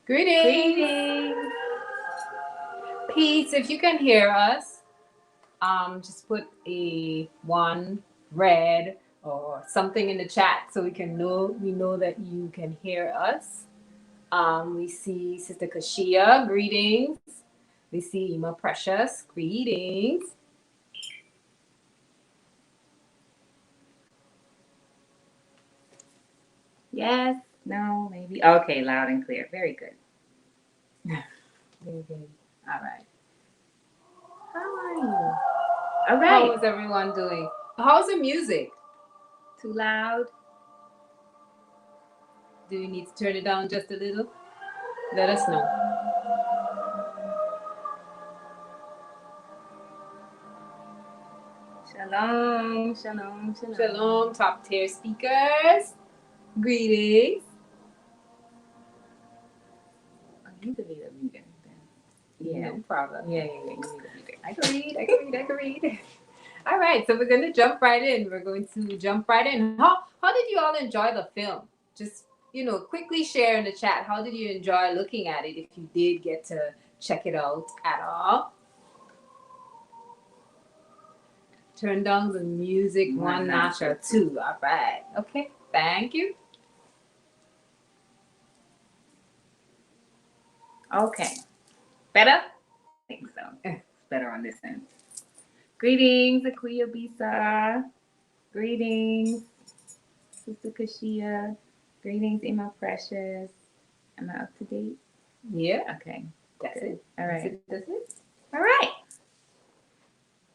Greetings. Greetings. Peace. If you can hear us, just put a one red or something in the chat so we know that you can hear us. We see Sister Kashia, greetings. We see Ima Precious, greetings. Yes, no, maybe. Okay, loud and clear. Very good. Very good. All right. How are you? All How right. is everyone doing? How's the music? Too loud? Do you need to turn it down just a little? Let us know. Shalom, shalom, shalom. Shalom, top tier speakers. Greetings. Oh, you could be the reader then. Yeah. No problem. Yeah. You need a reader. I can read. All right, so we're going to jump right in. How did you all enjoy the film? Just, quickly share in the chat. How did you enjoy looking at it if you did get to check it out at all? Turn down the music one notch or two. All right. Okay, thank you. Okay. Better? I think so. It's better on this end. Greetings, Akuya Bisa. Greetings, Sister Kashia. Greetings, Emma Precious. Am I up to date? Yeah, Okay. that's Good. it. All right. That's it. All right.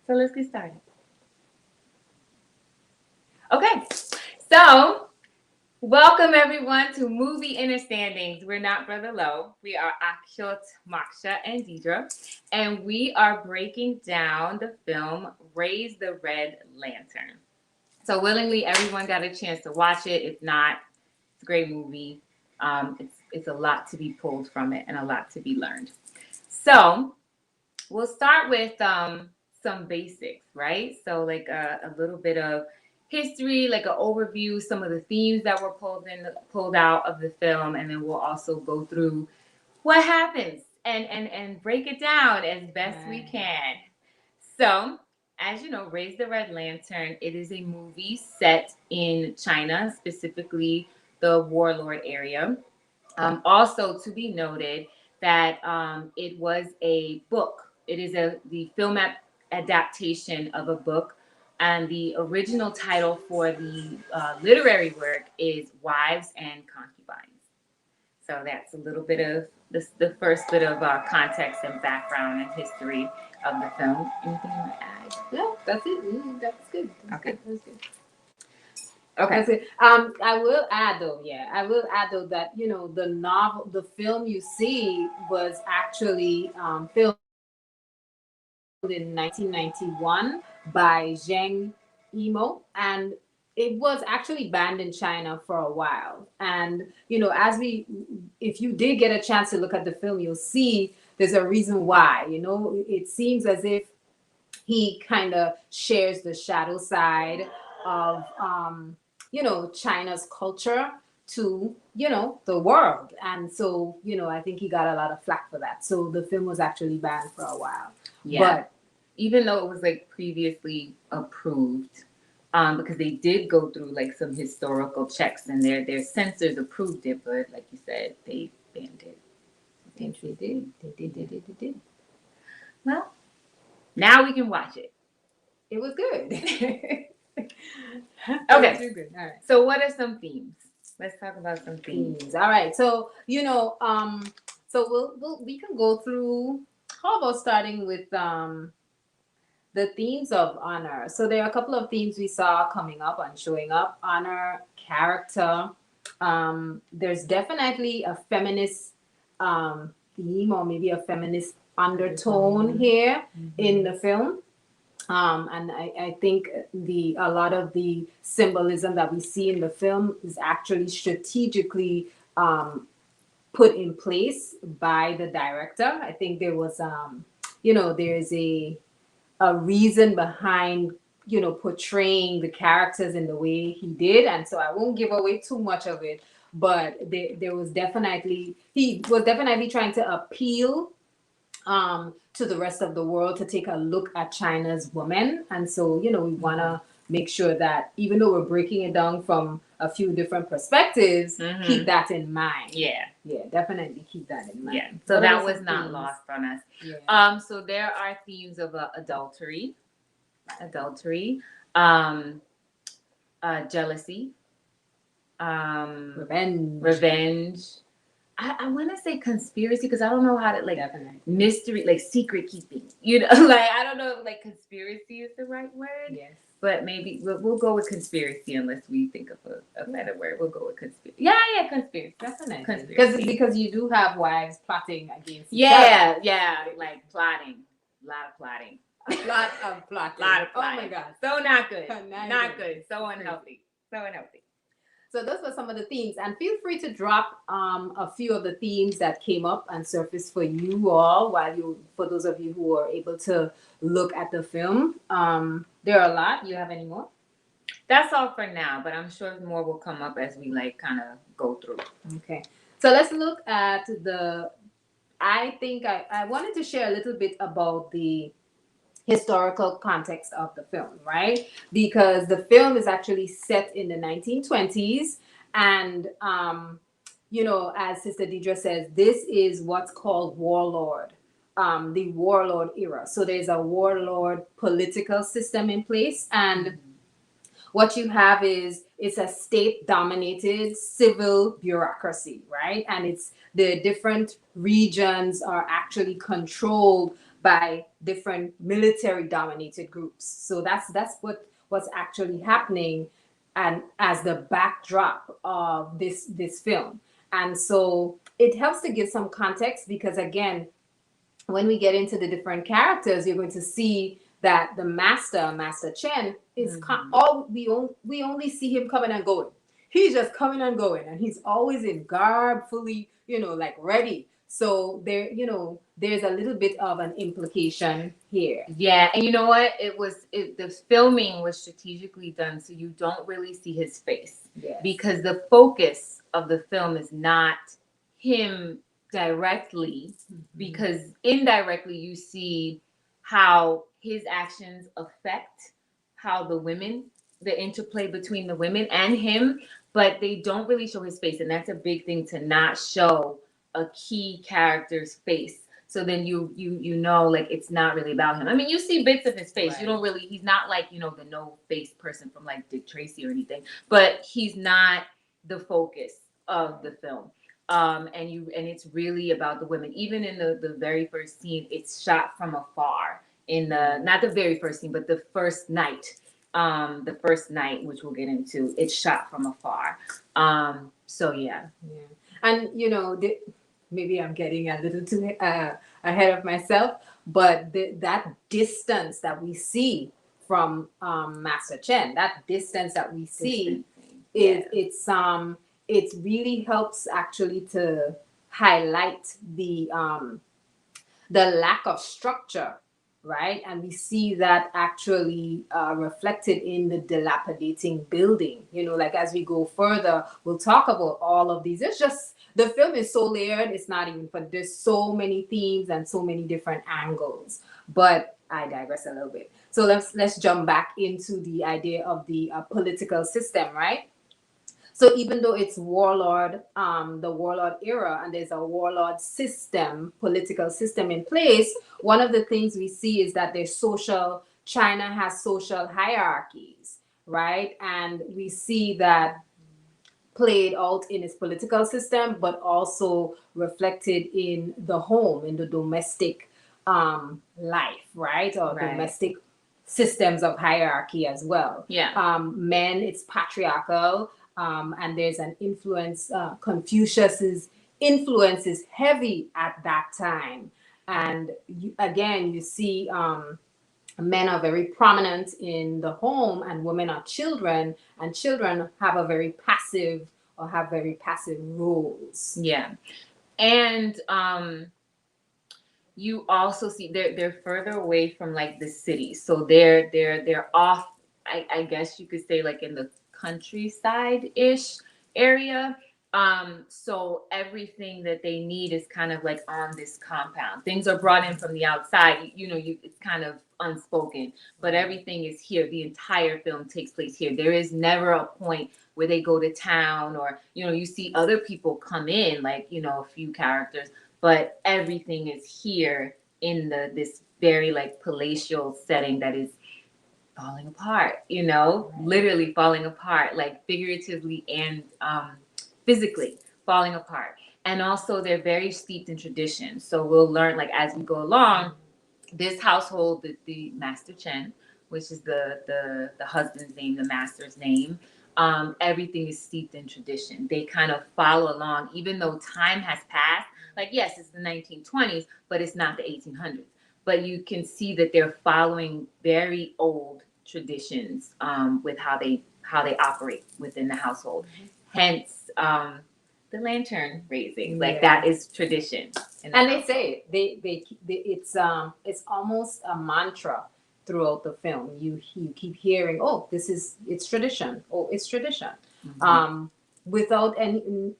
So let's get started. Okay. So welcome everyone to Movie Innerstandings. We're not Brother Lowe. We are Akshot, Moksha, and Deidre. And we are breaking down the film Raise the Red Lantern. So willingly, everyone got a chance to watch it. If not, it's a great movie. It's a lot to be pulled from it and a lot to be learned. So we'll start with some basics, right? So like a little bit of history, like an overview, some of the themes that were pulled out of the film, and then we'll also go through what happens and break it down as best we can. So, as you know, Raise the Red Lantern, it is a movie set in China, specifically the Warlord area. Also, to be noted that it was a book. It is the film adaptation of a book, and the original title for the literary work is Wives and Concubines. So that's a little bit of the first bit of context and background and history of the film. Anything you want to add? No, that's it. That's good. Okay. That's good. Okay. That's it. I will add though, that the film you see was actually filmed in 1991 by Zheng Yimou, and it was actually banned in China for a while. And if you did get a chance to look at the film, you'll see there's a reason why. It seems as if he kind of shares the shadow side of China's culture to the world, and so I think he got a lot of flack for that. So the film was actually banned for a while. Yeah. But even though it was like previously approved, because they did go through like some historical checks and their censors approved it, but like you said, they banned it. they did. Well, now we can watch it. It was good. Okay. It was good. All right. So what are some themes? Let's talk about some themes. All right. So we can go through. How about starting with the themes of honor? So there are a couple of themes we saw coming up and showing up: honor, character. There's definitely a feminist theme, or maybe a feminist undertone here in the film. And I think a lot of the symbolism that we see in the film is actually strategically put in place by the director. I think there was there's a reason behind portraying the characters in the way he did, and so I won't give away too much of it. but there was definitely, he was definitely trying to appeal to the rest of the world to take a look at China's women. And so, we want to make sure that even though we're breaking it down from a few different perspectives, keep that in mind. Yeah. Yeah, definitely keep that in mind. Yeah. So What that are was some not themes? lost on us. Yeah. So there are themes of adultery, jealousy, revenge. I want to say conspiracy because I don't know how to Definitely. mystery, like secret keeping. Like I don't know if like conspiracy is the right word. Yes. But maybe we'll go with conspiracy unless we think of a better word. We'll go with conspiracy. Yeah, conspiracy. Definitely. Conspiracy. Because you do have wives plotting against each other. Yeah, like plotting. A lot of plotting. A lot of plotting. Oh my God. So not good. Not good. So unhealthy. So those were some of the themes, and feel free to drop a few of the themes that came up and surfaced for you all for those of you who are able to look at the film. There are a lot. You have any more? That's all for now, but I'm sure more will come up as we kind of go through. Okay. So let's look at I think I wanted to share a little bit about the historical context of the film, right? Because the film is actually set in the 1920s. And, as Sister Deidre says, this is what's called warlord, the warlord era. So there's a warlord political system in place. And what you have is it's a state dominated civil bureaucracy, right? And it's the different regions are actually controlled by different military dominated groups. So that's what's actually happening and as the backdrop of this film. And so it helps to give some context because again, when we get into the different characters, you're going to see that the Master Chen, is we only see him coming and going. He's just coming and going, and he's always in garb, fully, like ready. So there's a little bit of an implication here. Yeah, and you know what? The filming was strategically done so you don't really see his face. Yes. Because the focus of the film is not him directly, because indirectly you see how his actions affect how the interplay between the women and him, but they don't really show his face, and that's a big thing, to not show a key character's face. So then you know, like, it's not really about him. I mean, you see bits of his face. Right. You don't really, he's not like, the no face person from like Dick Tracy or anything, but he's not the focus of the film. And it's really about the women. Even in the very first scene, it's shot from afar. Not the very first scene, but the first night. The first night, which we'll get into, it's shot from afar. So yeah. And maybe I'm getting a little too ahead of myself, but that distance that we see from Master Chen, that distance that we see it really helps actually to highlight the lack of structure, right? And we see that actually reflected in the dilapidating building. Like as we go further, we'll talk about all of these. It's just, the film is so layered, it's not even fun. There's so many themes and so many different angles. But I digress a little bit. So let's jump back into the idea of the political system, right? So even though it's the warlord era, and there's a warlord system, political system in place, one of the things we see is that China has social hierarchies, right? And we see that played out in its political system, but also reflected in the home, in the domestic life, right? Or domestic systems of hierarchy as well. Yeah. Men, it's patriarchal. And there's an influence, Confucius's influence is heavy at that time. And you see men are very prominent in the home and women are children, and children have very passive roles. Yeah. And you also see they're further away from like the city. So they're off, I guess you could say, like in the countryside-ish area. So everything that they need is kind of like on this compound. Things are brought in from the outside. It's kind of unspoken, but everything is here. The entire film takes place here. There is never a point where they go to town, or you see other people come in, like a few characters, but everything is here in this very like palatial setting that is falling apart. Literally falling apart, like figuratively and physically falling apart. And also they're very steeped in tradition. So we'll learn, like, as we go along, this household, the Master Chen, which is the husband's name, the master's name, everything is steeped in tradition. They kind of follow along, even though time has passed. Like, yes, it's the 1920s, but it's not the 1800s. But you can see that they're following very old traditions with how they operate within the household. Hence, the lantern raising, like that is tradition. And they say it's almost a mantra throughout the film. You keep hearing, oh, it's tradition. Oh, it's tradition. Mm-hmm. Without any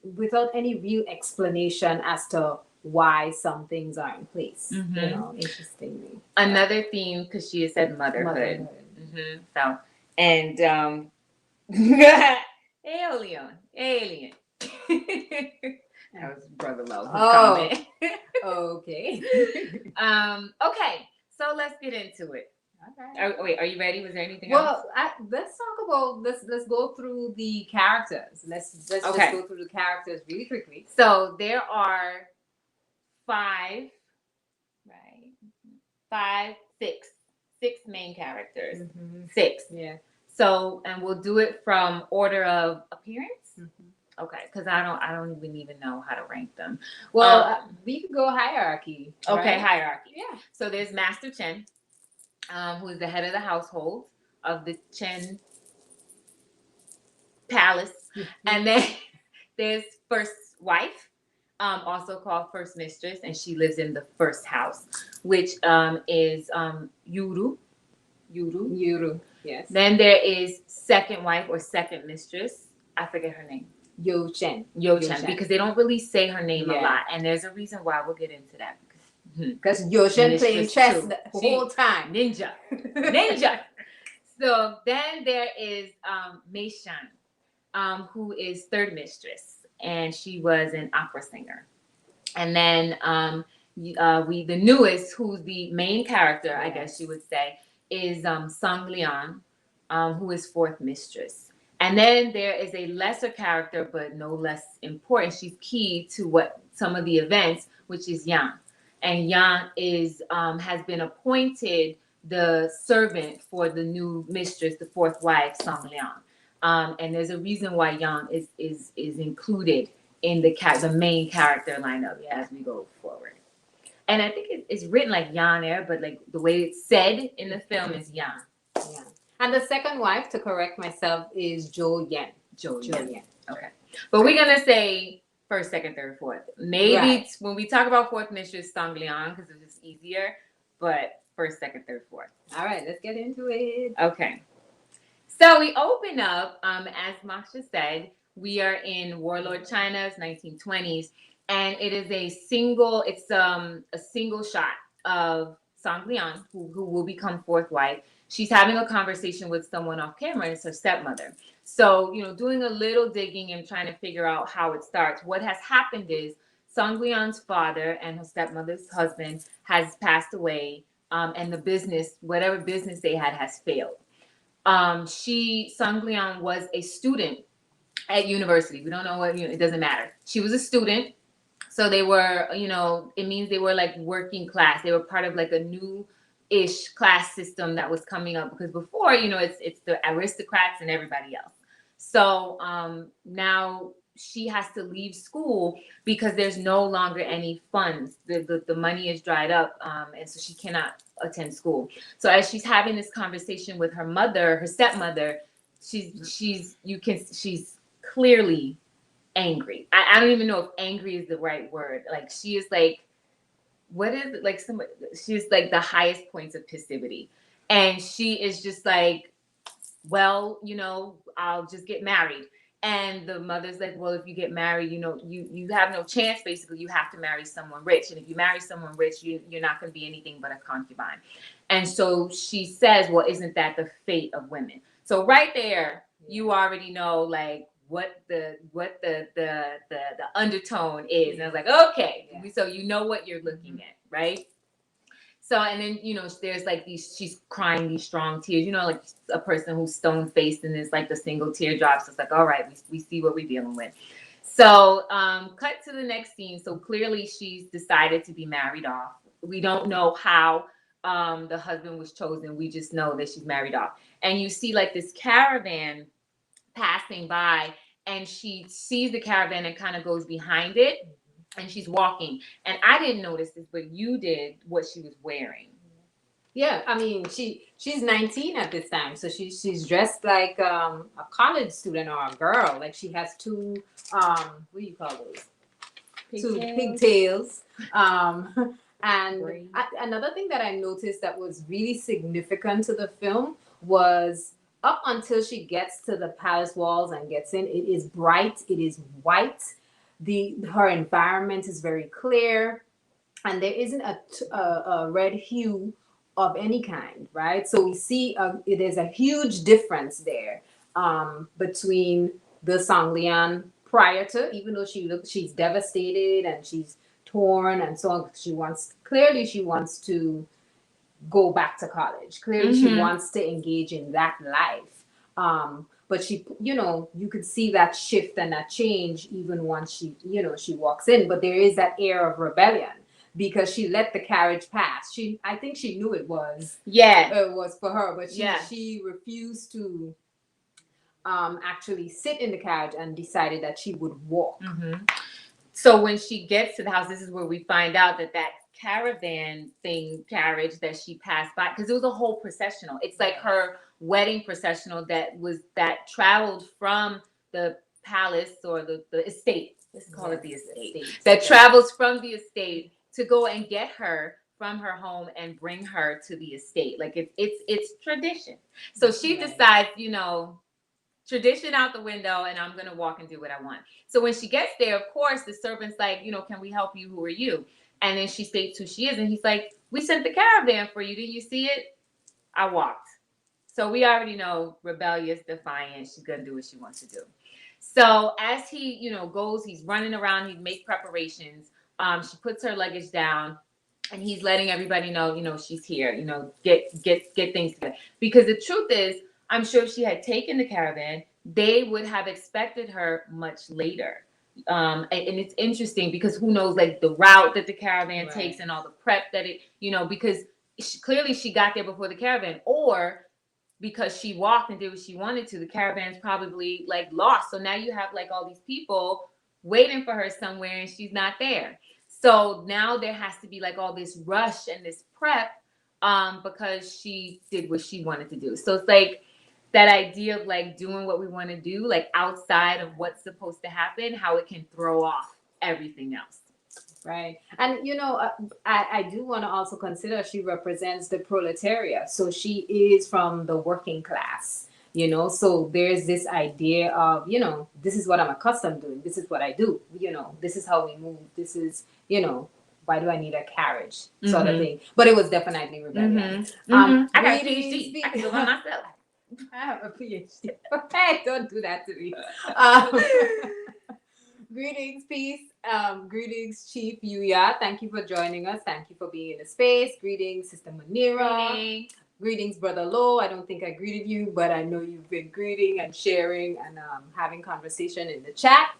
real explanation as to why some things are in place. Mm-hmm. Interestingly. Another theme, because she has said motherhood. Mm-hmm. So, and alien. That was Brother Low. Oh, okay. Okay, so let's get into it. Okay. Wait, are you ready? Was there anything else? Well, let's talk about let's go through the characters. Let's just go through the characters really quickly. So there are six main characters. Mm-hmm. 6. Yeah. So, and we'll do it from order of appearance. Mm-hmm. Okay, because I don't even know how to rank them. Well, we could go hierarchy. Okay, right? Hierarchy. Yeah. So there's Master Chen, who is the head of the household of the Chen Palace, mm-hmm. And then there's first wife, also called first mistress, and she lives in the first house, which is Yuru. Yes. Then there is second wife or second mistress. I forget her name. Yo Chen, because they don't really say her name a lot, and there's a reason why. We'll get into that because Yo Chen playing chess the whole time. Ninja. So then there is Mei Shan, who is third mistress, and she was an opera singer. And then the newest, who's the main character, I guess you would say, is Song Liang, who is fourth mistress. And then there is a lesser character, but no less important. She's key to some of the events, which is Yang. And Yang has been appointed the servant for the new mistress, the fourth wife, Song Liang. And there's a reason why Yang is included in the main character lineup as we go forward. And I think it's written like Yan there, but like the way it's said in the film is Yan. Yeah. And the second wife, to correct myself, is Jo Yen. Okay. But we're going to say first, second, third, fourth. Maybe when we talk about fourth mistress, Song Liang, because it's just easier. But first, second, third, fourth. All right, let's get into it. Okay. So we open up, as Maksha said, we are in Warlord China's 1920s. And it is a single shot of Song Liang, who will become fourth wife. She's having a conversation with someone off camera, and it's her stepmother. So, doing a little digging and trying to figure out how it starts. What has happened is Song Liang's father and her stepmother's husband has passed away, and the business, whatever business they had, has failed. Song Liang was a student at university. We don't know what, it doesn't matter. She was a student. So they were, it means they were like working class. They were part of like a new-ish class system that was coming up, because before, it's the aristocrats and everybody else. So now she has to leave school because there's no longer any funds. The money is dried up, and so she cannot attend school. So as she's having this conversation with her mother, her stepmother, she's clearly angry. I don't even know if angry is the right word. Like, she is like, what is it? Like, she's like the highest points of passivity. And she is just like, well, I'll just get married. And the mother's like, well, if you get married, you have no chance. Basically, you have to marry someone rich. And if you marry someone rich, you're not going to be anything but a concubine. And so she says, well, isn't that the fate of women? So right there, you already know like what the undertone is. And I was like, okay, so you know what you're looking at, right? So, and then, there's like she's crying these strong tears, like a person who's stone faced and there's like the single teardrop. So it's like, all right, we see what we're dealing with. So, cut to the next scene. So clearly she's decided to be married off. We don't know how the husband was chosen. We just know that she's married off. And you see like this caravan passing by, and she sees the caravan and kind of goes behind it. And she's walking. And I didn't notice this, but you did, what she was wearing. Yeah, I mean, she's 19 at this time, so she's dressed like a college student or a girl. Like she has two what do you call those? Two pigtails. And another thing that I noticed that was really significant to the film was up until she gets to the palace walls and gets in, it is bright, it is white. Her environment is very clear, and there isn't a red hue of any kind, right? So we see there's a huge difference there between the Songlian prior to, even though she's devastated and she's torn and so on. She wants to go back to college. Clearly, she wants to engage in that life. But she, you could see that shift and that change even once she walks in. But there is that air of rebellion because she let the carriage pass. I think she knew it was for her, but she refused to actually sit in the carriage and decided that she would walk. So when she gets to the house, this is where we find out that caravan carriage that she passed by, because it was a whole processional. It's like her wedding processional that traveled from the palace or the estate. Let's call it the estate. That travels from the estate to go and get her from her home and bring her to the estate. Like it's tradition. So she decides, tradition out the window, and I'm gonna walk and do what I want. So when she gets there, of course, the servant's like, can we help you? Who are you? And then she states who she is, and he's like, we sent the caravan for you. Did you see it? I walked. So we already know, rebellious, defiant. She's gonna do what she wants to do. So as he, goes, he's running around. He makes preparations. She puts her luggage down, and he's letting everybody know, she's here. Get things together. Because the truth is, I'm sure if she had taken the caravan, they would have expected her much later. And it's interesting because who knows, like the route that the caravan takes and all the prep that it, because clearly she got there before the caravan, or because she walked and did what she wanted to, the caravan's probably like lost. So now you have like all these people waiting for her somewhere and she's not there. So now there has to be like all this rush and this prep because she did what she wanted to do. So it's like that idea of like doing what we want to do, like outside of what's supposed to happen, how it can throw off everything else. Right. And, I do want to also consider she represents the proletariat. So she is from the working class, so there's this idea of, this is what I'm accustomed to doing. This is what I do. This is how we move. This is, why do I need a carriage sort of thing. But it was definitely rebellion. I got a PhD. I can do it myself. I have a PhD. Hey, don't do that to me. Greetings, peace. Greetings, Chief Yuya. Thank you for joining us. Thank you for being in the space. Greetings, Sister Manira. Greetings, Brother Lo. I don't think I greeted you, but I know you've been greeting and sharing and having conversation in the chat.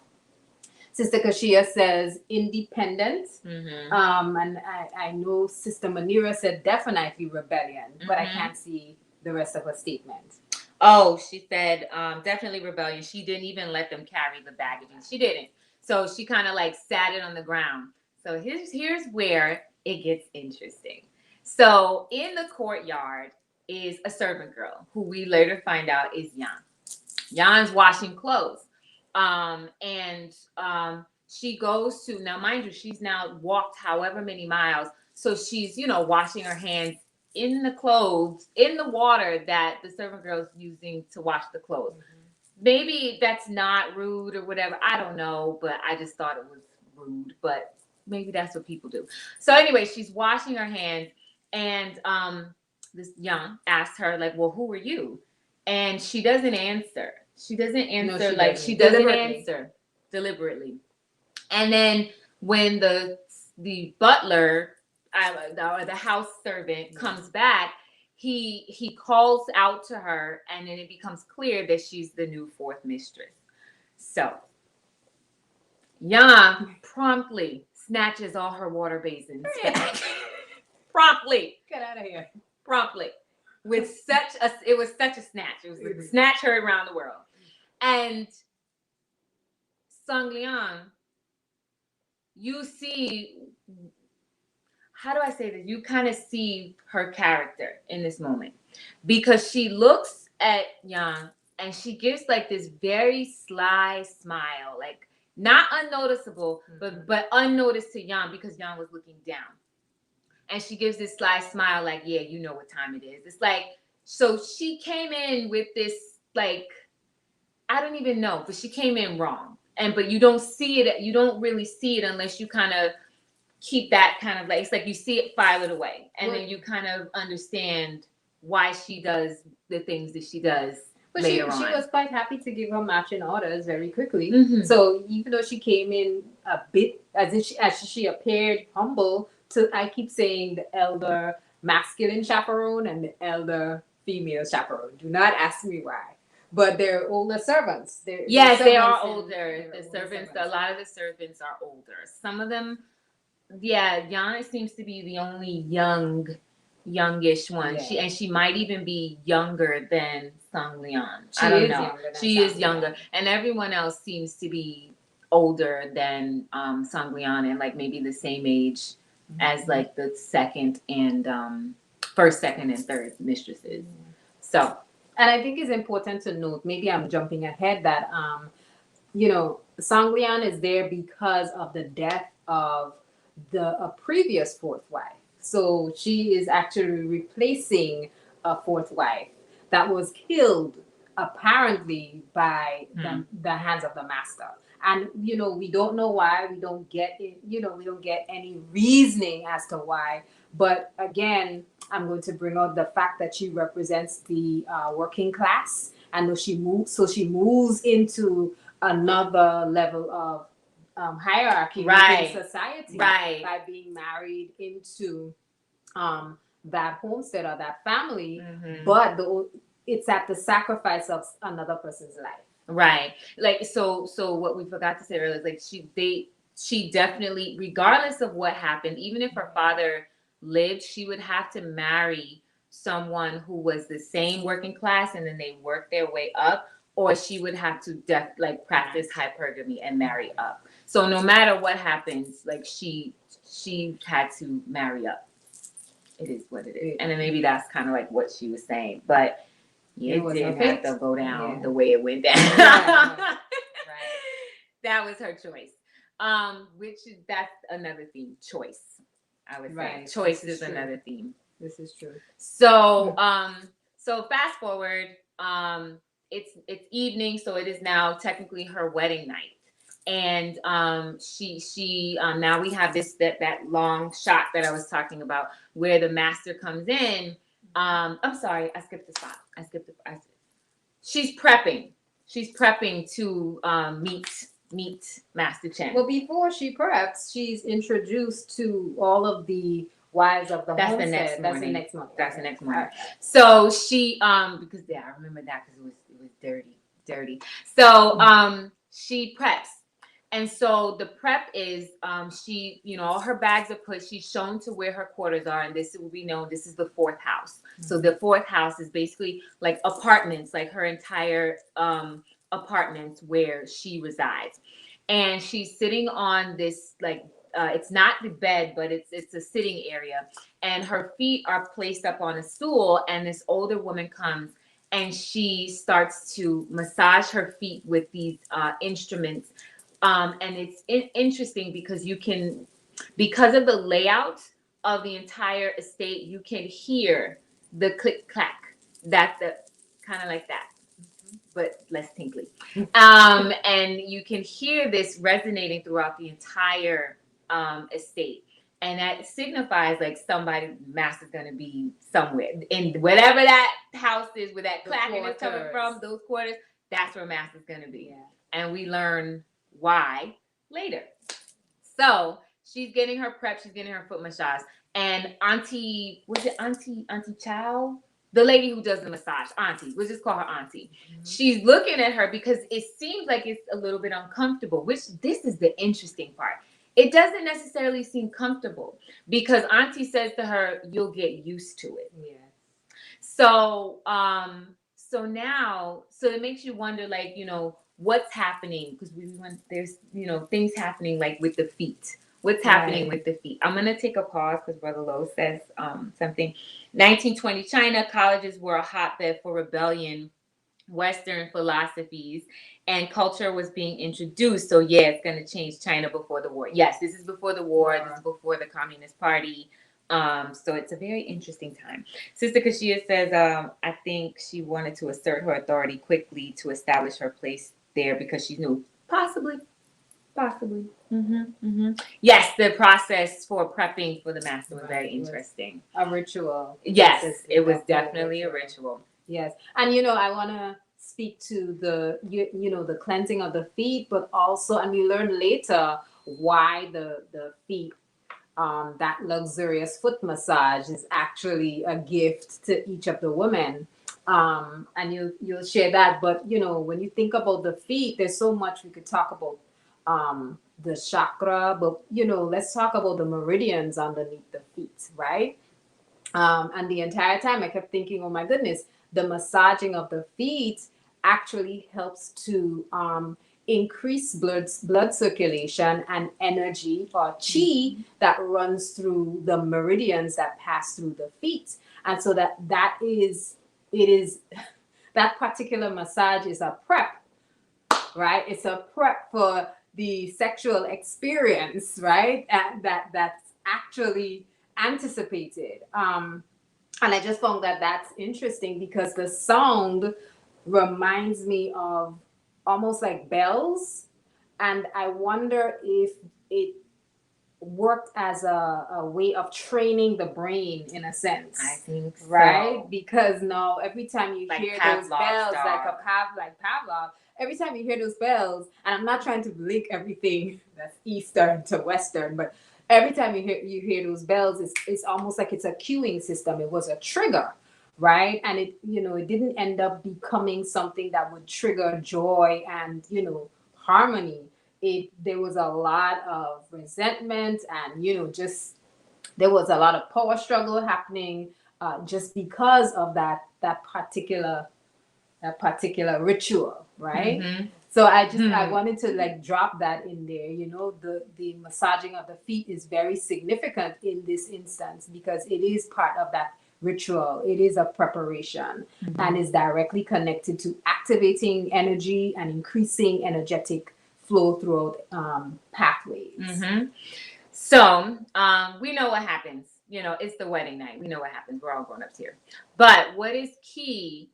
Sister Kashia says independent. And I know Sister Manira said definitely rebellion, but I can't see the rest of her statement. Oh, she said definitely rebellion. She didn't even let them carry the baggage. She didn't. So she kind of like sat it on the ground. So here's where it gets interesting. So in the courtyard is a servant girl who we later find out is Yan. Yan's washing clothes. She goes to, now mind you, she's now walked however many miles. So she's, washing her hands in the clothes, in the water that the servant girl is using to wash the clothes. maybe that's not rude or whatever. I don't know, but I just thought it was rude. But maybe that's what people do. So anyway, she's washing her hands, and this young asked her like, "Well, who are you?" And she doesn't answer. She doesn't answer. she Like doesn't. she doesn't Deliberately. answer deliberately. And then when the butler or the house servant comes back, he calls out to her, and then it becomes clear that she's the new fourth mistress. So Yang promptly snatches all her water basins back. Promptly. Get out of here. Promptly. With it was such a snatch. It was like snatch her around the world. And Song Liang, you see, how do I say this? You kind of see her character in this moment, because she looks at Yang and she gives like this very sly smile, like not unnoticeable, but unnoticed to Yang, because Yang was looking down. And she gives this sly smile, like, yeah, you know what time it is. It's like, so she came in with this, like, I don't even know, but she came in wrong. But you don't see it, you don't really see it unless you kind of keep that kind of like, it's like you see it, file it away. And then you kind of understand why she does the things that she does. But she was quite happy to give her matching orders very quickly. So even though she came in a bit as she appeared humble, I keep saying the elder masculine chaperone and the elder female chaperone. Do not ask me why. But they're older servants. They are older. The servants, a lot of the servants are older. Some of them, Yana seems to be the only youngish one. Yeah. She might even be younger than Song Liang. I don't know. She is younger. And everyone else seems to be older than Song Liang, and like maybe the same age as like the first, second, and third mistresses. So, and I think it's important to note, maybe I'm jumping ahead, that Song Liang is there because of the death of a previous fourth wife. So she is actually replacing a fourth wife that was killed apparently by the hands of the master. And we don't know why. We don't get it. We don't get any reasoning as to why. But again, I'm going to bring out the fact that she represents the working class, and she moves into another level of hierarchy within society by being married into that homestead or that family. But it's at the sacrifice of another person's life. Right. Like, so what we forgot to say earlier is like she definitely, regardless of what happened, even if her father lived, she would have to marry someone who was the same working class, and then they work their way up, or she would have to practice hypergamy and marry up. So no matter what happens, like she had to marry up. It is what it is. And then maybe that's kind of like what she was saying, but it didn't have to go down the way it went down. Right. That was her choice. That's another theme. Choice. I would say choice is another theme. This is true. So so fast forward, it's evening, so it is now technically her wedding night. And she now we have that long shot that I was talking about, where the master comes in. I'm sorry, I skipped the spot. She's prepping to meet Master Chen. Well, before she preps, she's introduced to all of the wives of the homestead. That's the next morning. So she because I remember that because it was dirty. So she preps. And so the prep is she, all her bags are put, she's shown to where her quarters are, and this will be known, this is the fourth house. So the fourth house is basically like apartments, like her entire apartments where she resides. And she's sitting on this, like, it's not the bed, but it's a sitting area. And her feet are placed up on a stool, and this older woman comes and she starts to massage her feet with these instruments. And it's interesting because because of the layout of the entire estate, you can hear the click clack. That's the kind of like that. but less tinkly. And you can hear this resonating throughout the entire estate. And that signifies like somebody master's going to be somewhere in whatever that house is, where that clacking is coming from, those quarters, that's where master's going to be. Yeah. And we learn why later. So she's getting her prep, she's getting her foot massage. And Auntie Chow? The lady who does the massage, Auntie, we'll just call her Auntie. Mm-hmm. She's looking at her because it seems like it's a little bit uncomfortable, which this is the interesting part. It doesn't necessarily seem comfortable because Auntie says to her, you'll get used to it. Yeah. So so it makes you wonder, like, you know, what's happening, because there's, you know, things happening like with the feet. What's happening with the feet? I'm going to take a pause because Brother Lowe says something. 1920 China, colleges were a hotbed for rebellion, Western philosophies, and culture was being introduced. So yeah, it's going to change China before the war. Yes, this is before the war. This is before the Communist Party. So it's a very interesting time. Sister Kashia says, I think she wanted to assert her authority quickly to establish her place there because she knew possibly. Mm-hmm, mm-hmm. Yes, the process for prepping for the master was very interesting. A ritual. Yes, it was definitely a ritual. Yes, and you know, I want to speak to the you know, the cleansing of the feet, but also, and we learn later why the feet, that luxurious foot massage is actually a gift to each of the women. And you'll share that, but you know, when you think about the feet, there's so much we could talk about. The chakra, but you know, let's talk about the meridians underneath the feet, right? And the entire time I kept thinking, oh my goodness, the massaging of the feet actually helps to increase blood circulation and energy, or chi, that runs through the meridians that pass through the feet. And so that that particular massage is a prep, right? It's a prep for the sexual experience, right? That's actually anticipated. And I just found that that's interesting because the sound reminds me of almost like bells. And I wonder if it worked as a way of training the brain in a sense. I think so. Right? Because now every time you hear those bells, style. like Pavlov, every time you hear those bells, and I'm not trying to link everything that's Eastern to Western, but every time you hear those bells, it's almost like it's a cueing system. It was a trigger, right? And it, you know, it didn't end up becoming something that would trigger joy and, you know, harmony. There was a lot of resentment, and you know, just there was a lot of power struggle happening, just because of that particular ritual, right? Mm-hmm. So I wanted to like drop that in there. You know, the massaging of the feet is very significant in this instance because it is part of that ritual. It is a preparation, and is directly connected to activating energy and increasing energetic flow throughout pathways. Mm-hmm. So we know what happens. You know, it's the wedding night. We know what happens. We're all grown-ups here. But what is key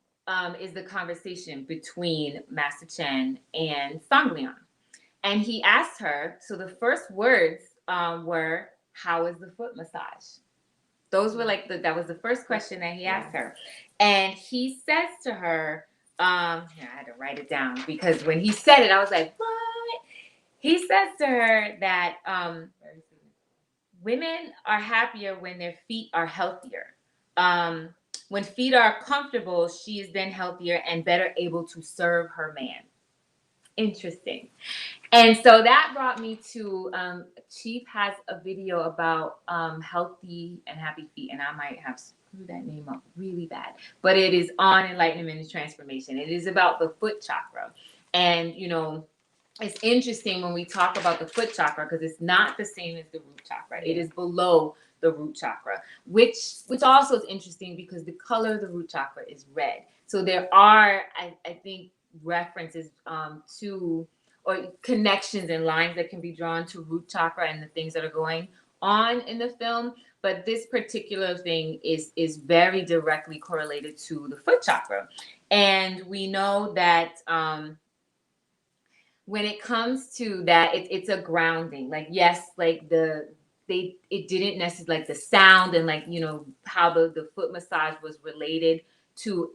is the conversation between Master Chen and Sanglian. And he asked her, so the first words were, how is the foot massage? Those were like, that was the first question that he asked her. And he says to her, here, I had to write it down because when he said it, I was like, what? He says to her that women are happier when their feet are healthier. When feet are comfortable, she is then healthier and better able to serve her man. Interesting. And so that brought me to Chief has a video about healthy and happy feet, and I might have screwed that name up really bad, but it is on enlightenment and transformation. It is about the foot chakra. And you know, it's interesting when we talk about the foot chakra because it's not the same as the root chakra. It is below the root chakra, which also is interesting because the color of the root chakra is red. So there are, I think, references to, or connections and lines that can be drawn to root chakra and the things that are going on in the film. But this particular thing is very directly correlated to the foot chakra. And we know that when it comes to that, it's a grounding. Like, yes, like it didn't necessarily, like the sound and like, how the foot massage was related to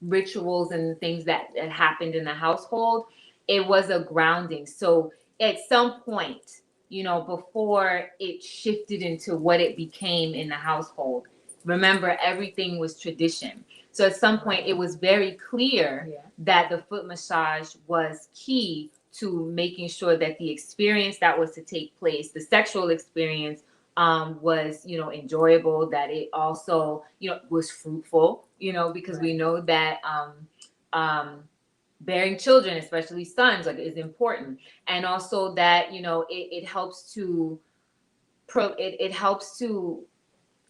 rituals and things that happened in the household. It was a grounding. So at some point, before it shifted into what it became in the household, remember, everything was tradition. So at some point, it was very clear that the foot massage was key to making sure that the experience that was to take place, the sexual experience, was, enjoyable, that it also, was fruitful, because we know that bearing children, especially sons, like, is important. And also that, it helps to it helps to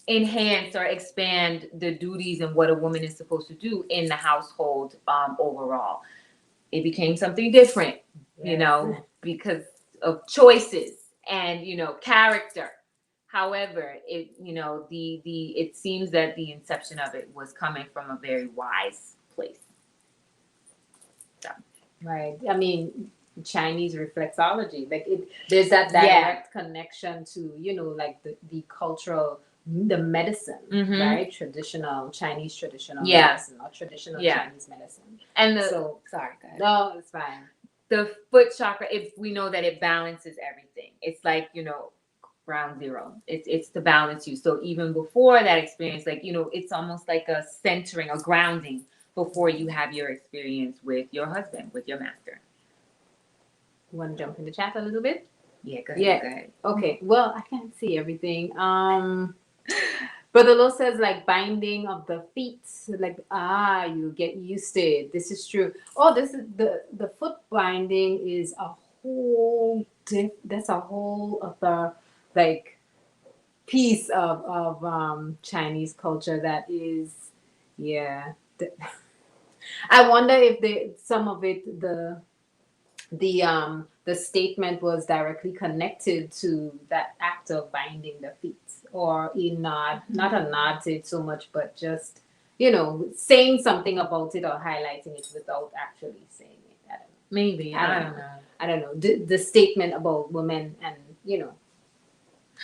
enhance or expand the duties and what a woman is supposed to do in the household, overall. It became something different, because of choices and, character. However, it seems that the inception of it was coming from a very wise place. So. Right. I mean, Chinese reflexology, like there's that direct connection to, like the cultural, the medicine, right? Traditional Chinese medicine, or traditional Chinese medicine. And so sorry, go ahead. No, it's fine. The foot chakra, if we know that it balances everything. It's like, ground zero. It's to balance you. So even before that experience, like, it's almost like a centering, a grounding before you have your experience with your husband, with your master. You want to jump in the chat a little bit? Yeah, go ahead. Go ahead. Okay. Well, I can't see everything. Brother Lo says, like, binding of the feet, like, you get used to it. This is true. Oh, this is the foot binding is a whole that's a whole other, like, piece of Chinese culture that is, I wonder if some of it, the statement was directly connected to that act of binding the feet, or not a nod to it so much, but just, saying something about it or highlighting it without actually saying it. I don't know. Maybe. I don't know. I don't know. The statement about women and,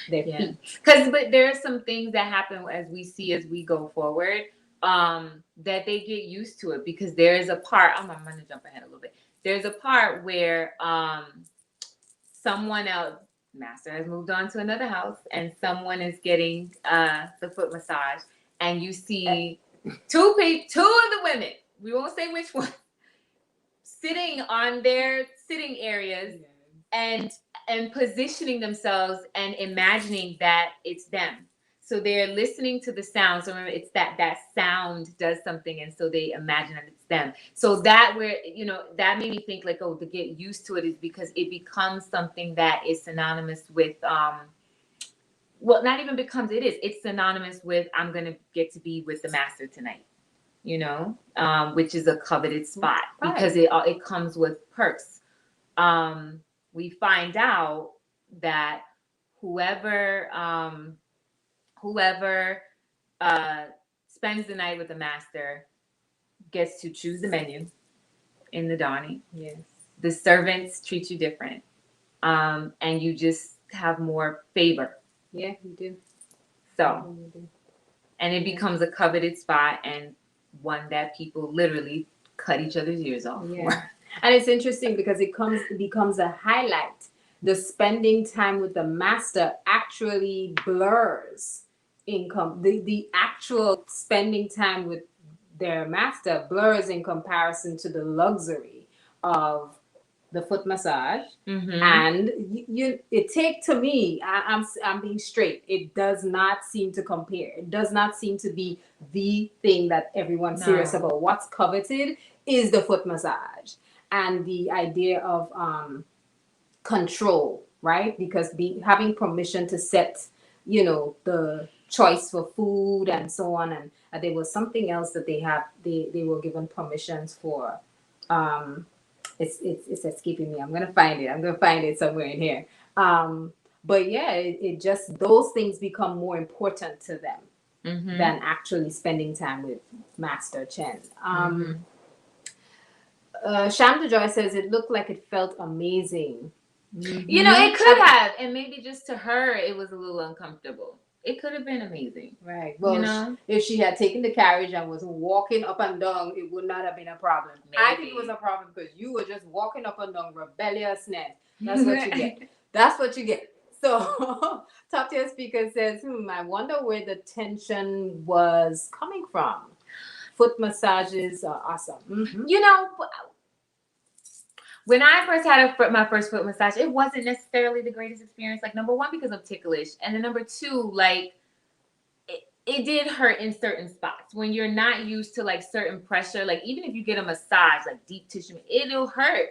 their feet. But there are some things that happen as we go forward, that they get used to it, because there is a part, I'm going to jump ahead a little bit. There's a part where someone else, master has moved on to another house, and someone is getting the foot massage, and you see two of the women, we won't say which one, sitting on their sitting areas and positioning themselves and imagining that it's them. So they're listening to the sound. So remember, it's that sound does something, and so they imagine that it's them. So that that made me think, like, to get used to it is because it becomes something that is synonymous with well, not even becomes, it's synonymous with, I'm gonna get to be with the master tonight, which is a coveted spot, because it comes with perks. We find out that whoever spends the night with the master gets to choose the menu in the dawning. Yes. The servants treat you different, and you just have more favor. Yeah, you do. So, and it becomes a coveted spot, and one that people literally cut each other's ears off for. And it's interesting because it becomes a highlight. The spending time with the master actually blurs income. The actual spending time with their master blurs in comparison to the luxury of the foot massage. And to me, I'm being straight, it does not seem to compare. It does not seem to be the thing that everyone's serious about. What's coveted is the foot massage and the idea of control, right? Because having permission to set, the choice for food and so on, and there was something else that they were given permissions for. It's escaping me. I'm gonna find it somewhere in here. But yeah, it just, those things become more important to them than actually spending time with Master Chen. Sham Joy says it looked like it felt amazing. You know, it could have, and maybe just to her, it was a little uncomfortable. It could have been amazing. Right. Well, you know, if she had taken the carriage and was walking up and down, it would not have been a problem. Maybe. I think it was a problem because you were just walking up and down, rebelliousness. That's what you get. That's what you get. So, top tier speaker says, I wonder where the tension was coming from. Foot massages are awesome. You know, when I first had my first foot massage, it wasn't necessarily the greatest experience. Like, number one, because I'm ticklish. And then number two, like, it did hurt in certain spots. When you're not used to, like, certain pressure, like, even if you get a massage, like, deep tissue, it'll hurt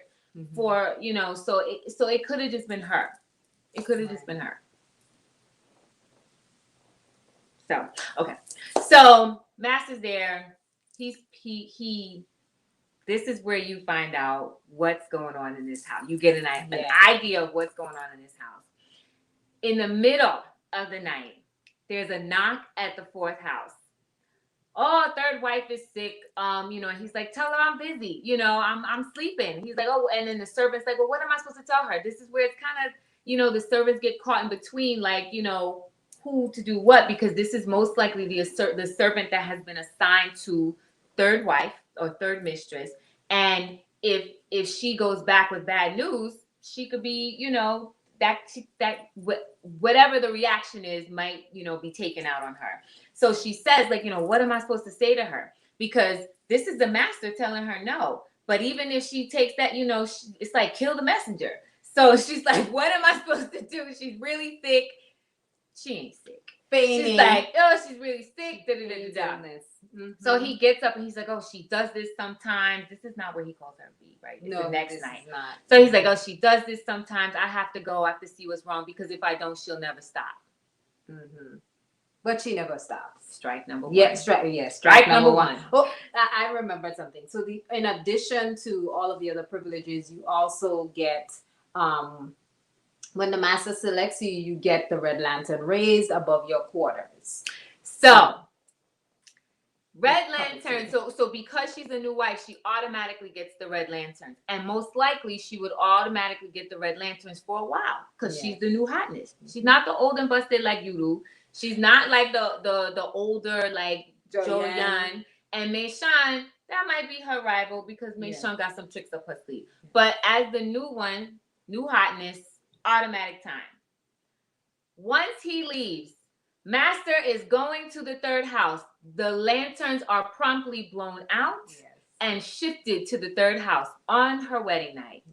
for, you know, so it could have just been her. It could have just been her. So, okay. So, Master's there. He this is where you find out what's going on in this house. You get an idea of what's going on in this house. In the middle of the night, there's a knock at the fourth house. Oh, third wife is sick. You know, he's like, tell her I'm busy. You know, I'm sleeping. He's like, oh, and then the servant's like, well, what am I supposed to tell her? This is where it's kind of, you know, the servants get caught in between, like, you know, who to do what, because this is most likely the servant that has been assigned to third wife or third mistress. And if she goes back with bad news, she could be, you know, whatever the reaction is might, you know, be taken out on her. So she says, like, you know, what am I supposed to say to her? Because this is the master telling her no. But even if she takes that, you know, it's like kill the messenger. So she's like, what am I supposed to do? She's really sick. She ain't sick. Feigning. She's like, oh, she's really sick. So he gets up and he's like, oh, she does this sometimes. This is not where he calls her B, right? It's the next night. So he's like, oh, she does this sometimes. I have to go. I have to see what's wrong because if I don't, she'll never stop. But she never stops. Strike number one. Yeah, strike number one. Oh, I remember something. So in addition to all of the other privileges, you also get when the master selects you, you get the red lantern raised above your quarters. So red lantern. So because she's a new wife, she automatically gets the red lanterns, and most likely she would automatically get the red lanterns for a while because she's the new hotness. She's not the old and busted like you do. She's not like the older like Joyanne and Meishan. That might be her rival because Meishan got some tricks up her sleeve. But as the new one, new hotness, automatic time. Once he leaves, Master is going to the third house. The lanterns are promptly blown out and shifted to the third house on her wedding night.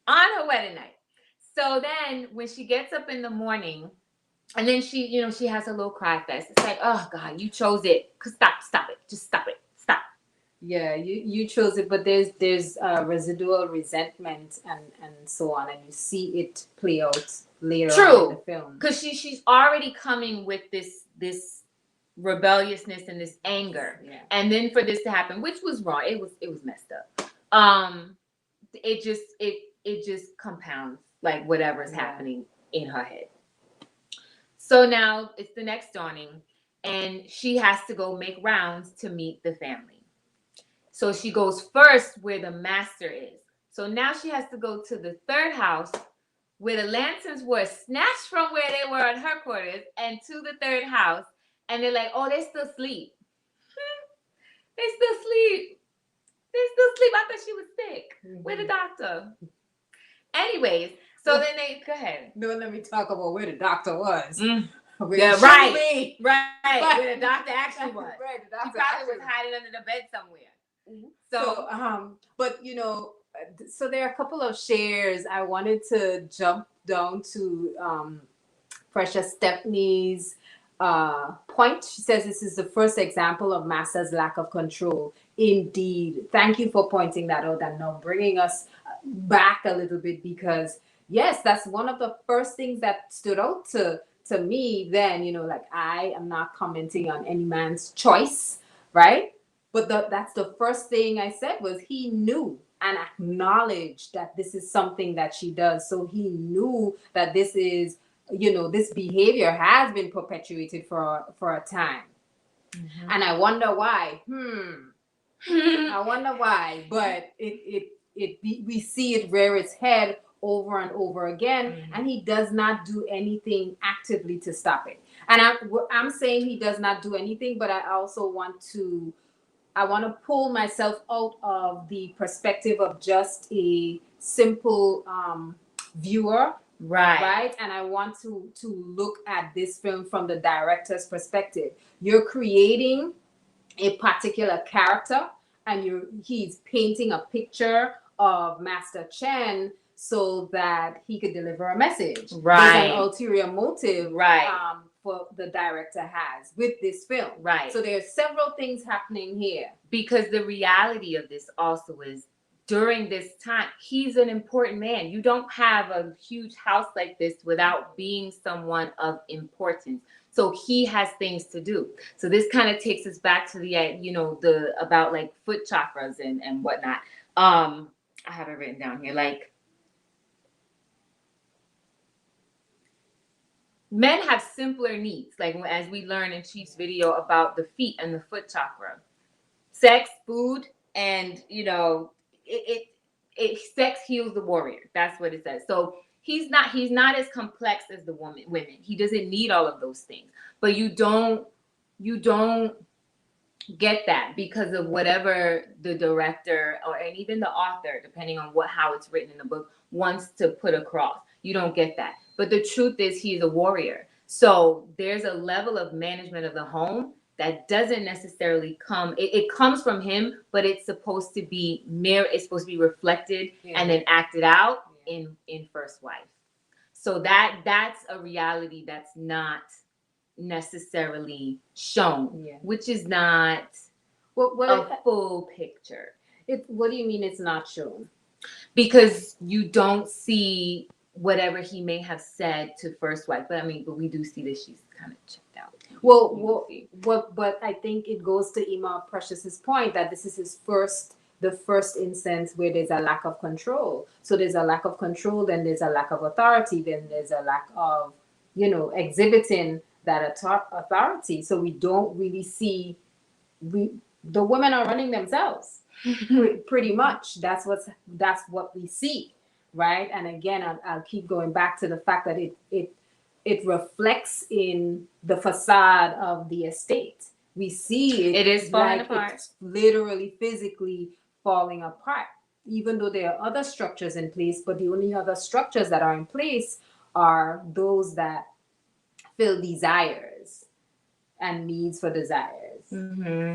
On her wedding night. So then when she gets up in the morning, and then she, you know, she has a little cry fest. It's like, oh God, you chose it. Stop it. Just stop it. Stop. Yeah, you chose it, but there's residual resentment and so on, and you see it play out later on in the film. Because she's already coming with this rebelliousness and this anger, and then for this to happen, which was wrong, it was messed up. It just compounds like whatever's happening in her head. So now it's the next dawning, and she has to go make rounds to meet the family. So she goes first where the master is. So now she has to go to the third house where the lanterns were snatched from where they were at her quarters and to the third house. And they're like, oh, they still sleep. They still sleep. I thought she was sick. Where the doctor? Anyways, so then they go ahead. No, let me talk about where the doctor was. Right. Where the doctor actually was. Right, the doctor probably was hiding under the bed somewhere. So, but you know, so there are a couple of shares. I wanted to jump down to Precious Stephanie's point. She says this is the first example of Master's lack of control. Indeed. Thank you for pointing that out and now bringing us back a little bit, because yes, that's one of the first things that stood out to me then, you know, like I am not commenting on any man's choice, right? But that's the first thing I said was he knew and acknowledged that this is something that she does. So he knew that this is, you know, this behavior has been perpetuated for a time. And I wonder why. I wonder why, but we see it rear its head over and over again, and he does not do anything actively to stop it. And I'm saying he does not do anything, but I want to pull myself out of the perspective of just a simple viewer, right? And I want to look at this film from the director's perspective. You're creating a particular character, and he's painting a picture of Master Chen so that he could deliver a message. There's an ulterior motive, for the director has with this film. So there's several things happening here. Because the reality of this also is, during this time, he's an important man. You don't have a huge house like this without being someone of importance. So he has things to do. So this kind of takes us back to the, about like foot chakras and whatnot. I have it written down here. Like, men have simpler needs. Like, as we learn in Chief's video about the feet and the foot chakra, sex, food, and sex heals the warrior. That's what it says. So he's not as complex as the women. He doesn't need all of those things. But you don't get that because of whatever the director and even the author, depending on how it's written in the book, wants to put across. You don't get that. But the truth is, he's a warrior. So there's a level of management of the home that doesn't necessarily come. It comes from him, but it's supposed to be it's supposed to be reflected and then acted out in First Wife. So that's a reality that's not necessarily shown, which is not a full picture. What do you mean it's not shown? Because you don't see whatever he may have said to First Wife, but we do see that she's kind of checked out. But I think it goes to Ima Precious's point that this is the first instance where there's a lack of control. So there's a lack of control, then there's a lack of authority, then there's a lack of, exhibiting that authority. So we don't really see the women are running themselves. Pretty much. That's what we see, right? And again, I'll keep going back to the fact that it reflects in the facade of the estate. We see it is falling apart. It's literally, physically falling apart, even though there are other structures in place, but the only other structures that are in place are those that fill desires and needs for desires.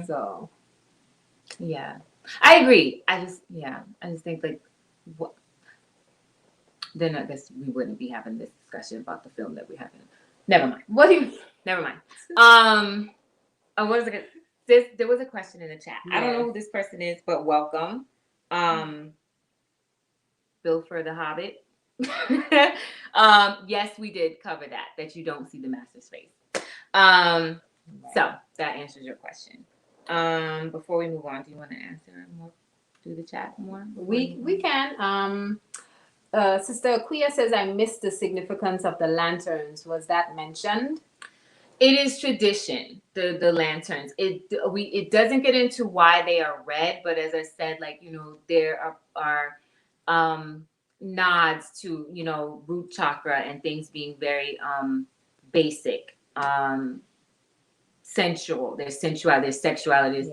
So yeah, I agree. I just think like what. Then I guess we wouldn't be having this discussion about the film that we're having. Never mind. What do you? Never mind. What was it? There was a question in the chat. I don't know who this person is, but welcome. Bill for the Hobbit. Yes, we did cover that you don't see the master's face. So that answers your question. Before we move on, do you want to answer more? Do the chat more? We can. Sister Akuya says, I missed the significance of the lanterns. Was that mentioned? It is tradition, the lanterns. It doesn't get into why they are red, but as I said, there are nods to, root chakra and things being very basic, sensual. There's sensuality, there's sexuality,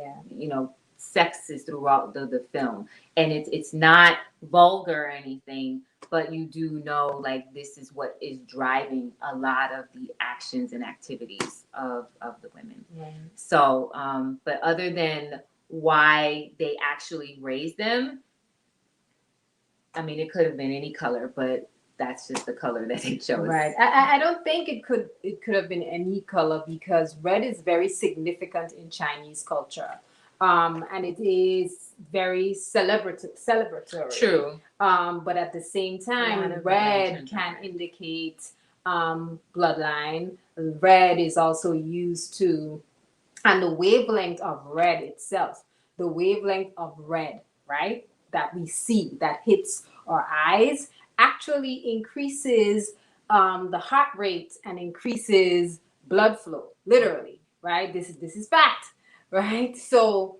sex is throughout the film. And it's not vulgar or anything, but you do know, this is what is driving a lot of the actions and activities of the women. So, but other than why they actually raised them, it could have been any color, but that's just the color that they chose. Right. I don't think it could have been any color because red is very significant in Chinese culture. And it is very celebratory. True. But at the same time, red can indicate bloodline. Red is also used to, and the wavelength of red itself, right, that we see, that hits our eyes, actually increases the heart rate and increases blood flow, literally, right? This is fact. Right. So,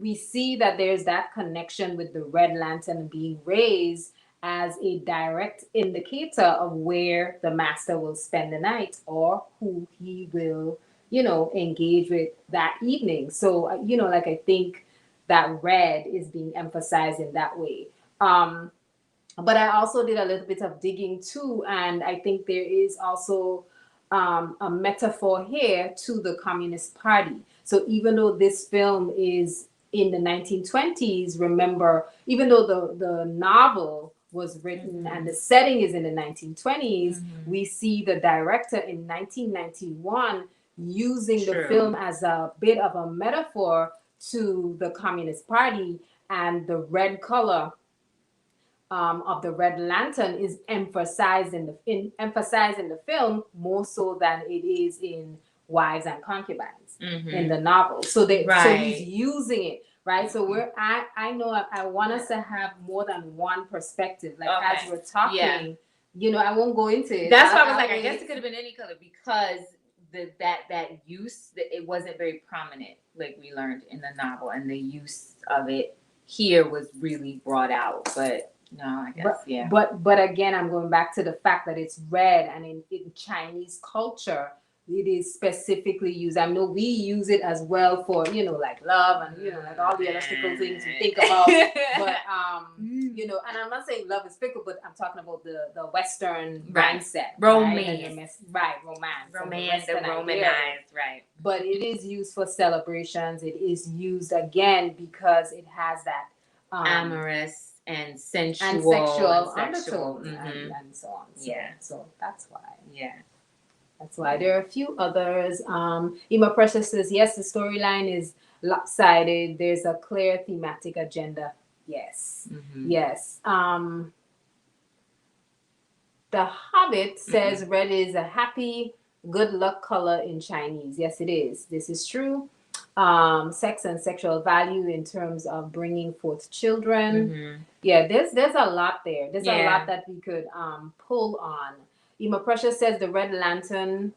we see that there's that connection with the red lantern being raised as a direct indicator of where the master will spend the night or who he will, engage with that evening. So, like I think that red is being emphasized in that way. But I also did a little bit of digging too, and I think there is also a metaphor here to the Communist Party. So even though this film is in the 1920s, remember, even though the novel was written and the setting is in the 1920s, we see the director in 1991 using the film as a bit of a metaphor to the Communist Party, and the red color of the red lantern is emphasized in the film more so than it is in Wives and Concubines in the novel. So so he's using it, right? So I know I want us to have more than one perspective. Like as we're talking, I won't go into it. That's why I was like, I guess it could have been any color, because that use, it wasn't very prominent, like we learned in the novel, and the use of it here was really brought out. But no, I guess But again, I'm going back to the fact that it's red, and in Chinese culture, it is specifically used. I know we use it as well for like love and like all the other fickle things we think about. But and I'm not saying love is fickle, but I'm talking about the Western mindset, romance, romance, the romanized, right? But it is used for celebrations. It is used again because it has that amorous and sensual and sexual undertones and so on. So that's why. That's why. There are a few others. Ima Precious says, yes, the storyline is lopsided. There's a clear thematic agenda. Yes. Yes. The Hobbit says red is a happy, good luck color in Chinese. Yes, it is. This is true. Sex and sexual value in terms of bringing forth children. Yeah, there's a lot there. There's a lot that we could pull on. Ima Precious says the red lantern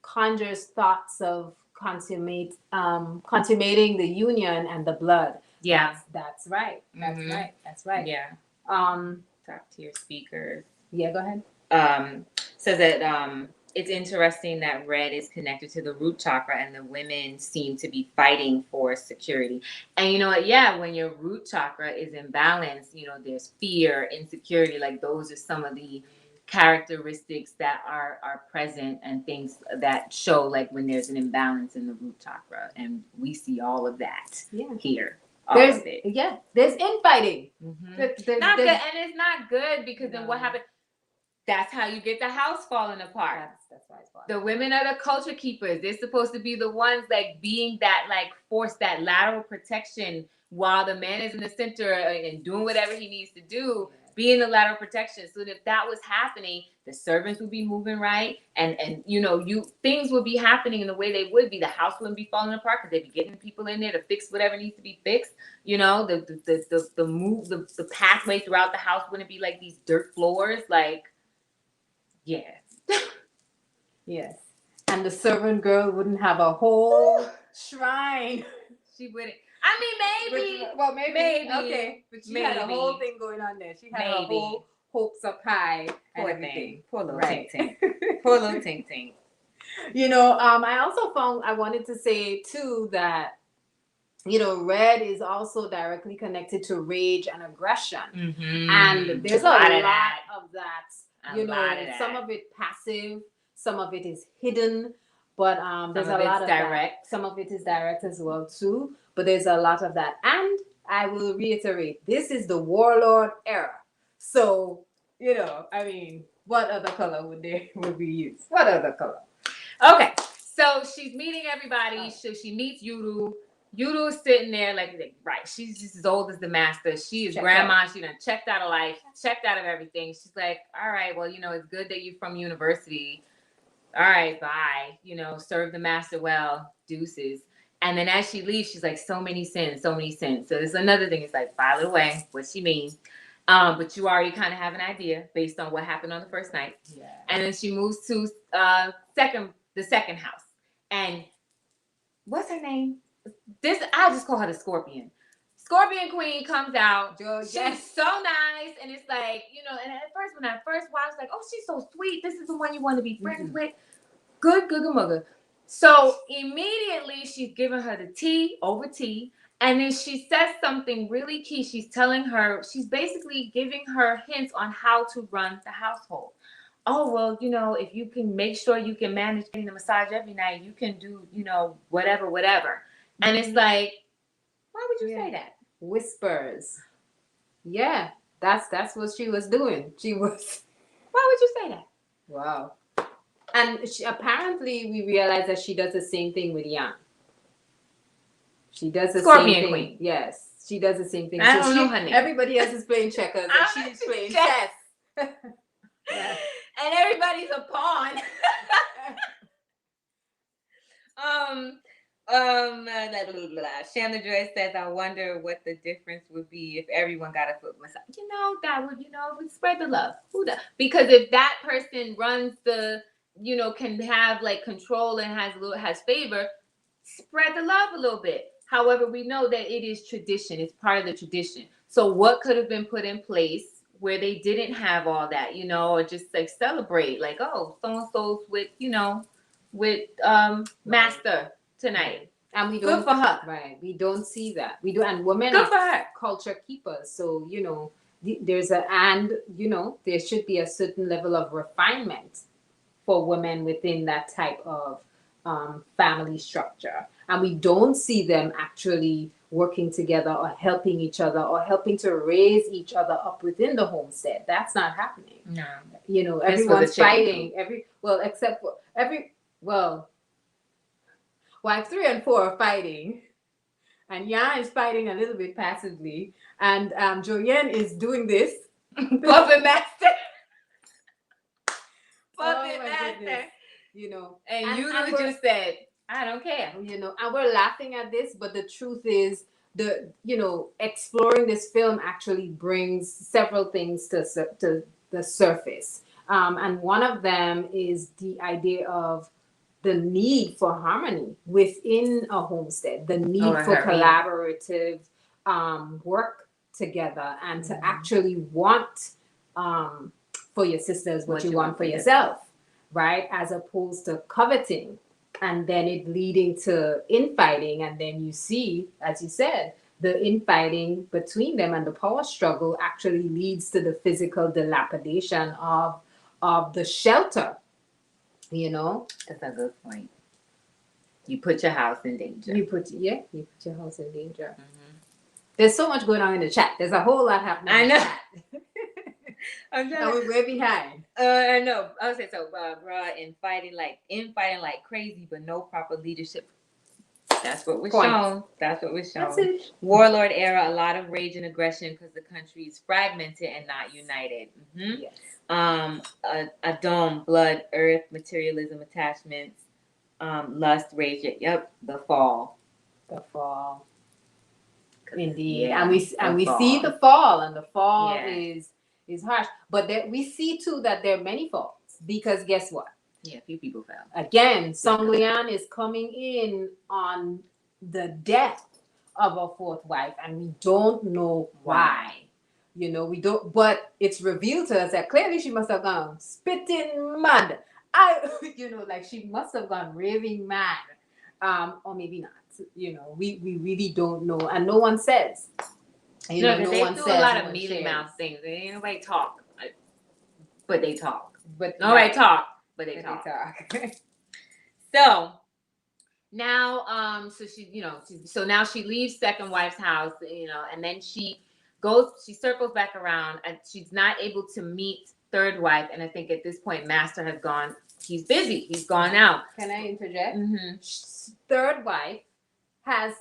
conjures thoughts of consummating the union and the blood. That's right. That's right. Yeah. Talk to your speakers. Yeah, go ahead. Says that it's interesting that red is connected to the root chakra, and the women seem to be fighting for security. And you know what? Yeah, when your root chakra is imbalanced, there's fear, insecurity. Like those are some of the characteristics that are present, and things that show like when there's an imbalance in the root chakra. And we see all of that here. There's infighting. Not good, and it's not good, because then what happens? That's how you get the house falling apart. That's why it's falling. The women are the culture keepers. They're supposed to be the ones like being that like force, that lateral protection, while the man is in the center and doing whatever he needs to do, being the lateral protection. So that if that was happening, the servants would be moving right, and things would be happening in the way they would be. The house wouldn't be falling apart because they'd be getting people in there to fix whatever needs to be fixed. The pathway throughout the house wouldn't be like these dirt floors. Like, yes. And the servant girl wouldn't have a whole shrine. She wouldn't. I mean, maybe. Okay. But she had a whole thing going on there. She had a whole hopes up high. Poor thing. Poor little Tink Tink. Poor little Tink Tink. I also found, I wanted to say too that, red is also directly connected to rage and aggression. And there's a lot of that. Some of it passive, some of it is hidden, but there's a lot of direct. Some of it is direct as well too, but there's a lot of that. And I will reiterate, this is the warlord era. So, what other color would we use? What other color? Okay, so she's meeting everybody. So she meets Yuru. Yuru's sitting there right. She's just as old as the master. She is grandma. She done checked out of life, checked out of everything. She's like, all right, well, it's good that you're from university. All right, bye. Serve the master well, deuces. And then as she leaves, she's like, so many sins, so many sins. So there's another thing. It's like, file it away. What she means. But you already kind of have an idea based on what happened on the first night. And then she moves to the second house. And what's her name? I just call her the Scorpion. Scorpion Queen comes out. She's so nice, and it's like, and at first when I first watched, like, oh, she's so sweet. This is the one you want to be friends with. Good, good, good, mugger. So immediately she's giving her the tea over tea. And then she says something really key. She's basically giving her hints on how to run the household. Oh, well, if you can make sure you can manage getting the massage every night, you can do, whatever. And it's like, why would you say that? Whispers. Yeah, that's what she was doing. Why would you say that? Wow. And apparently we realized that she does the same thing with Yang. She does the Scorpion same thing. Queen. Yes, she does the same thing. I don't know her name. Everybody else is playing checkers and she's playing chess. Yeah. And everybody's a pawn. Chandler Joy says, I wonder what the difference would be if everyone got a foot massage. That would spread the love. Because if that person runs can have like control and has favor, spread the love a little bit. However, we know that it is tradition. It's part of the tradition. So what could have been put in place where they didn't have all that, or just like celebrate, like, oh, so-and-so's with Master tonight. And we don't, good for her. Right. We don't see that. We do. And women good for her. Culture keepers. So, there should be a certain level of refinement for women within that type of family structure. And we don't see them actually working together or helping each other or helping to raise each other up within the homestead. That's not happening. No. Everyone's fighting. Wife 3 and 4 are fighting. And Yan is fighting a little bit passively. And Joanne is doing this. Puppet master. Puppet master. And you just said, I don't care. And we're laughing at this, but the truth is exploring this film actually brings several things to the surface. And one of them is the idea of the need for harmony within a homestead, the need for collaborative work together, and to actually want for your sisters what you want for yourself, right? As opposed to coveting and then it leading to infighting. And then you see, as you said, the infighting between them and the power struggle actually leads to the physical dilapidation of the shelter. That's a good point. You put your house in danger. You put your house in danger. Mm-hmm. There's so much going on in the chat. There's a whole lot happening. I know. We're behind. I know. I would say so. Infighting like crazy, but no proper leadership. That's what was shown. That's it. Warlord era, a lot of rage and aggression because the country is fragmented and not united. Mm-hmm. Yes. A dome, blood, earth, materialism, attachments, lust, rage. Yep. The fall. Indeed. Yeah, and we see the fall, and the fall is harsh. But we see too that there are many falls, because guess what? Yeah, a few people fell. Again, Song Lian is coming in on the death of a fourth wife, and we don't know why. We don't, but it's revealed to us that clearly she must have gone spitting mad. She must have gone raving mad. Or maybe not. We really don't know, and no one says. They do a lot of mealy mouth things. Ain't nobody talk, but they talk. But nobody talk, but they talk. So now, so now she leaves second wife's house, and then she circles back around, and she's not able to meet third wife. And I think at this point, Master has gone. He's busy. He's gone out. Can I interject? Mm-hmm. Third wife has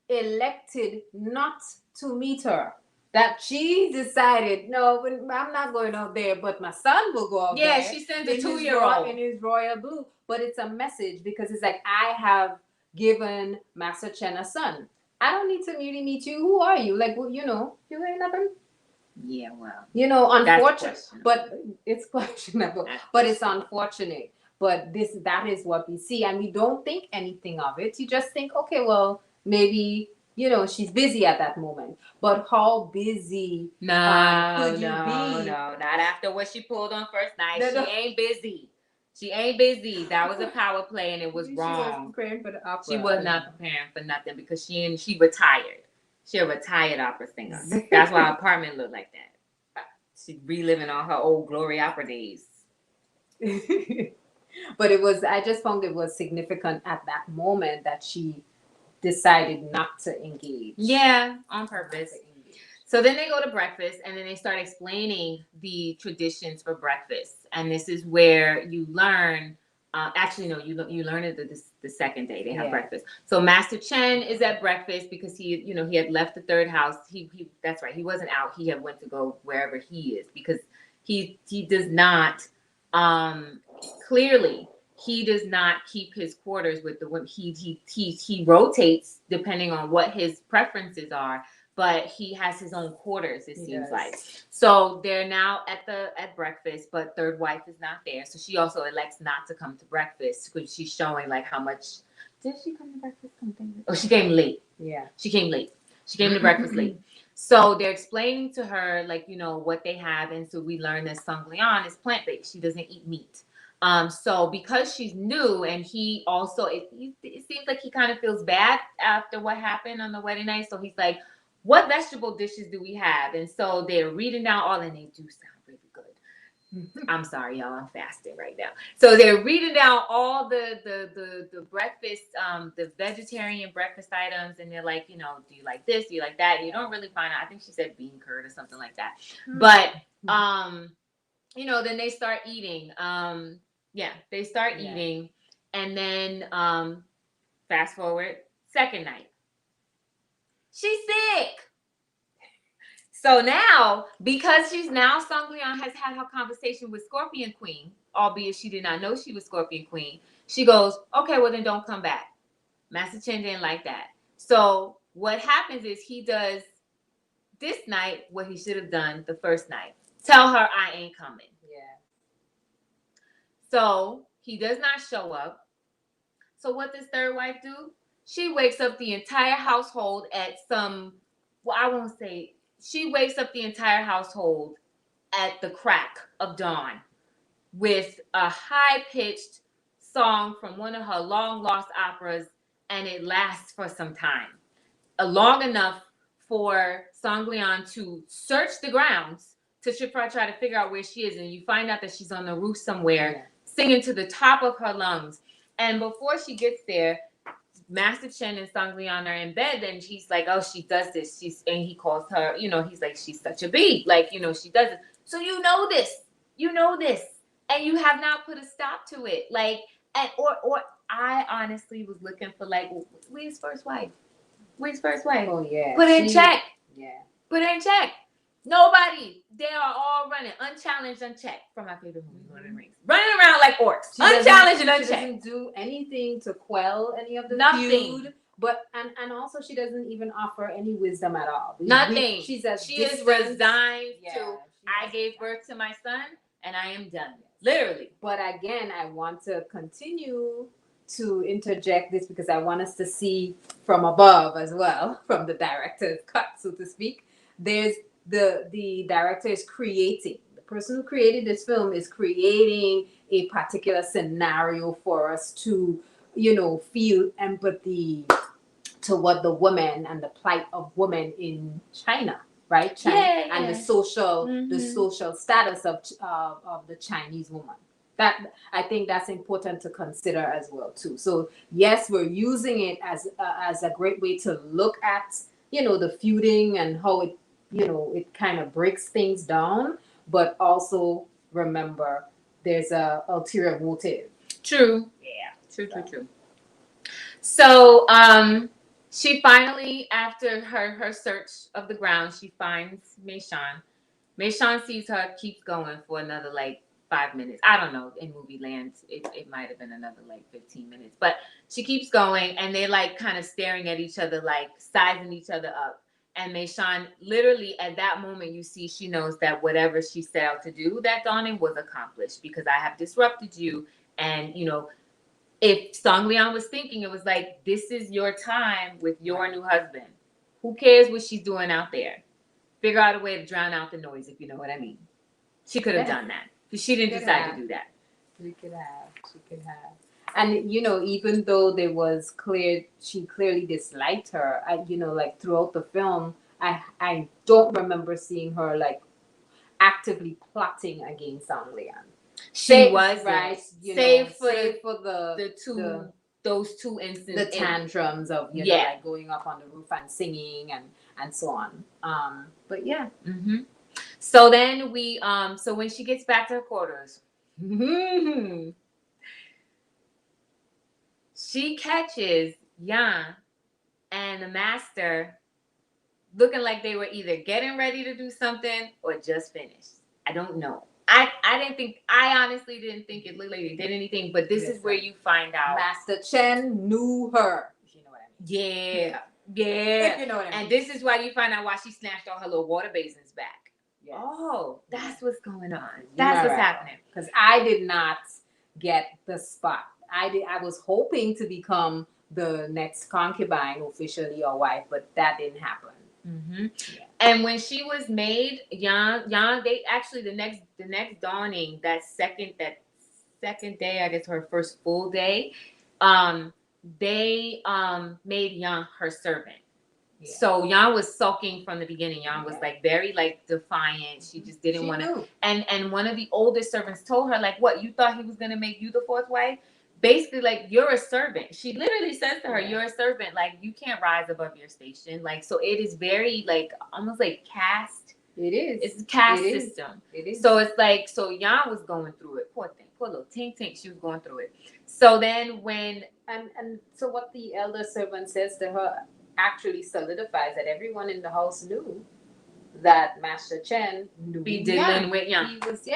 elected not to meet her. That she decided, no, I'm not going out there, but my son will go out there. Yeah, she sent a 2-year-old in his royal blue. But it's a message, because it's like, I have given Master Chen a son. I don't need to really meet you. Who are you? Like, you ain't nothing. Yeah, well. Unfortunate. But it's questionable. But it's unfortunate. But that is what we see, and we don't think anything of it. You just think, okay, well, maybe she's busy at that moment. But how busy could you be? No, not after what she pulled on first night. No, She no. ain't busy. She ain't busy. That was a power play, and it was wrong. She was preparing for the opera. She was not preparing for nothing because she retired. She a retired opera singer. That's why her apartment looked like that. She reliving all her old glory opera days. But I just found it was significant at that moment that she decided not to engage. Yeah, on purpose. So then they go to breakfast, and then they start explaining the traditions for breakfast. And this is where you learn. Actually, no, you learn it the second day they have breakfast. So Master Chen is at breakfast because he had left the third house. He that's right. He wasn't out. He had went to go wherever he is because he does not clearly. He does not keep his quarters with the women. He rotates depending on what his preferences are, but he has his own quarters, it seems like. So they're now at breakfast, but third wife is not there. So she also elects not to come to breakfast because she's showing like how much. Did she come to breakfast? Oh, she came late. Yeah. She came late. She came to breakfast late. So they're explaining to her like, what they have. And so we learn that Sung Leon is plant-based. She doesn't eat meat. So because she's new, and he also, it seems like he kind of feels bad after what happened on the wedding night. So he's like, what vegetable dishes do we have? And so they're reading down all, and they do sound really good. I'm sorry, y'all, I'm fasting right now. So they're reading down all the breakfast, the vegetarian breakfast items, and they're like, do you like this? Do you like that? And you don't really find out. I think she said bean curd or something like that. But then they start eating. They start eating, and then fast forward, second night. She's sick. So now, because she's now, Sung Leon has had her conversation with Scorpion Queen, albeit she did not know she was Scorpion Queen. She goes, okay, well then don't come back. Master Chen didn't like that. So what happens is he does this night what he should have done the first night. Tell her I ain't coming. Yeah. So he does not show up. So what does third wife do? She wakes up the entire household at she wakes up the entire household at the crack of dawn with a high-pitched song from one of her long-lost operas, and it lasts for some time. Long enough for Song Leon to search the grounds to try to figure out where she is, and you find out that she's on the roof somewhere, singing to the top of her lungs. And before she gets there, Master Chen and Song Leon are in bed, and he's like, oh, she does this. And he calls her, he's like, she's such a bee. Like, she does it. So you know this, and you have not put a stop to it. Like, or I honestly was looking for like, where's first wife? Where's first wife? Oh yeah. Put it in check. Yeah. Put it in check. Nobody. They are all running unchallenged, unchecked. From my favorite movie, Lord of the Rings. Running around like orcs. Unchallenged and unchecked. She doesn't do anything to quell any of the feud. But and also she doesn't even offer any wisdom at all. Nothing. She is resigned to I gave birth to my son and I am done. Literally. But again, I want to continue to interject this because I want us to see from above as well, from the director's cut, so to speak. There's the director is creating. The person who created this film is creating a particular scenario for us to, feel empathy to what the woman and the plight of women in China, right? China, and the social status of the Chinese woman. That I think that's important to consider as well too. So yes, we're using it as a great way to look at the feuding and how it it kind of breaks things down, but also remember there's a ulterior motive. True. Yeah. True. So she finally, after her search of the ground, she finds Mei Shan. Mei Shan sees her, keeps going for another 5 minutes. I don't know. In movie land, it might have been another 15 minutes. But she keeps going, and they're kind of staring at each other, sizing each other up. And Mei Shan, literally at that moment, you see she knows that whatever she set out to do that dawning was accomplished because I have disrupted you, And, you know, if Song Leon was thinking, it was like, this is your time with your new husband. Who cares what she's doing out there? Figure out a way to drown out the noise, if you know what I mean. She could have done that. But she didn't decide to do that. She could have. And, you know, even though there was she clearly disliked her, you know, like throughout the film, I don't remember seeing her like actively plotting against Song Leon. She was right, save for those two instances, the tantrums of you know like going up on the roof and singing and so on. But yeah. Mm-hmm. So then so when she gets back to her quarters, she catches Yan and the master looking like they were either getting ready to do something or just finished. I don't know. I honestly didn't think it looked like they did anything, but this is where you find out. Master Chen knew her, if you know what I mean. Yeah. Yeah. If you know what I mean. And this is why you find out why she snatched all her little water basins back. Yes. Oh, that's what's going on. That's what's happening. Because I did not get the spot. I was hoping to become the next concubine officially or wife, but that didn't happen. Mm-hmm. Yeah. And when she was made, Yan, they actually the next dawning, that second day, I guess her first full day, they made Yan her servant. Yeah. So Yan was sulking from the beginning. Yan was like very like defiant. She just didn't want to. And one of the oldest servants told her like, "What, you thought he was gonna make you the fourth wife?" Basically, like, you're a servant. She literally says to her, "You're a servant. Like, you can't rise above your station." Like, so it is very like almost like caste. It is. It's a caste system. It is. So it's like, so Yan was going through it. Poor thing. Poor little tink. She was going through it. So then when and so what the elder servant says to her actually solidifies that everyone in the house knew that Master Chen knew be dealing with Yan. He was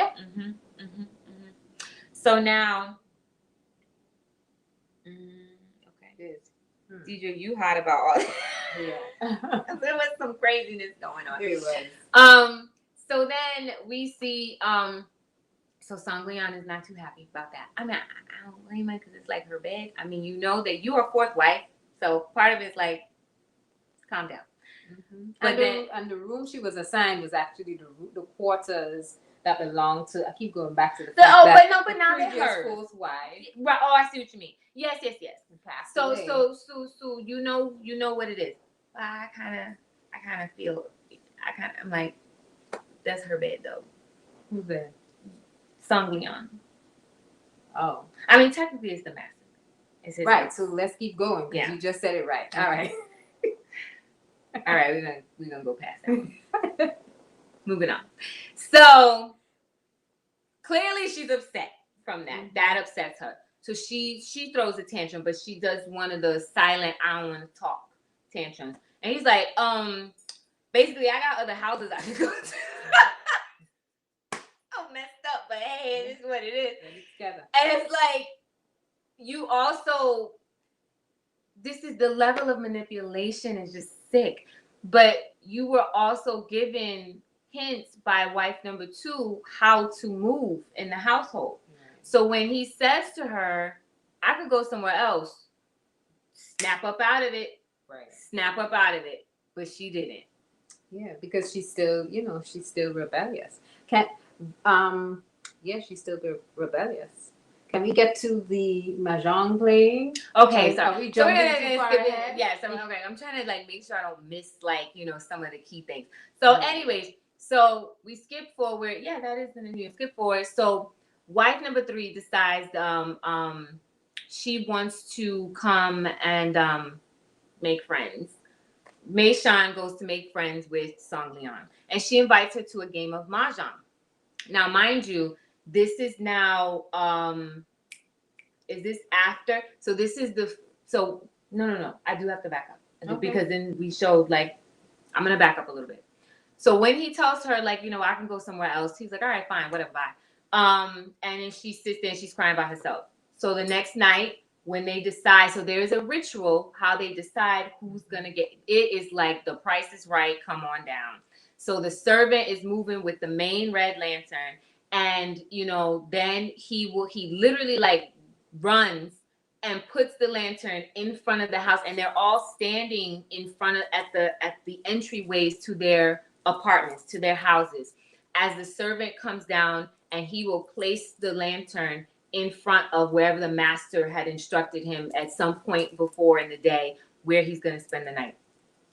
So now. Okay. Deidre, you hot about all that. Yeah. There was some craziness going on. It was. So then we see so Song Leon is not too happy about that. I mean, I don't blame her because it's like her bed. I mean, you know that you are fourth wife, so part of it's like, calm down. Mm-hmm. But the room she was assigned was actually the quarters that belonged to. I keep going back to the fact but now they're hers. Fourth wife. Right. Oh, I see what you mean. Yes. So you know what it is. I kind of feel. I'm like, that's her bed though. Who's that? Song Leon. Oh. I mean, technically, it's the master. It's his right. house. So let's keep going. Yeah. You just said it right. All right. All right. We're gonna go past that one. Moving on. So clearly, she's upset from that. Mm-hmm. That upsets her. So she throws a tantrum, but she does one of the silent "I don't want to talk" tantrums. And he's like, basically, I got other houses I can go to. I'm messed up, but hey, this is what it is. Together. And it's like, you also, this is the level of manipulation is just sick. But you were also given hints by wife number 2 how to move in the household. So when he says to her, "I could go somewhere else," snap up out of it. Right. Snap up out of it. But she didn't. Yeah, because she's still rebellious. She's still rebellious. Can we get to the mahjong playing? Okay, so are we jumping too far ahead? Yes, okay. I'm trying to like make sure I don't miss some of the key things. So, anyways, so we skip forward. Yeah, that is the new skip forward. So wife number 3 decides she wants to come and make friends. Mei Shan goes to make friends with Song Leon, and she invites her to a game of mahjong. Now, mind you, this is now, is this after? So this is no. I do have to back up. Okay. Because then we showed, like, I'm going to back up a little bit. So when he tells her, like, I can go somewhere else, he's like, all right, fine, whatever, bye. And then she sits there and she's crying by herself. So the next night, when they decide, so there is a ritual, how they decide who's going to get, it is like The Price is Right, come on down. So the servant is moving with the main red lantern, And then he literally like runs and puts the lantern in front of the house, and they're all standing in front of at the entryways to their apartments, to their houses, as the servant comes down, and he will place the lantern in front of wherever the master had instructed him at some point before in the day where he's going to spend the night.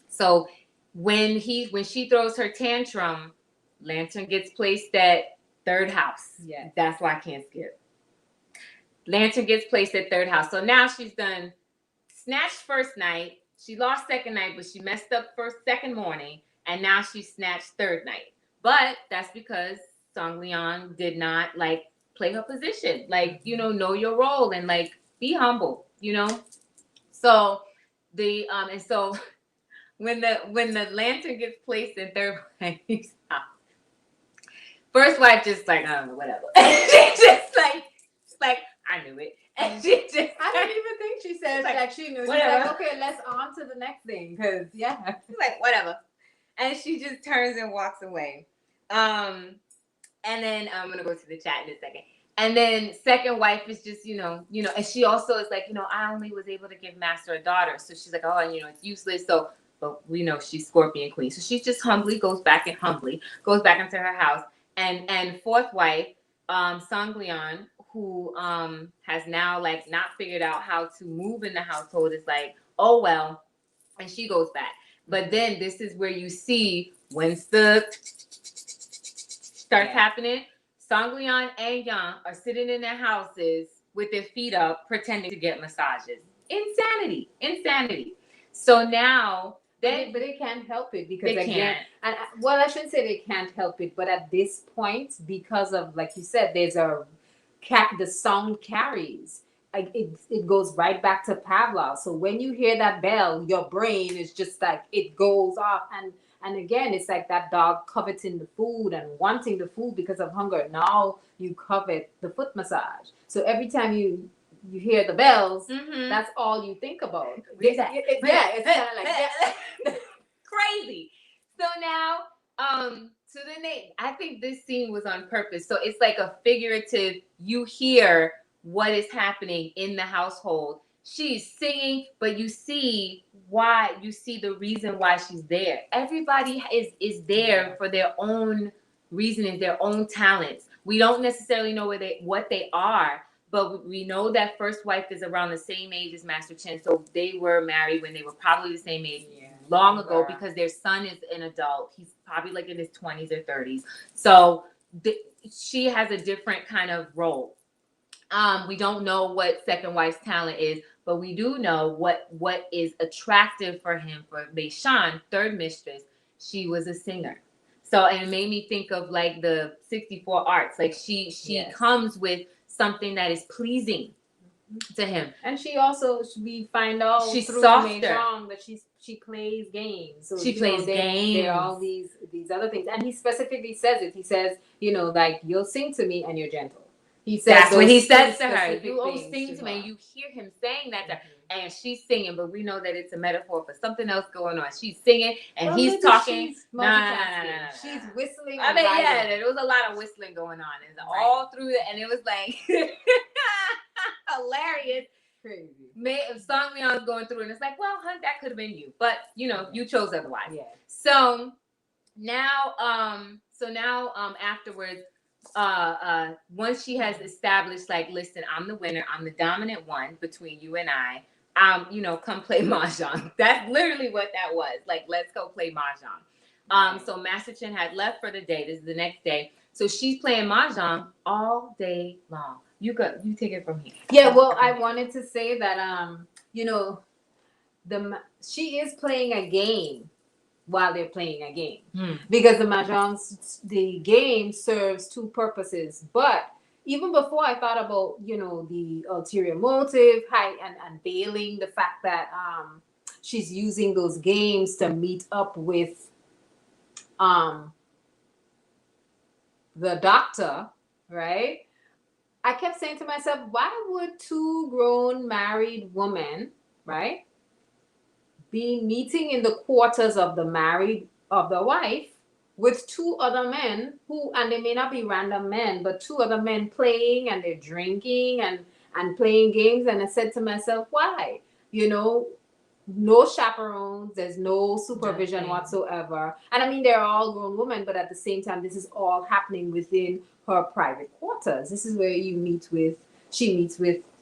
So when she throws her tantrum, lantern gets placed at third house. Yeah, that's why I can't skip. Lantern gets placed at third house. So now she's done snatched first night. She lost second night, but she messed up second morning, and now she snatched third night. But that's because Song Leon did not like play her position. Like, know your role and like be humble, So the and so when the lantern gets placed in third place, first wife just like, I don't know, whatever. She just like I knew it. And she just, I don't even think she said like she knew. She's like, okay, let's on to the next thing, because she's like, whatever. And she just turns and walks away. And then I'm gonna go to the chat in a second. And then second wife is just, and she also is like, I only was able to give master a daughter. So she's like, oh, and it's useless. So, but we know she's Scorpion Queen. So she just humbly goes back into her house. And fourth wife, Song Leon, who has now like not figured out how to move in the household, is like, oh well, and she goes back. But then this is where you see once the starts happening, Song Leon and Yang are sitting in their houses with their feet up, pretending to get massages. Insanity. So now but they can't help it, because they again, and well, I shouldn't say they can't help it, but at this point, because of, like you said, there's the sound carries. Like it goes right back to Pavlov. So when you hear that bell, your brain is just like, it goes off. And again, it's like that dog coveting the food and wanting the food because of hunger. Now you covet the foot massage. So every time you hear the bells, that's all you think about. It's kind of like crazy. So now, so then I think this scene was on purpose. So it's like a figurative, you hear what is happening in the household. She's singing, but you see the reason why she's there. Everybody is there for their own reasons, their own talents. We don't necessarily know what they are, but we know that first wife is around the same age as Master Chen. So they were married when they were probably the same age long ago, because their son is an adult. He's probably like in his 20s or 30s. So she has a different kind of role. We don't know what second wife's talent is, but we do know what is attractive for him. For Mei Shan, third mistress, she was a singer. So, and it made me think of like the 64 arts. Like she comes with something that is pleasing to him. And she also, we find out she's through softer. that she plays games. So she plays games. There are all these other things. And he specifically says it. He says, like, you'll sing to me and you're gentle. He says that's what he says to her. You always sing to me, and you hear him saying that to her. And she's singing, but we know that it's a metaphor for something else going on. She's singing, and he's talking. No. She's whistling. I mean, there was a lot of whistling going on, and all through it, and it was like hilarious. Crazy. Song Leon's going through, and it's like, well, hun, that could have been you, but you chose otherwise. Yeah. So now, afterwards, once she has established, like, listen, I'm the winner, I'm the dominant one between you and I, come play mahjong. That's literally what that was. Like, let's go play mahjong. So Master Chen had left for the day. This is the next day. So she's playing mahjong all day long. You take it from here. Yeah, well, I wanted to say that she is playing a game while they're playing a game, because the game serves two purposes. But even before, I thought about the ulterior motive, and veiling the fact that she's using those games to meet up with the doctor, right? I kept saying to myself, why would two grown married women, right, be meeting in the quarters of the wife with two other men who, and they may not be random men, but two other men playing, and they're drinking and playing games. And I said to myself, why? You know, no chaperones, there's no supervision Nothing. whatsoever. And I mean, they're all grown women, but at the same time, this is all happening within her private quarters. This is where she meets with,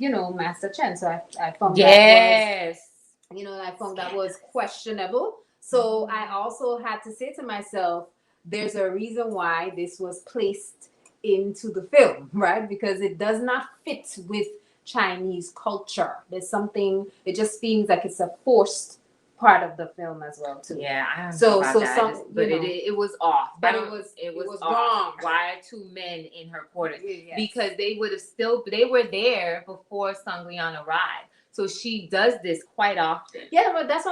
Master Chen. So I found Yes. I found that was questionable. So I also had to say to myself, there's a reason why this was placed into the film, right? Because it does not fit with Chinese culture. There's something, it just seems like it's a forced part of the film as well too. Yeah, I don't So- know about so that. some- But you know. it was off. But I it don't- was- it it was was off. wrong. Why are two men in her quarters? Yes. Because they would have still, they were there before Sung Lian arrived. So she does this quite often. Yeah, but that's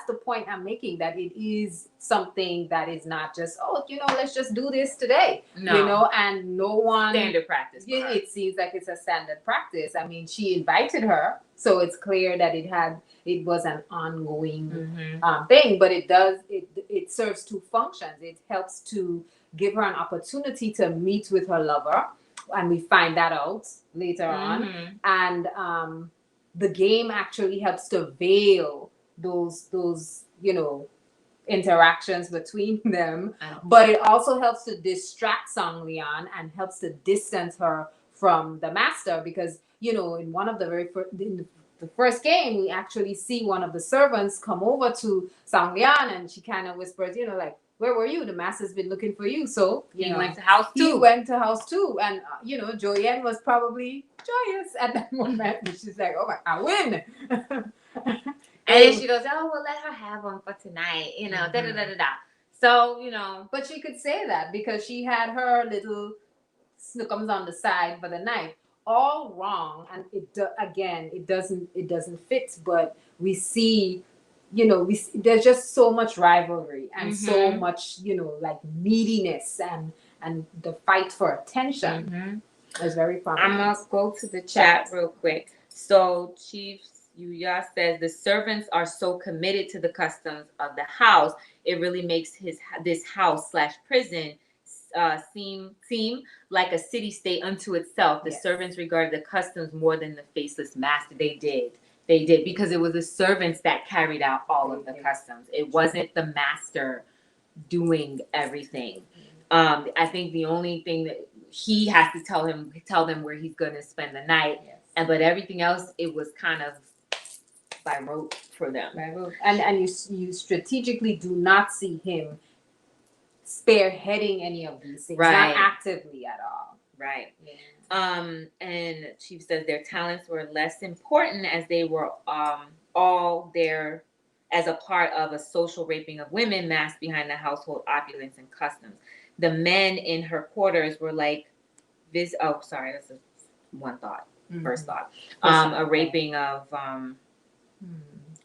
the point I'm making, that it is something that is not just, let's just do this today. No. And no one Standard practice. for her. it seems like it's a standard practice. I mean, she invited her, so it's clear that it was an ongoing Mhm. thing. But it serves two functions. It helps to give her an opportunity to meet with her lover, and we find that out later on. Mhm. And the game actually helps to veil those interactions between them, but it also helps to distract Song Lian and helps to distance her from the master, because in one of the in the first game, we actually see one of the servants come over to Song Lian, and she kind of whispers, like, where were you? The master's been looking for you. So He went to house two. He went to house two, and Joanne was probably joyous at that moment. She's like, "Oh my, I win!" And then she goes, "Oh, well, let her have one for tonight." Da da da da da. So But she could say that because she had her little snookums on the side for the night. All wrong, and it doesn't fit. But we see, there's just so much rivalry and so much, like neediness and the fight for attention is very prominent. I'm gonna go to the chat real quick. So Chief Yuya says the servants are so committed to the customs of the house, it really makes this house / prison seem like a city state unto itself. The servants regarded the customs more than the faceless master. They did because it was the servants that carried out all of the customs. It wasn't the master doing everything. I think the only thing that he has to tell them where he's going to spend the night, but everything else, it was kind of by rote for them. By rote. And you strategically do not see him spearheading any of these things, not actively at all. Right. Yeah. And Chief says their talents were less important as they were all there as a part of a social raping of women masked behind the household opulence and customs. The men in her quarters were like this. Oh, sorry, that's one thought. First thought. A raping of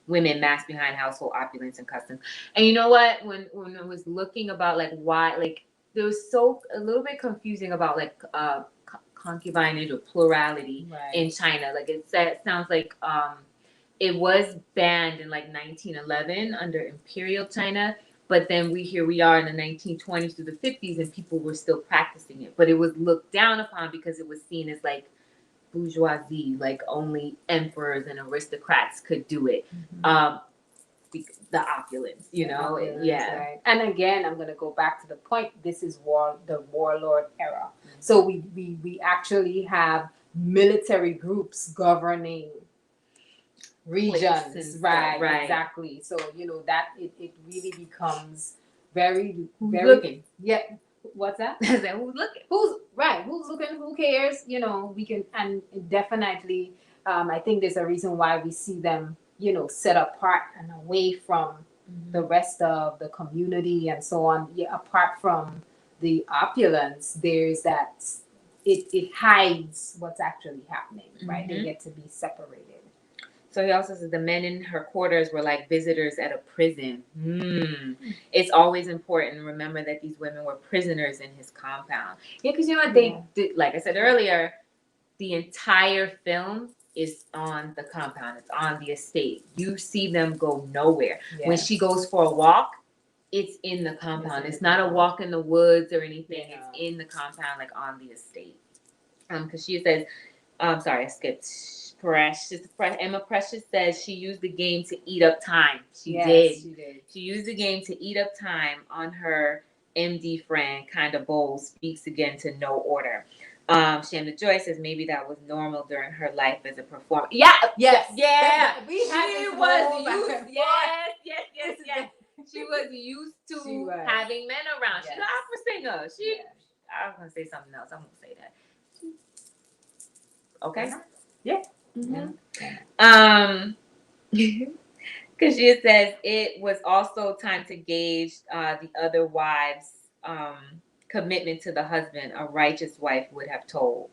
women masked behind household opulence and customs. And you know what? When I was looking about like why, like there was a little bit confusing about like concubinage or plurality in China. Like it sounds like it was banned in like 1911 under Imperial China, but then we are in the 1920s through the 50s, and people were still practicing it. But it was looked down upon because it was seen as like bourgeoisie, like only emperors and aristocrats could do it. The opulence, Right. And again, I'm going to go back to the point. This is the warlord era. So we actually have military groups governing regions, right? Exactly. So that it really becomes very looking. Yeah. What's that? Who's looking? Who's looking? Who cares? We can, and definitely, I think there's a reason why we see them, set apart and away from the rest of the community and so on. Yeah, apart from the opulence, there's that it hides what's actually happening, right? They get to be separated. So he also says the men in her quarters were like visitors at a prison. It's always important to remember that these women were prisoners in his compound. Yeah, because you know what they did, like I said earlier, the entire film is on the compound. It's on the estate. You see them go nowhere. When she goes for a walk, it's in the compound. It's not a walk in the woods or anything. Yeah. It's in the compound, like on the estate. Because she says, I'm sorry, I skipped. Emma Precious says she used the game to eat up time. She did. She used the game to eat up time on her MD friend. Kind of bold. Speaks again to no order. Shanda Joy says maybe that was normal during her life as a performer. Yeah. Yes. Yeah. She was used. Yes. She was used to having men around. She's an opera singer. I was gonna say something else. I'm gonna say that. Okay. Yeah. Mm-hmm. Because she says it was also time to gauge the other wives' commitment to the husband. A righteous wife would have told.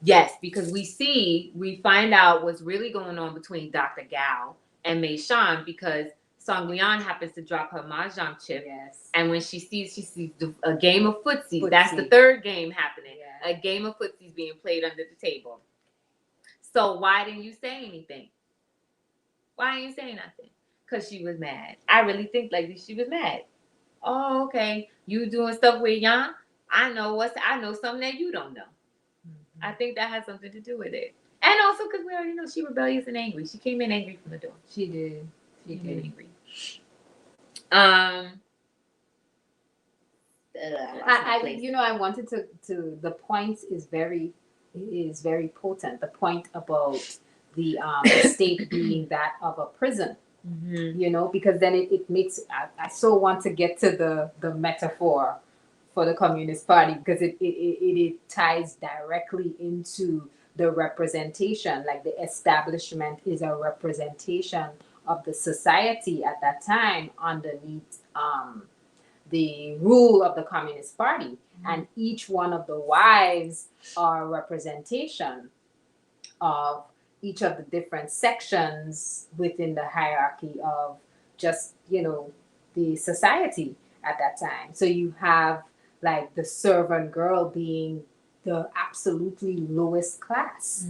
Yes, because we find out what's really going on between Dr. Gao and Mei Shan, because Song Lian happens to drop her mahjong chip. Yes. And when she sees a game of footsie. That's the third game happening. Yeah. A game of footsies being played under the table. So why didn't you say anything? Why didn't you say nothing? Because she was mad. I really think like she was mad. Oh, okay. You doing stuff with Yan? I know something that you don't know. Mm-hmm. I think that has something to do with it. And also because we already know she rebellious and angry. She came in angry from the door. She did. She came angry. I wanted to the point is very potent. The point about the state being that of a prison. Mm-hmm. Because then it makes I so want to get to the metaphor for the Communist Party, because it ties directly into the representation. Like the establishment is a representation of the society at that time underneath the rule of the Communist Party. Mm-hmm. And each one of the wives are a representation of each of the different sections within the hierarchy of just, the society at that time. So you have like the servant girl being the absolutely lowest class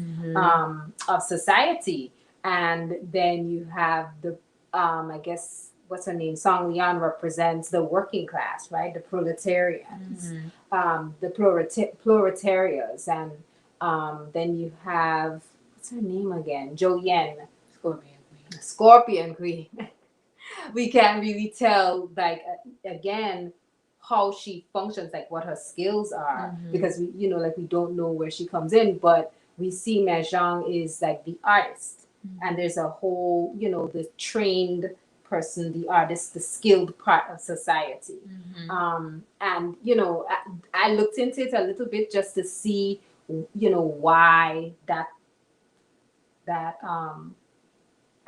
of society. And then you have the, I guess, what's her name? Song Lian represents the working class, right? The proletarians, the proletarians. And then you have, what's her name again? Jo Yen. Scorpion Queen. We can't really tell, like, again, how she functions, like what her skills are, because we don't know where she comes in, but we see Mahjong is like the artist, and there's a whole, the trained person, the artist, the skilled part of society. And I looked into it a little bit just to see, why that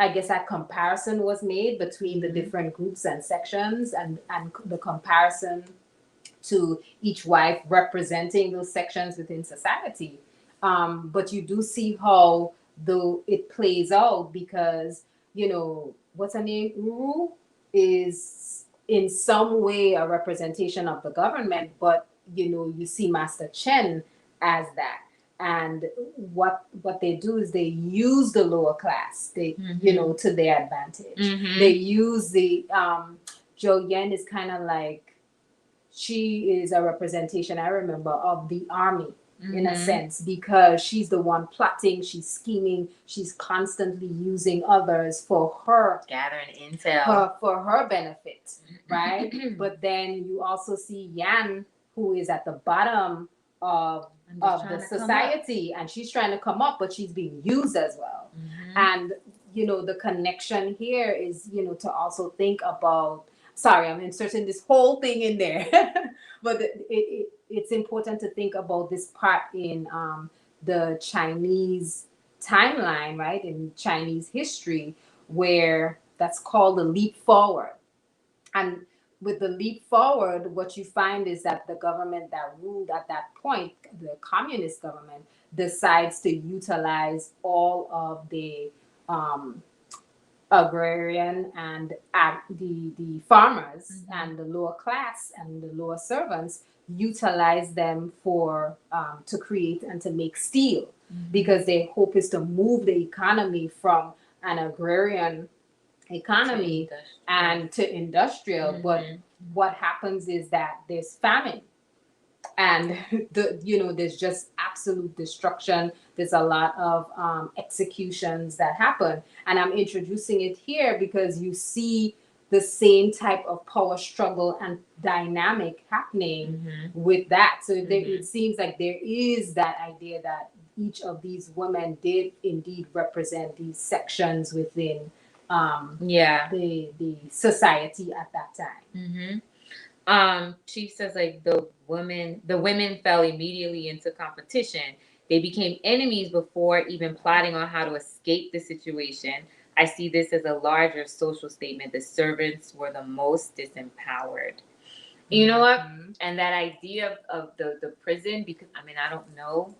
I guess that comparison was made between the different groups and sections, and the comparison to each wife representing those sections within society. But you do see how though it plays out, because, what's her name? Uru is in some way a representation of the government, but, you see Master Chen as that. And what they do is they use the lower class, to their advantage. They use the Jo Yen is kind of like, she is a representation, I remember, of the army in a sense, because she's the one plotting, she's scheming, she's constantly using others for her gathering intel for her benefit, right? But then you also see Yan, who is at the bottom of the society, and she's trying to come up, but she's being used as well. And the connection here is to also think about, sorry, I'm inserting this whole thing in there but it's important to think about this part in the Chinese timeline, right, in Chinese history, where that's called the leap forward. And with the leap forward, what you find is that the government that ruled at that point, the communist government, decides to utilize all of the agrarian and the farmers and the lower class and the lower servants, utilize them for to create and to make steel, because their hope is to move the economy from an agrarian economy and to industrial. But what happens is that there's famine, and there's just absolute destruction. There's a lot of executions that happen, and I'm introducing it here because you see the same type of power struggle and dynamic happening with that. So it seems like there is that idea that each of these women did indeed represent these sections within the society at that time. Chief says like the women fell immediately into competition. They became enemies before even plotting on how to escape the situation. I see this as a larger social statement. The servants were the most disempowered. You know what? And that idea of the prison, because I mean, I don't know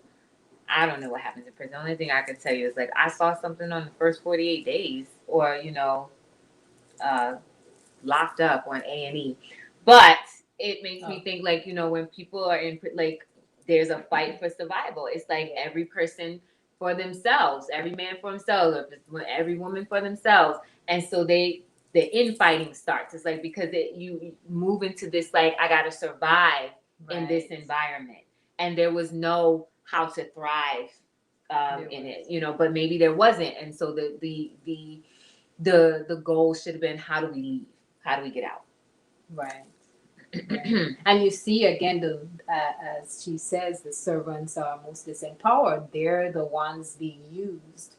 what happens in prison. The only thing I can tell you is like I saw something on the first 48 days, or locked up on A&E. But it makes me think, like, when people are in, like, there's a fight for survival. It's like every person for themselves, every man for himself, or every woman for themselves. And so the infighting starts. It's like, because you move into this, like, I got to survive in this environment. And there was no how to thrive in it, but maybe there wasn't. And so the goal should have been, how do we leave? How do we get out? Right. And you see again, as she says, the servants are most disempowered. They're the ones being used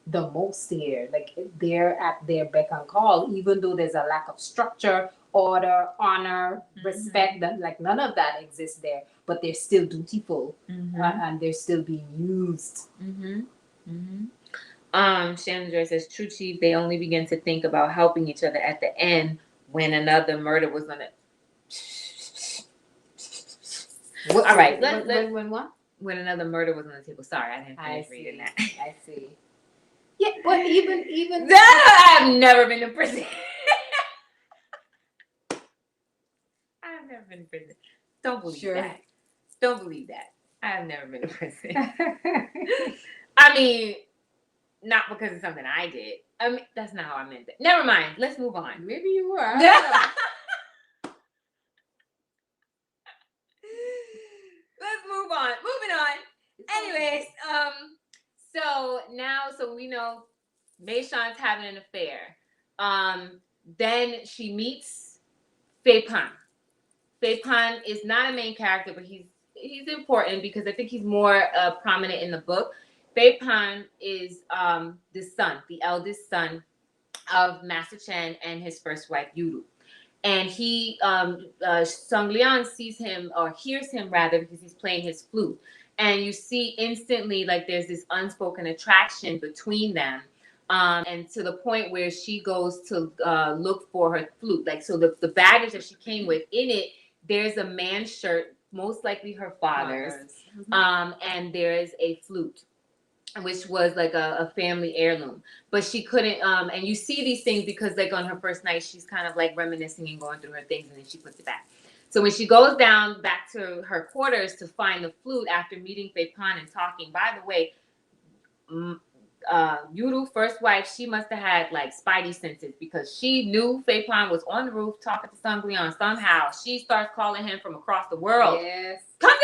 the most here. Like they're at their beck and call, even though there's a lack of structure, order, honor, respect. That like none of that exists there, but they're still dutiful and they're still being used. Shannon Joy says, true chief, they only begin to think about helping each other at the end when another murder was on it. All right, when another murder was on the table. Sorry, I didn't finish reading that. I see. Yeah, but even I've never been to prison. I've never been to prison. Don't believe that. Don't believe that. I've never been to prison. I mean, not because of something I did. I mean, that's not how I meant it. Never mind. Let's move on. Maybe you were. Let's move on. Moving on. Anyways, so we know Meishan's having an affair. Then she meets Fei Pan. Fei Pan is not a main character, but he's important because I think he's more prominent in the book. Fei Pan is the eldest son of Master Chen and his first wife, Yuru. And he, Song Liang sees him, or hears him rather, because he's playing his flute. And you see instantly, like, there's this unspoken attraction between them. And to the point where she goes to look for her flute. Like, so the baggage that she came with, in it, there's a man's shirt, most likely her father's. And there's a flute, which was like a family heirloom, but she couldn't, and you see these things because like on her first night, she's kind of like reminiscing and going through her things, and then she puts it back. So when she goes down back to her quarters to find the flute after meeting Fei Pan and talking, by the way, Yuru, first wife, she must have had like spidey senses because she knew Fei Pan was on the roof talking to Song Liang. Somehow she starts calling him from across the world. Yes. Come down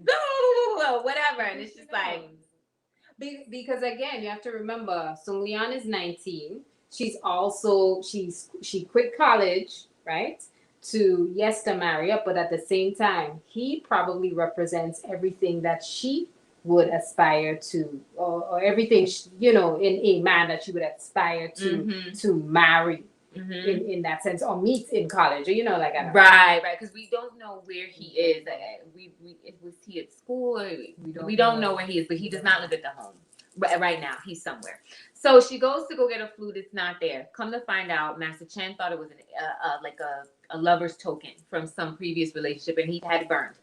here, whatever. And it's just like, because again, you have to remember, Song Liang is 19. She quit college, right? To marry up, but at the same time, he probably represents everything that she would aspire to, or everything in a man that she would aspire to marry. In that sense, or meet in college, or right, because we don't know where he is. Was he at school? Or we don't know where he is, but he does not live at the home right now. He's somewhere. So she goes to go get a flute. It's not there. Come to find out, Master Chen thought it was a lover's token from some previous relationship, and he had it burned.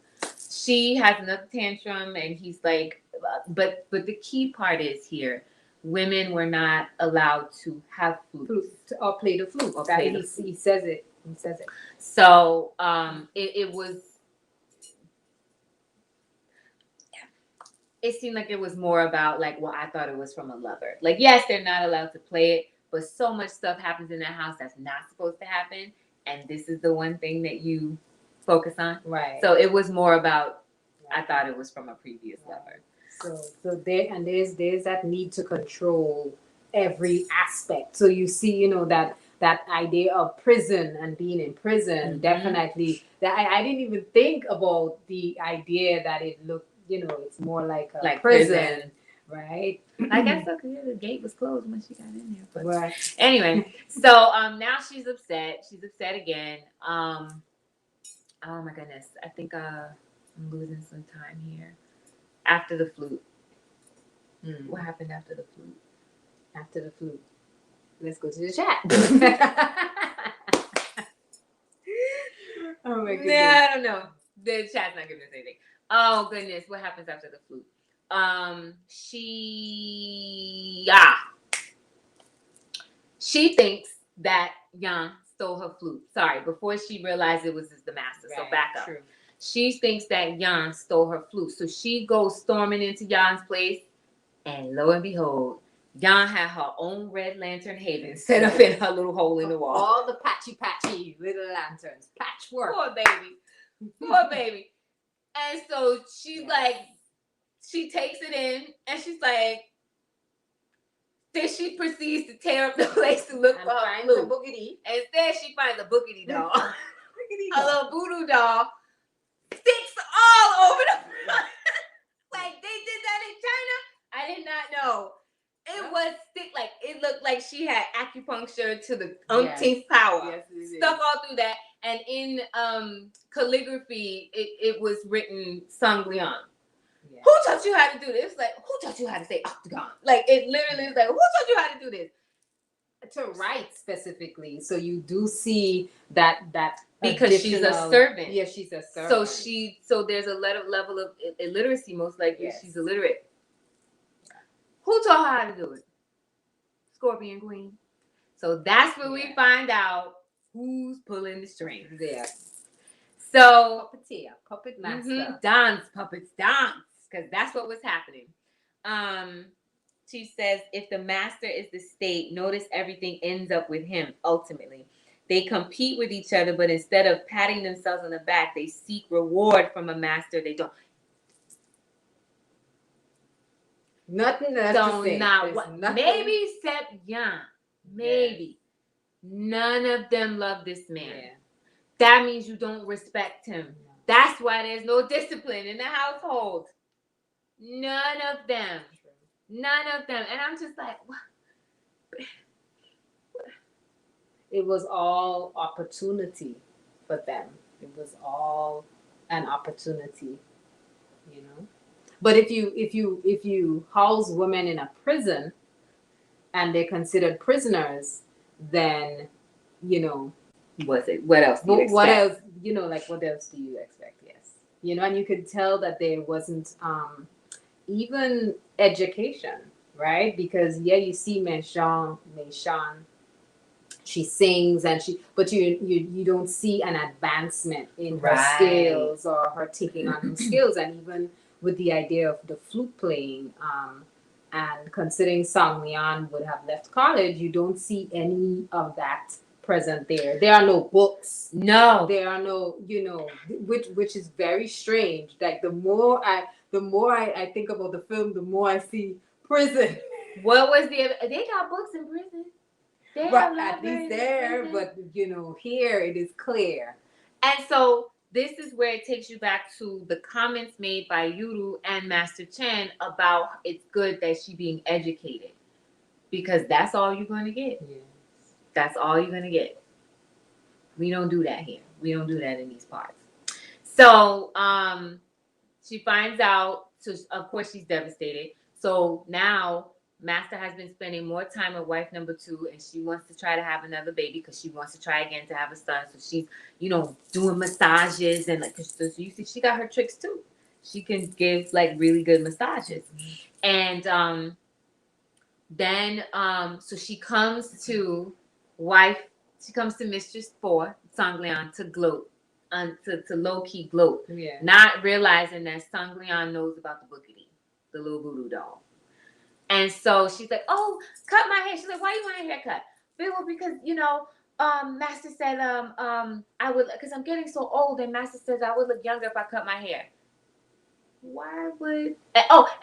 She has another tantrum, and he's like, but the key part is here. Women were not allowed to have flutes or play the flute. He says it. So it was. It seemed like it was more about like, well, I thought it was from a lover. Like, yes, they're not allowed to play it, but so much stuff happens in that house that's not supposed to happen, and this is the one thing that you focus on. Right. So it was more about, I thought it was from a previous lover. So there's that need to control every aspect. So you see, you know, that idea of prison and being in prison, definitely. That I didn't even think about the idea that it looked, you know, it's more like a prison, right? I guess so, because the gate was closed when she got in there. But right. anyway, so now she's upset. She's upset again. Oh my goodness, I think I'm losing some time here. After the flute. What happened after the flute? After the flute. Let's go to the chat. Oh my goodness. Nah, I don't know. The chat's not giving us anything. Oh goodness, what happens after the flute? She thinks that Yan stole her flute. Sorry, before she realized it was the master. Right, so back up. True. She thinks that Yan stole her flute. So she goes storming into Yan's place, and lo and behold, Yan had her own red lantern haven set up in her little hole in the wall. All the patchy little lanterns. Patchwork. Poor baby. Poor baby. And so she's like, she takes it in, and she's like, then she proceeds to tear up the place to look for her flute. Instead, she finds a boogity doll. A little voodoo doll. Sticks all over the front. Like they did that in China. I did not know. It was stick, like it looked like she had acupuncture to the umpteenth power. Yes, stuff all through that. And in calligraphy, it was written Sang Liang. Yeah. Who taught you how to do this? Like, who taught you how to say octagon? Like, it literally is like, who taught you how to do this? To write specifically. So you do see that because she's a servant. Yeah, she's a servant. So there's a level of illiteracy, most likely. Yes. She's illiterate. Who taught her how to do it? Scorpion Queen. So that's where we find out who's pulling the strings there. So puppeteer, puppet master. Dance, puppets, dance. Because that's what was happening. She says, if the master is the state, notice everything ends up with him, ultimately. They compete with each other, but instead of patting themselves on the back, they seek reward from a master they don't. Nothing else to say. Maybe except Yan. Maybe. Yeah. None of them love this man. Yeah. That means you don't respect him. No. That's why there's no discipline in the household. None of them. None of them. And I'm just like, what? It was all opportunity for them. It was all an opportunity, you know. But if you house women in a prison and they're considered prisoners, then, you know, what else do you expect? What else, you know, like what else do you expect? Yes. You know, and you could tell that there wasn't even education, right? Because you see Meishan, she sings but you don't see an advancement in her skills or her taking on new skills. And even with the idea of the flute playing, and considering Sang Liang would have left college, you don't see any of that present there. There are no books. No. There are no, you know, which is very strange. Like the more I think about the film, the more I see prison. What was they got books in prison. They have at least there, but you know, here it is clear. And so this is where it takes you back to the comments made by Yuru and Master Chen about it's good that she being educated. Because that's all you're going to get. Yes. That's all you're going to get. We don't do that here. We don't do that in these parts. So she finds out. So of course she's devastated. So now Master has been spending more time with wife number 2, and she wants to try to have another baby because she wants to try again to have a son. So she's, you know, doing massages and like, so you see, she got her tricks too. She can give like really good massages, and then so she comes to Mistress 4, Sang Liang, to gloat, to low key gloat, not realizing that Sang Liang knows about the boogity, the little voodoo doll. And so she's like, oh, cut my hair. She's like, why you want a haircut? Well, because, Master said, I would, because I'm getting so old, and Master says I would look younger if I cut my hair. Why would,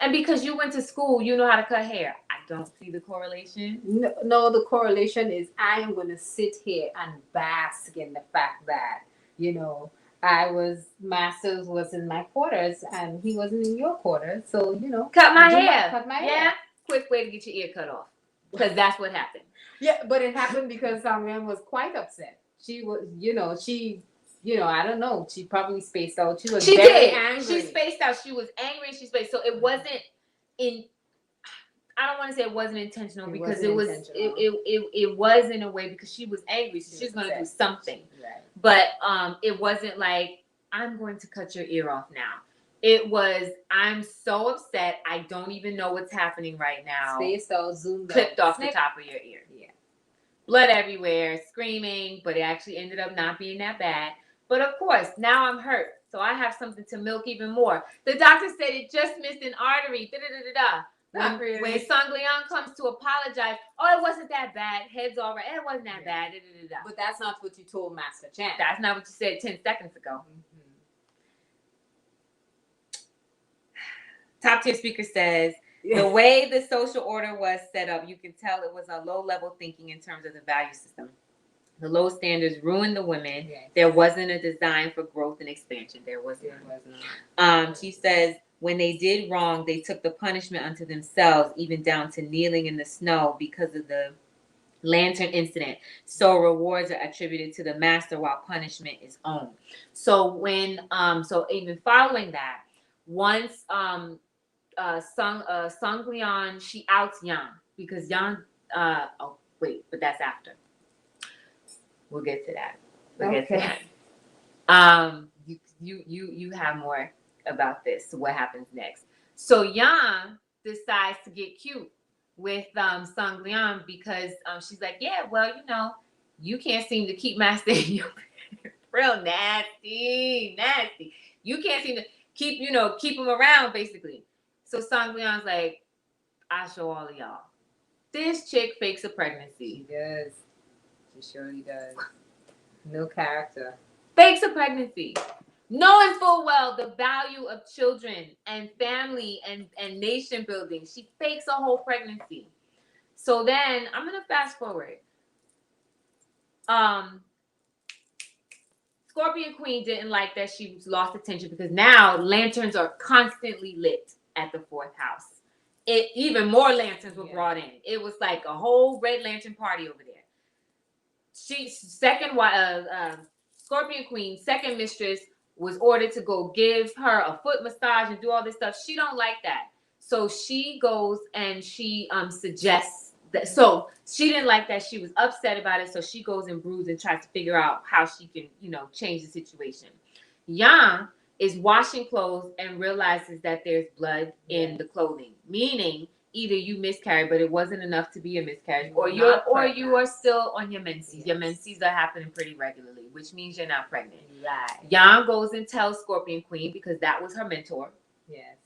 and because you went to school, you know how to cut hair. I don't see the correlation. No, the correlation is I am going to sit here and bask in the fact that, Masters was in my quarters and he wasn't in your quarters. So, cut my hair. Cut my hair. Quick way to get your ear cut off. Because that's what happened. Yeah, but it happened because Sangman was quite upset. She was, I don't know. She probably spaced out. She was very angry. She spaced out. She was angry. She spaced. So it wasn't in. I don't want to say it wasn't intentional because it was. It was in a way because she was angry. So she's going to do something. Right. But it wasn't like I'm going to cut your ear off now. It was I'm so upset. I don't even know what's happening right now. Spaced out, zoomed out, clipped off the top of your ear. Yeah. Blood everywhere, screaming, but it actually ended up not being that bad. But of course, now I'm hurt. So I have something to milk even more. The doctor said it just missed an artery. When Sung Leon comes to apologize, oh, it wasn't that bad. Head's all right. It wasn't that bad. But that's not what you told Master Chan. That's not what you said 10 seconds ago. Top tier speaker says, the way the social order was set up, you can tell it was a low-level thinking in terms of the value system. The low standards ruined the women. Yes. There wasn't a design for growth and expansion. There was not. She says, when they did wrong, they took the punishment unto themselves, even down to kneeling in the snow because of the lantern incident. So rewards are attributed to the master while punishment is owned. So so even following that, once Sung Leon, she outs Yan because Yan, but that's after. We'll get to that. Get to that. You have more about this. So what happens next? So Yan decides to get cute with Sung Leon because she's like, yeah, well, you can't seem to keep Master in your real nasty. You can't seem to keep him around, basically. So Sung Leon's like, I'll show all of y'all. This chick fakes a pregnancy. She does. She surely does. No character. Fakes a pregnancy. Knowing full well the value of children and family and nation building. She fakes a whole pregnancy. So then, I'm going to fast forward. Scorpion Queen didn't like that she lost attention because now lanterns are constantly lit at the fourth house. Even more lanterns were brought in. It was like a whole red lantern party over there. Scorpion Queen, second mistress, was ordered to go give her a foot massage and do all this stuff. She don't like that. So she goes and she suggests that. So she didn't like that. She was upset about it. So she goes and brews and tries to figure out how she can, change the situation. Yan is washing clothes and realizes that there's blood in the clothing, meaning either you miscarried, but it wasn't enough to be a miscarriage, or you are still on your menses. Yes. Your menses are happening pretty regularly, which means you're not pregnant. Right. Yan goes and tells Scorpion Queen because that was her mentor. Yes.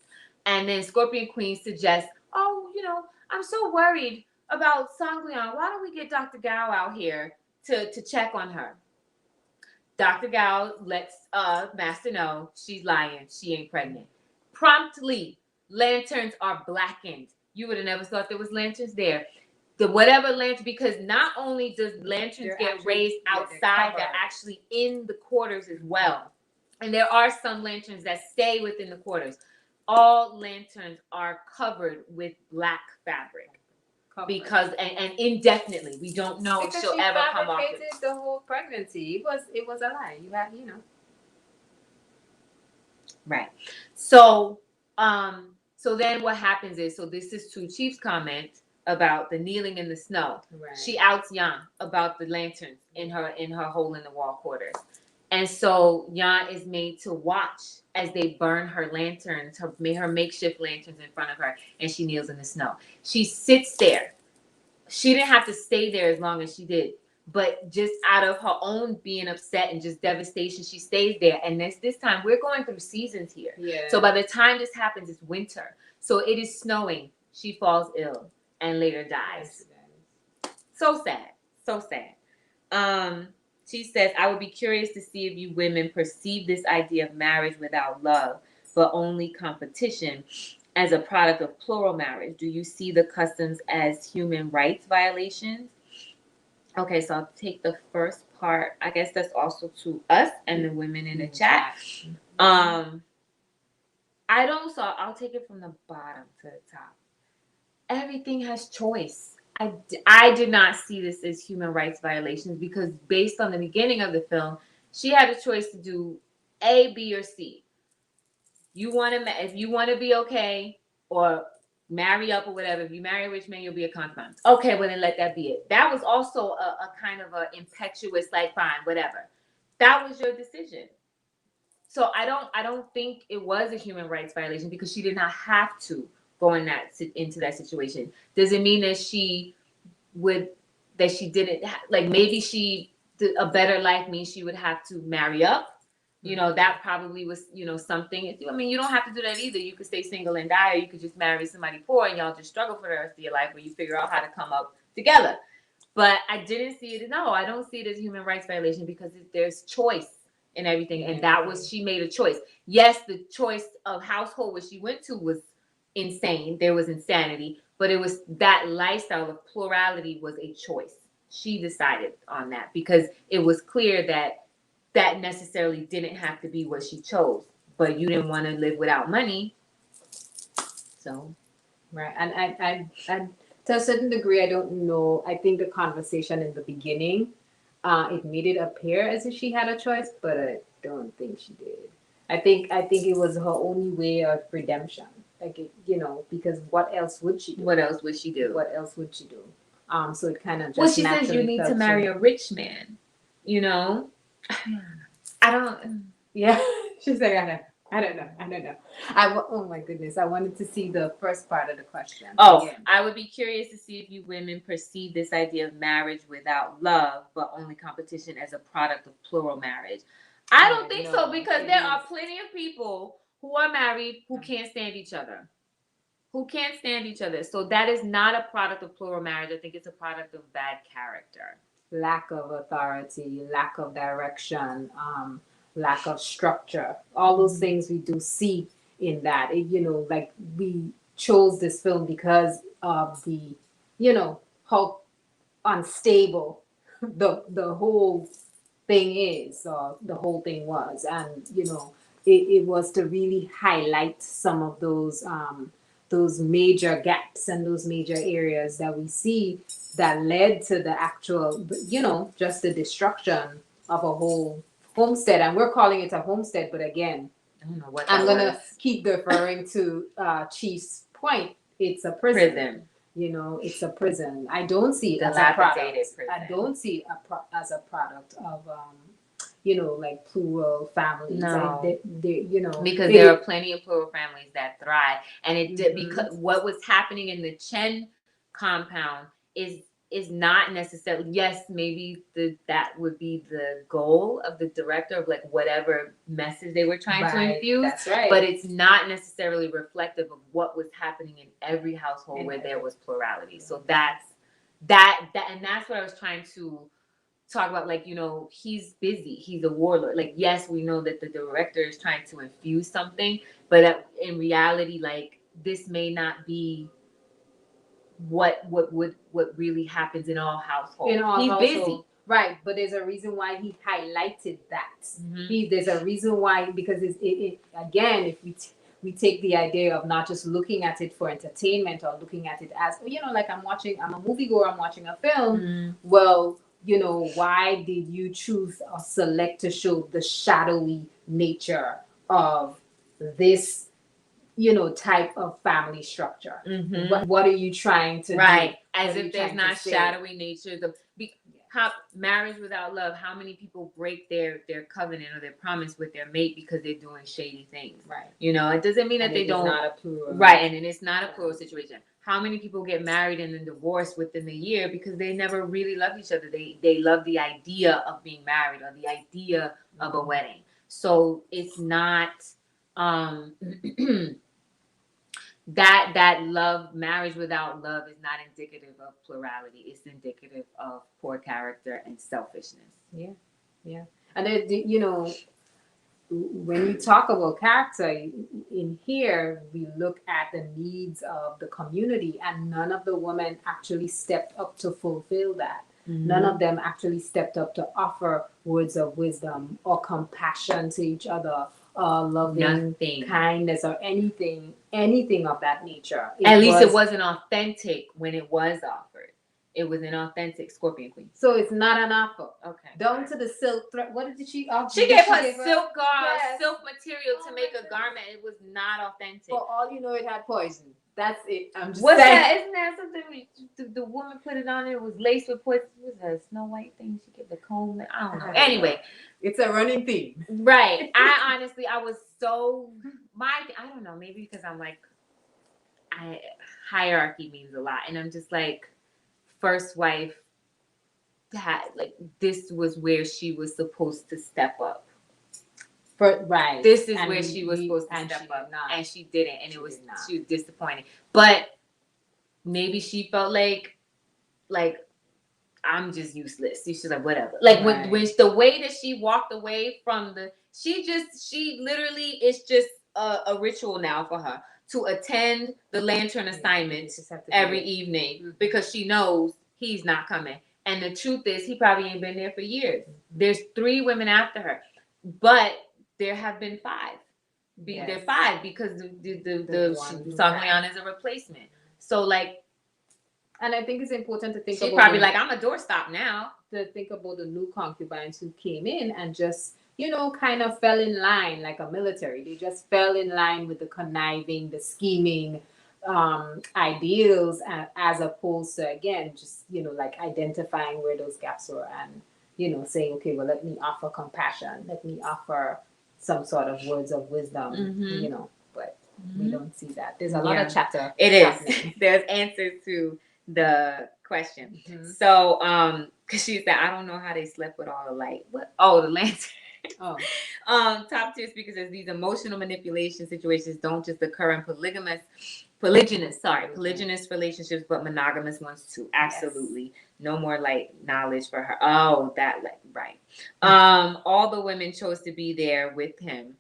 And then Scorpion Queen suggests, I'm so worried about Sung Leon. Why don't we get Dr. Gao out here to check on her? Dr. Gao lets Master know she's lying. She ain't pregnant. Promptly, lanterns are blackened. You would have never thought there was lanterns there. Because not only does lanterns get raised outside, they're actually in the quarters as well. And there are some lanterns that stay within the quarters. All lanterns are covered with black fabric. Because and indefinitely, we don't know if she'll ever come off it. The whole pregnancy, it was a lie. Right. So then what happens is, this is to Chief's comment about the kneeling in the snow. Right. She outs Yan about the lanterns in her hole in the wall quarters, and so Yan is made to watch as they burn her lanterns, her makeshift lanterns in front of her, and she kneels in the snow. She sits there. She didn't have to stay there as long as she did, but just out of her own being upset and just devastation, she stays there. And this time, we're going through seasons here. Yeah. So by the time this happens, it's winter. So it is snowing. she falls ill and later dies. So sad. So sad. She says, I would be curious to see if you women perceive this idea of marriage without love, but only competition as a product of plural marriage. Do you see the customs as human rights violations? Okay, so I'll take the first part. I guess that's also to us and the women in the chat. I don't, so I'll take it from the bottom to the top. Everything has choice. I did not see this as human rights violations because based on the beginning of the film, she had a choice to do A, B, or C. If you want to be okay or marry up or whatever, if you marry a rich man, you'll be a concubine. Okay, well then let that be it. That was also a kind of a impetuous, like, fine, whatever. That was your decision. So I don't think it was a human rights violation because she did not have to go into that situation. Does it mean that she didn't like, maybe she did a better life means she would have to marry up? You know, that probably was, something. I mean, you don't have to do that either. You could stay single and die, or you could just marry somebody poor and y'all just struggle for the rest of your life, where you figure out how to come up together. But I didn't see it. No, I don't see it as a human rights violation because there's choice in everything, and that was, she made a choice. Yes, the choice of household where she went to was insane. There was insanity, but it was that lifestyle of plurality was a choice. She decided on that because it was clear that necessarily didn't have to be what she chose. But you didn't want to live without money, so right. And to a certain degree, I don't know. I think the conversation in the beginning, it made it appear as if she had a choice, but I don't think she did. I think it was her only way of redemption. Like, because what else would she do? What else would she do? So it kind of just, well, she says you need to marry a rich man. I don't. Yeah, she's like, I don't know. Oh my goodness, I wanted to see the first part of the question. Oh, again. I would be curious to see if you women perceive this idea of marriage without love, but only competition as a product of plural marriage. I don't think so, because there are plenty of people who are married who can't stand each other. So that is not a product of plural marriage. I think it's a product of bad character. Lack of authority, lack of direction, lack of structure. All those things we do see in that. Like, we chose this film because of the, how unstable the whole thing is, or the whole thing was. And, it was to really highlight some of those major gaps and those major areas that we see that led to the actual, just the destruction of a whole homestead. And we're calling it a homestead, but again, I don't know what I'm going to keep referring to Chief's point. It's a prison. It's a prison. I don't see it as a product. I don't see it as a product of, like plural families. No, because there are plenty of plural families that thrive, and it did because what was happening in the Chen compound is not necessarily. Yes, maybe that would be the goal of the director of, like, whatever message they were trying to infuse. That's right. But it's not necessarily reflective of what was happening in every household where there was plurality. So that's and that's what I was trying to talk about. Like, he's busy, he's a warlord. Like, yes, we know that the director is trying to infuse something, but in reality, like, this may not be what really happens in all households. He's busy, right? But there's a reason why he highlighted that. There's a reason why, because it again, if we take the idea of not just looking at it for entertainment, or looking at it as, like, I'm a moviegoer, I'm watching a film. Well, why did you choose or select to show the shadowy nature of this, type of family structure? What are you trying to do? Right. As if there's not shadowy nature. How marriage without love, how many people break their covenant or their promise with their mate because they're doing shady things? Right. It doesn't mean that they don't. Not a plural. Right. And it's not a plural situation. How many people get married and then divorced within a year because they never really love each other? They love the idea of being married or the idea of a wedding. So it's not that love, marriage without love is not indicative of plurality. It's indicative of poor character and selfishness. Yeah, yeah. And when you talk about character in here, we look at the needs of the community, and none of the women actually stepped up to fulfill that. Mm-hmm. None of them actually stepped up to offer words of wisdom or compassion to each other, loving kindness, or anything of that nature. At least it wasn't authentic when it was offered. It was an authentic Scorpion Queen. So it's not an offer. Okay. Down to the silk thread. What did she offer? She gave her silk material to make a garment. It was not authentic. For all you know, it had poison. That's it. I'm just What's saying. that? Isn't that something the woman put it on? It was laced with poison. It was a Snow White thing. She gave the comb. I don't know. Anyway, it's a running theme. Right. I was so I don't know. Maybe because I'm like, hierarchy means a lot, and I'm just like, first wife. This was where she was supposed to step up. Right. This is where she was supposed to step up, and she didn't, and she was disappointed. But maybe she felt like I'm just useless. She's like, whatever. Like when the way that she walked away from she literally, it's just a ritual now for her to attend the lantern assignment every evening because she knows he's not coming. And the truth is, he probably ain't been there for years. There's 3 women after her, but there have been 5. There are 5 because the Song Leon is a replacement. So and I think it's important to think. She's probably like, I'm a doorstop now. To think about the new concubines who came in and just kind of fell in line like a military. They just fell in line with the conniving, the scheming. Ideals, as opposed to, again, just like identifying where those gaps were and saying, okay, well, let me offer compassion, let me offer some sort of words of wisdom. But we don't see that. There's a lot of chapter. It is. There's answers to the question. So because she said, I don't know how they slept with all the light. What? Oh, the lantern. Top tier speaker says these emotional manipulation situations don't just occur in polygynous relationships, but monogamous ones too. Absolutely. Yes. No more knowledge for her. Oh, that right. All the women chose to be there with him.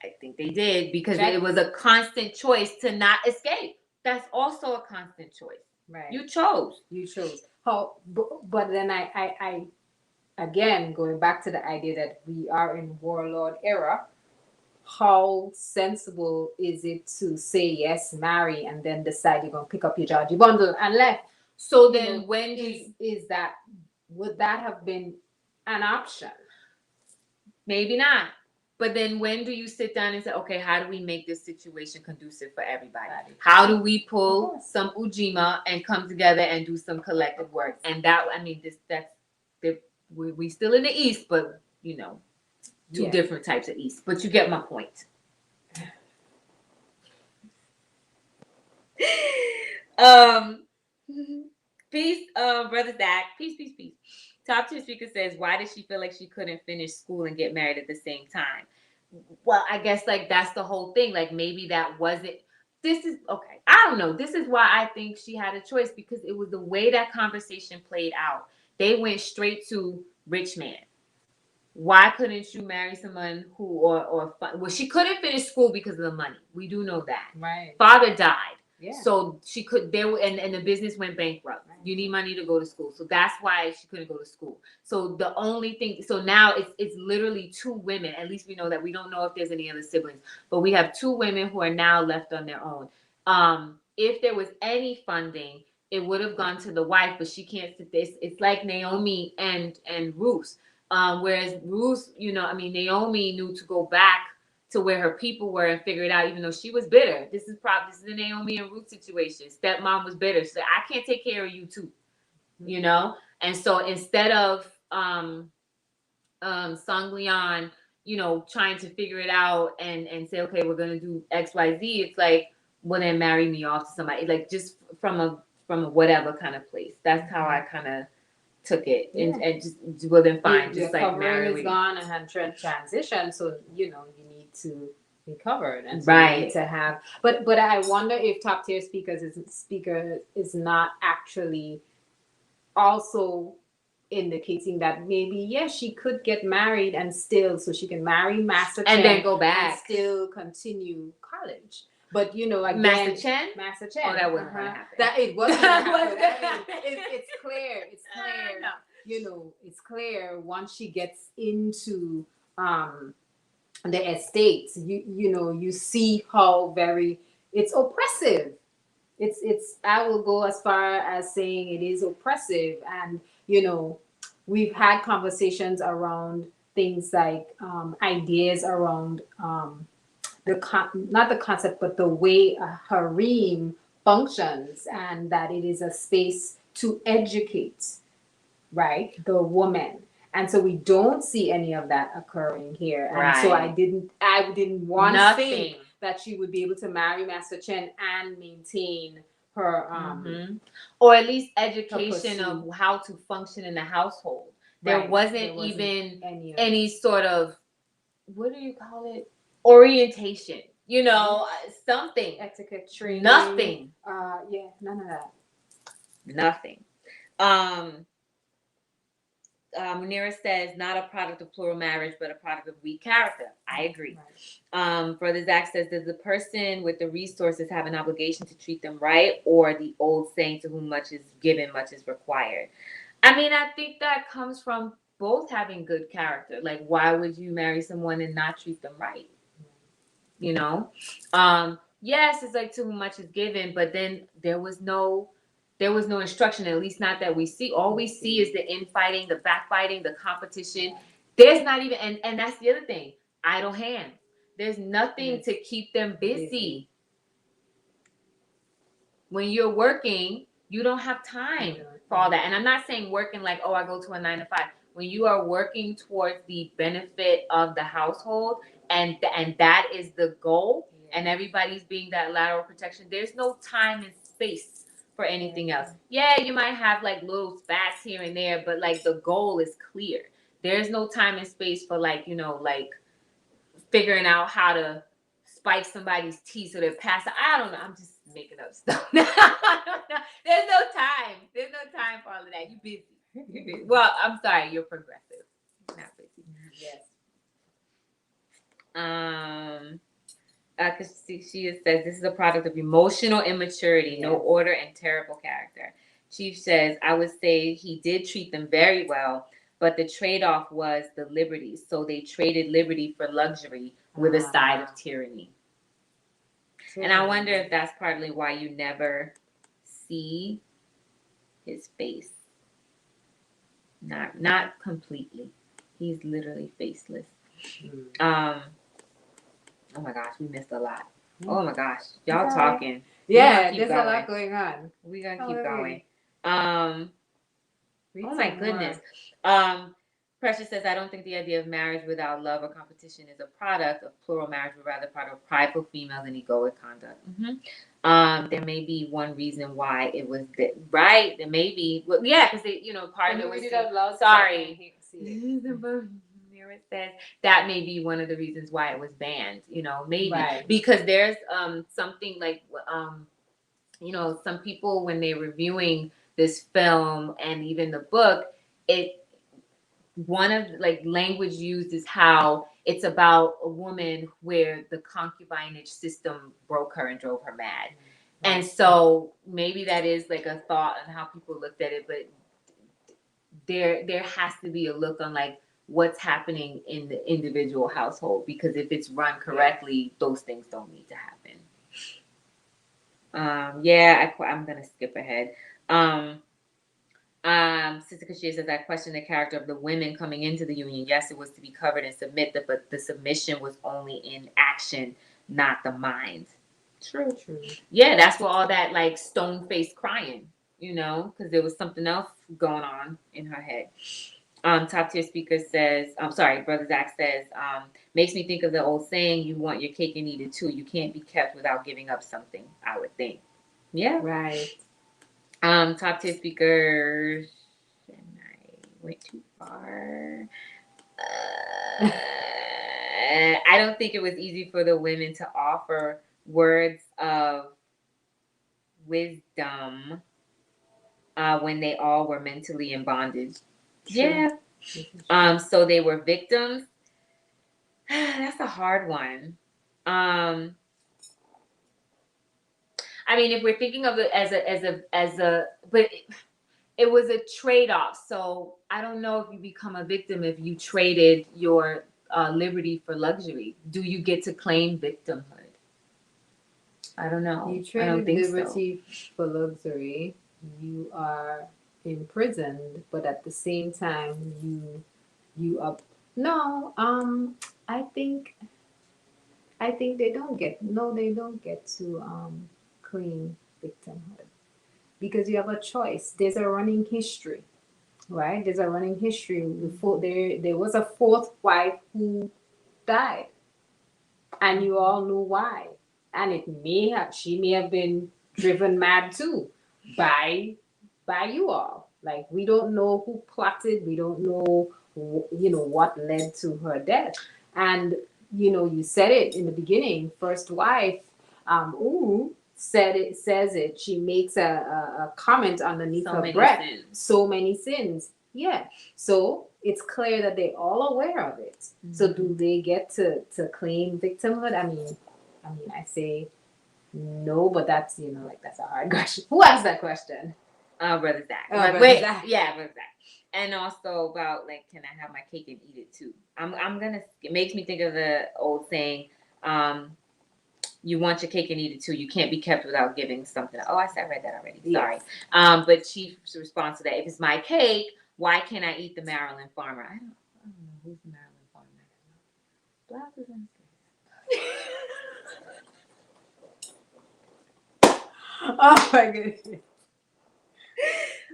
I think they did because it was a constant choice to not escape. That's also a constant choice. Right. You chose. Oh, but then I again, going back to the idea that we are in warlord era, how sensible is it to say yes, marry, and then decide you're going to pick up your Georgie bundle and left? So then when would that have been an option? Maybe not. But then when do you sit down and say, okay, how do we make this situation conducive for everybody? How do we pull some Ujima and come together and do some collective work? And we still in the East, but two different types of East. But you get my point. Peace, brother Zach. Peace. Top tier speaker says, why did she feel like she couldn't finish school and get married at the same time? Well, I guess that's the whole thing. Maybe that wasn't. This is okay. I don't know. This is why I think she had a choice, because it was the way that conversation played out. They went straight to rich man. Why couldn't you marry someone who well, she couldn't finish school because of the money. We do know that. Right. Father died. Yeah. So she could and the business went bankrupt. Right. You need money to go to school. So that's why she couldn't go to school. So the only thing, so now it's literally 2 women. At least we know that. We don't know if there's any other siblings, but we have 2 women who are now left on their own. If there was any funding, it would have gone to the wife, but she can't sit this. It's like Naomi and Ruth. Whereas Ruth, Naomi knew to go back to where her people were and figure it out, even though she was bitter. This is a Naomi and Ruth situation. Stepmom was bitter. She said, I can't take care of you too. And so instead of Song Leon, trying to figure it out and say, okay, we're gonna do XYZ, it's like, well, then marry me off to somebody, just from a whatever kind of place. That's how I kind of took it. And just, well, then fine, just like marry. Is gone and had transition, so you need to be covered, and so Right. you need to have. But I wonder if top tier speaker is not actually also indicating that maybe yes, she could get married and still, so she can marry Master Chen and then go and back. still continue college. But you know, again, Master Chen. Oh, that wasn't going to happen. That it wasn't going to happen. It's clear. It's clear. No. You know, it's clear once she gets into the estates. You know, you see how very it's oppressive. It's I will go as far as saying it is oppressive, and you know, we've had conversations around things like ideas around not the concept, but the way a harem functions, and that it is a space to educate, right, the woman. And so we don't see any of that occurring here. And Right. so I didn't want to Nothing. think that she would be able to marry Master Chen and maintain her or at least education pursuit. of how to function in the household. Right. There wasn't There wasn't even any sort of, what do you call it, orientation, you know, something, etiquette training. Nothing. Yeah, none of that. Nothing. Munira says, not a product of plural marriage, but a product of weak character. I agree. Right. Brother Zach says, does the person with the resources have an obligation to treat them right, or the old saying, to whom much is given, much is required? I mean, I think that comes from both having good character. Like, why would you marry someone and not treat them right? You know? Yes, it's like, to whom much is given, but then there was no instruction, at least not that we see. All we see is the infighting, the backbiting, the competition. There's not even, and that's the other thing, idle hands. There's nothing to keep them busy. When you're working, you don't have time for all that. And I'm not saying working like, oh, I go to a 9 to 5. When you are working towards the benefit of the household, and that is the goal, and everybody's being that lateral protection, there's no time and space for anything else. Yeah, you might have like little spats here and there, but like the goal is clear. There's no time and space for like, you know, like figuring out how to spike somebody's teeth so they're past. I don't know. I'm just making up stuff. There's no time. There's no time for all of that. You're busy. You're busy. Well, I'm sorry. You're progressive. Not busy. Yes. Because she says this is a product of emotional immaturity, no order, and terrible character. Chief says, I would say he did treat them very well, but the trade-off was the liberty. So they traded liberty for luxury with a side of tyranny. And I wonder if that's partly why you never see his face. Not completely. He's literally faceless. Oh my gosh, we missed a lot. Oh my gosh, y'all talking. Yeah, there's a lot going on. We're gonna keep going. Oh my goodness. Precious says, I don't think the idea of marriage without love or competition is a product of plural marriage, but rather part of prideful females and egoic conduct. There may be one reason why it was right. There may be, well, yeah, because they, you know, part of it was sorry. It says that may be one of the reasons why it was banned, you know, maybe because there's something like you know, some people when they're reviewing this film and even the book, one of like language used is how it's about a woman where the concubinage system broke her and drove her mad. And so maybe that is like a thought on how people looked at it, but there has to be a look on like what's happening in the individual household, because if it's run correctly, those things don't need to happen. I'm gonna skip ahead. Sister Kashia says, I question the character of the women coming into the union. Yes, it was to be covered and submitted, but the submission was only in action, not the mind. True. Yeah, that's where all that like stone faced crying, you know, because there was something else going on in her head. Top tier speaker says, Brother Zach says, makes me think of the old saying, you want your cake and eat it too. You can't be kept without giving up something, I would think. Yeah. Right. Top tier speakers, and I went too far. I don't think it was easy for the women to offer words of wisdom when they all were mentally in bondage. Sure. Yeah. So they were victims. That's a hard one. I mean, if we're thinking of it but it was a trade-off. So I don't know if you become a victim if you traded your liberty for luxury. Do you get to claim victimhood? I don't know. You traded liberty for luxury. You are imprisoned, but at the same time, you up. No, I think they don't get to claim victimhood because you have a choice. There's a running history, right? There's a running history. Before there was a fourth wife who died, and you all knew why. And she may have been driven mad too by you all. Like, we don't know who plotted. We don't know what led to her death. And you said it in the beginning. First wife, says it. She makes a comment underneath her breath. So many sins. Yeah. So it's clear that they're all aware of it. Mm-hmm. So do they get to claim victimhood? I mean, I say no, but that's that's a hard question. Who asked that question? Brother Zach. Brother Zach. Yeah, Brother Zach. And also about can I have my cake and eat it too? It makes me think of the old saying, you want your cake and eat it too. You can't be kept without giving something. Oh, I read that already. Sorry. Yes. But Chief's response to that, if it's my cake, why can't I eat the Maryland farmer? I don't know who's the Maryland farmer. Blouses and oh my goodness.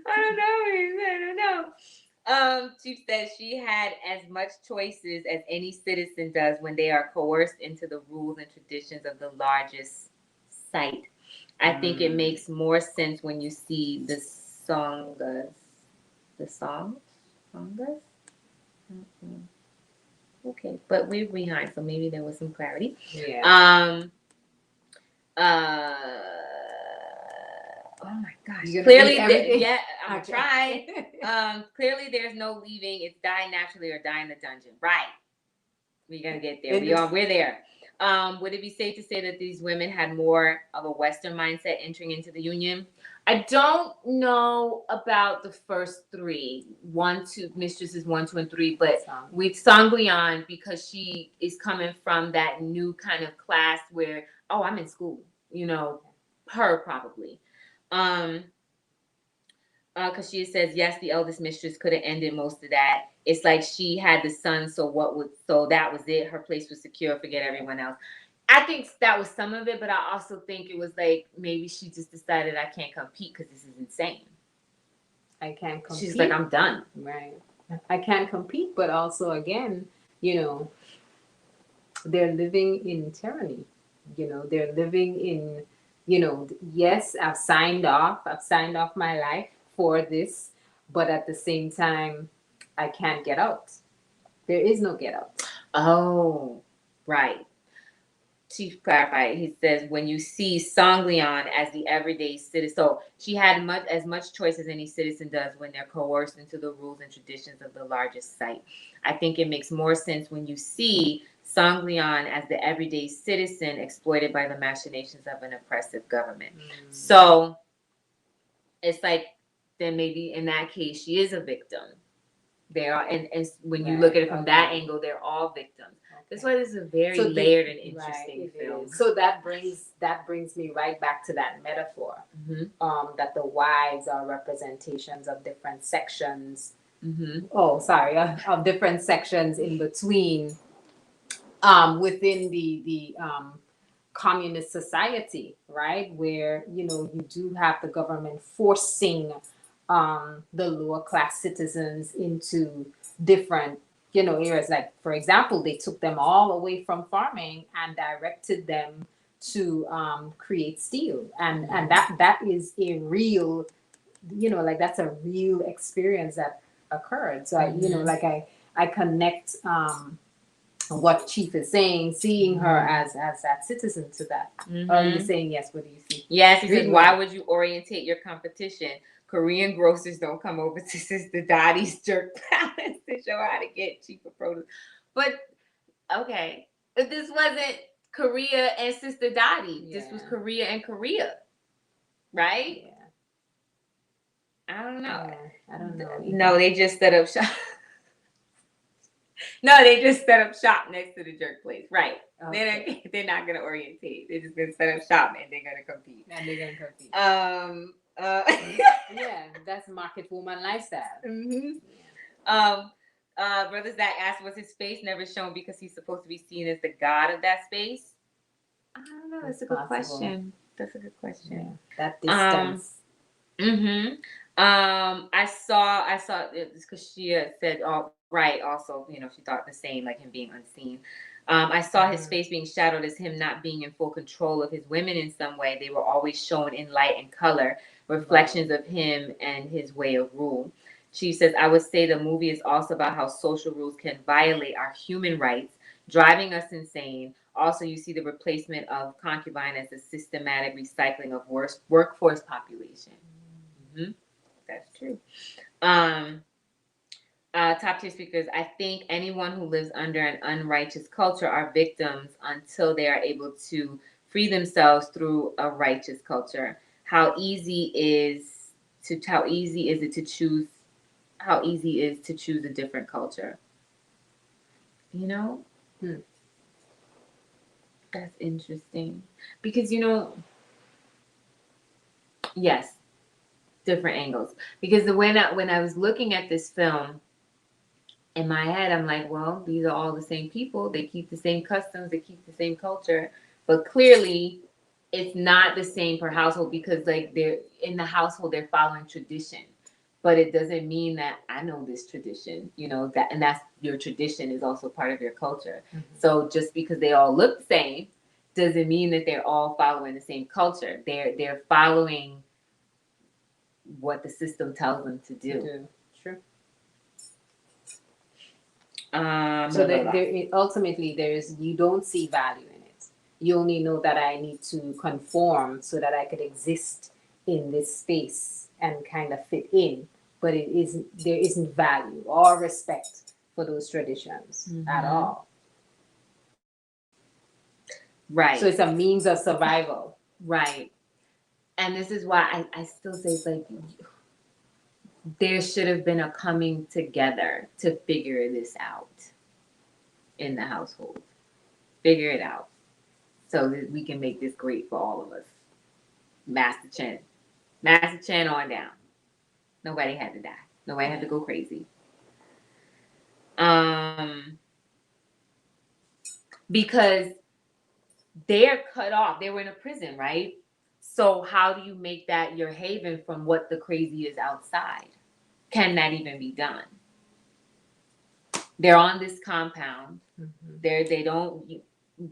I don't know. Chief says she had as much choices as any citizen does when they are coerced into the rules and traditions of the largest site. I think it makes more sense when you see the songas. The songs? Songas? Mm-hmm. Okay, but we're behind, so maybe there was some clarity. Yeah. Oh my gosh. Clearly, I'm trying. Clearly, there's no leaving. It's die naturally or die in the dungeon. Right. We're going to get there. We're there. Would it be safe to say that these women had more of a Western mindset entering into the Union? I don't know about the first three, mistresses 1, 2, and 3, but with Sanglian, because she is coming from that new kind of class where, I'm in school, her probably. Because she says, yes, the eldest mistress could have ended most of that. It's like she had the son, so that was it. Her place was secure, forget everyone else. I think that was some of it, but I also think it was like maybe she just decided I can't compete because this is insane. I can't compete. She's like, I'm done. Right. I can't compete, but also again, they're living in tyranny. They're living in, yes, I've signed off my life for this, but at the same time, I can't get out. There is no get out. Oh, right. Chief clarified. He says, when you see Sanglian as the everyday citizen, so she had as much choice as any citizen does when they're coerced into the rules and traditions of the largest site. I think it makes more sense when you see Sanglian as the everyday citizen exploited by the machinations of an oppressive government. So it's like, then maybe in that case, she is a victim. They are, and when you look at it from that angle, they're all victims. That's why this is a very layered and interesting film. So that brings me right back to that metaphor, that the wives are representations of different sections. Of different sections in between, within the communist society, right? Where you do have the government forcing the lower class citizens into different areas. Like, for example, they took them all away from farming and directed them to create steel, and that is a real that's a real experience that occurred. So I connect what Chief is saying, seeing her as that citizen to that. Or are you saying yes? What do you see? Yes, he says, why would you orientate your competition? Korean grocers don't come over to Sister Dottie's jerk palace to show how to get cheaper produce. But okay, if this wasn't Korea and Sister Dottie, this was Korea and Korea, right? Yeah. I don't know. I don't know. No, they just set up shop. No, they just set up shop next to the jerk place, right? Okay. They're not gonna orientate. They're just gonna set up shop and they're gonna compete. Yeah, that's market woman lifestyle. Brother Zach asked, was his face never shown because he's supposed to be seen as the god of that space? I don't know. That's a good question. That's a good question. Yeah, that distance. I saw it because she said, "Oh, right." Also, she thought the same, like him being unseen. I saw his face being shadowed as him not being in full control of his women in some way. They were always shown in light and color, reflections of him and his way of rule. She says, I would say the movie is also about how social rules can violate our human rights, driving us insane. Also, you see the replacement of concubine as a systematic recycling of workforce population. That's true. Top tier speakers, I think anyone who lives under an unrighteous culture are victims until they are able to free themselves through a righteous culture. How easy is it to choose a different culture? That's interesting. Because yes, different angles. Because when I was looking at this film, in my head, I'm like, well, these are all the same people. They keep the same customs. They keep the same culture. But clearly, it's not the same per household because, like, they're in the household, they're following tradition. But it doesn't mean that I know this tradition, that's your tradition is also part of your culture. So just because they all look the same doesn't mean that they're all following the same culture. They're following what the system tells them to do. Sure. So ultimately, you don't see value in it. You only know that I need to conform so that I could exist in this space and kind of fit in. But there isn't value or respect for those traditions at all. Right. So it's a means of survival. Right. And this is why I still say it's like there should have been a coming together to figure this out in the household. Figure it out so that we can make this great for all of us. Master Chen on down. Nobody had to die. Nobody had to go crazy. Because they're cut off. They were in a prison, right? So how do you make that your haven from what the crazy is outside? Can that even be done? They're on this compound. They don't.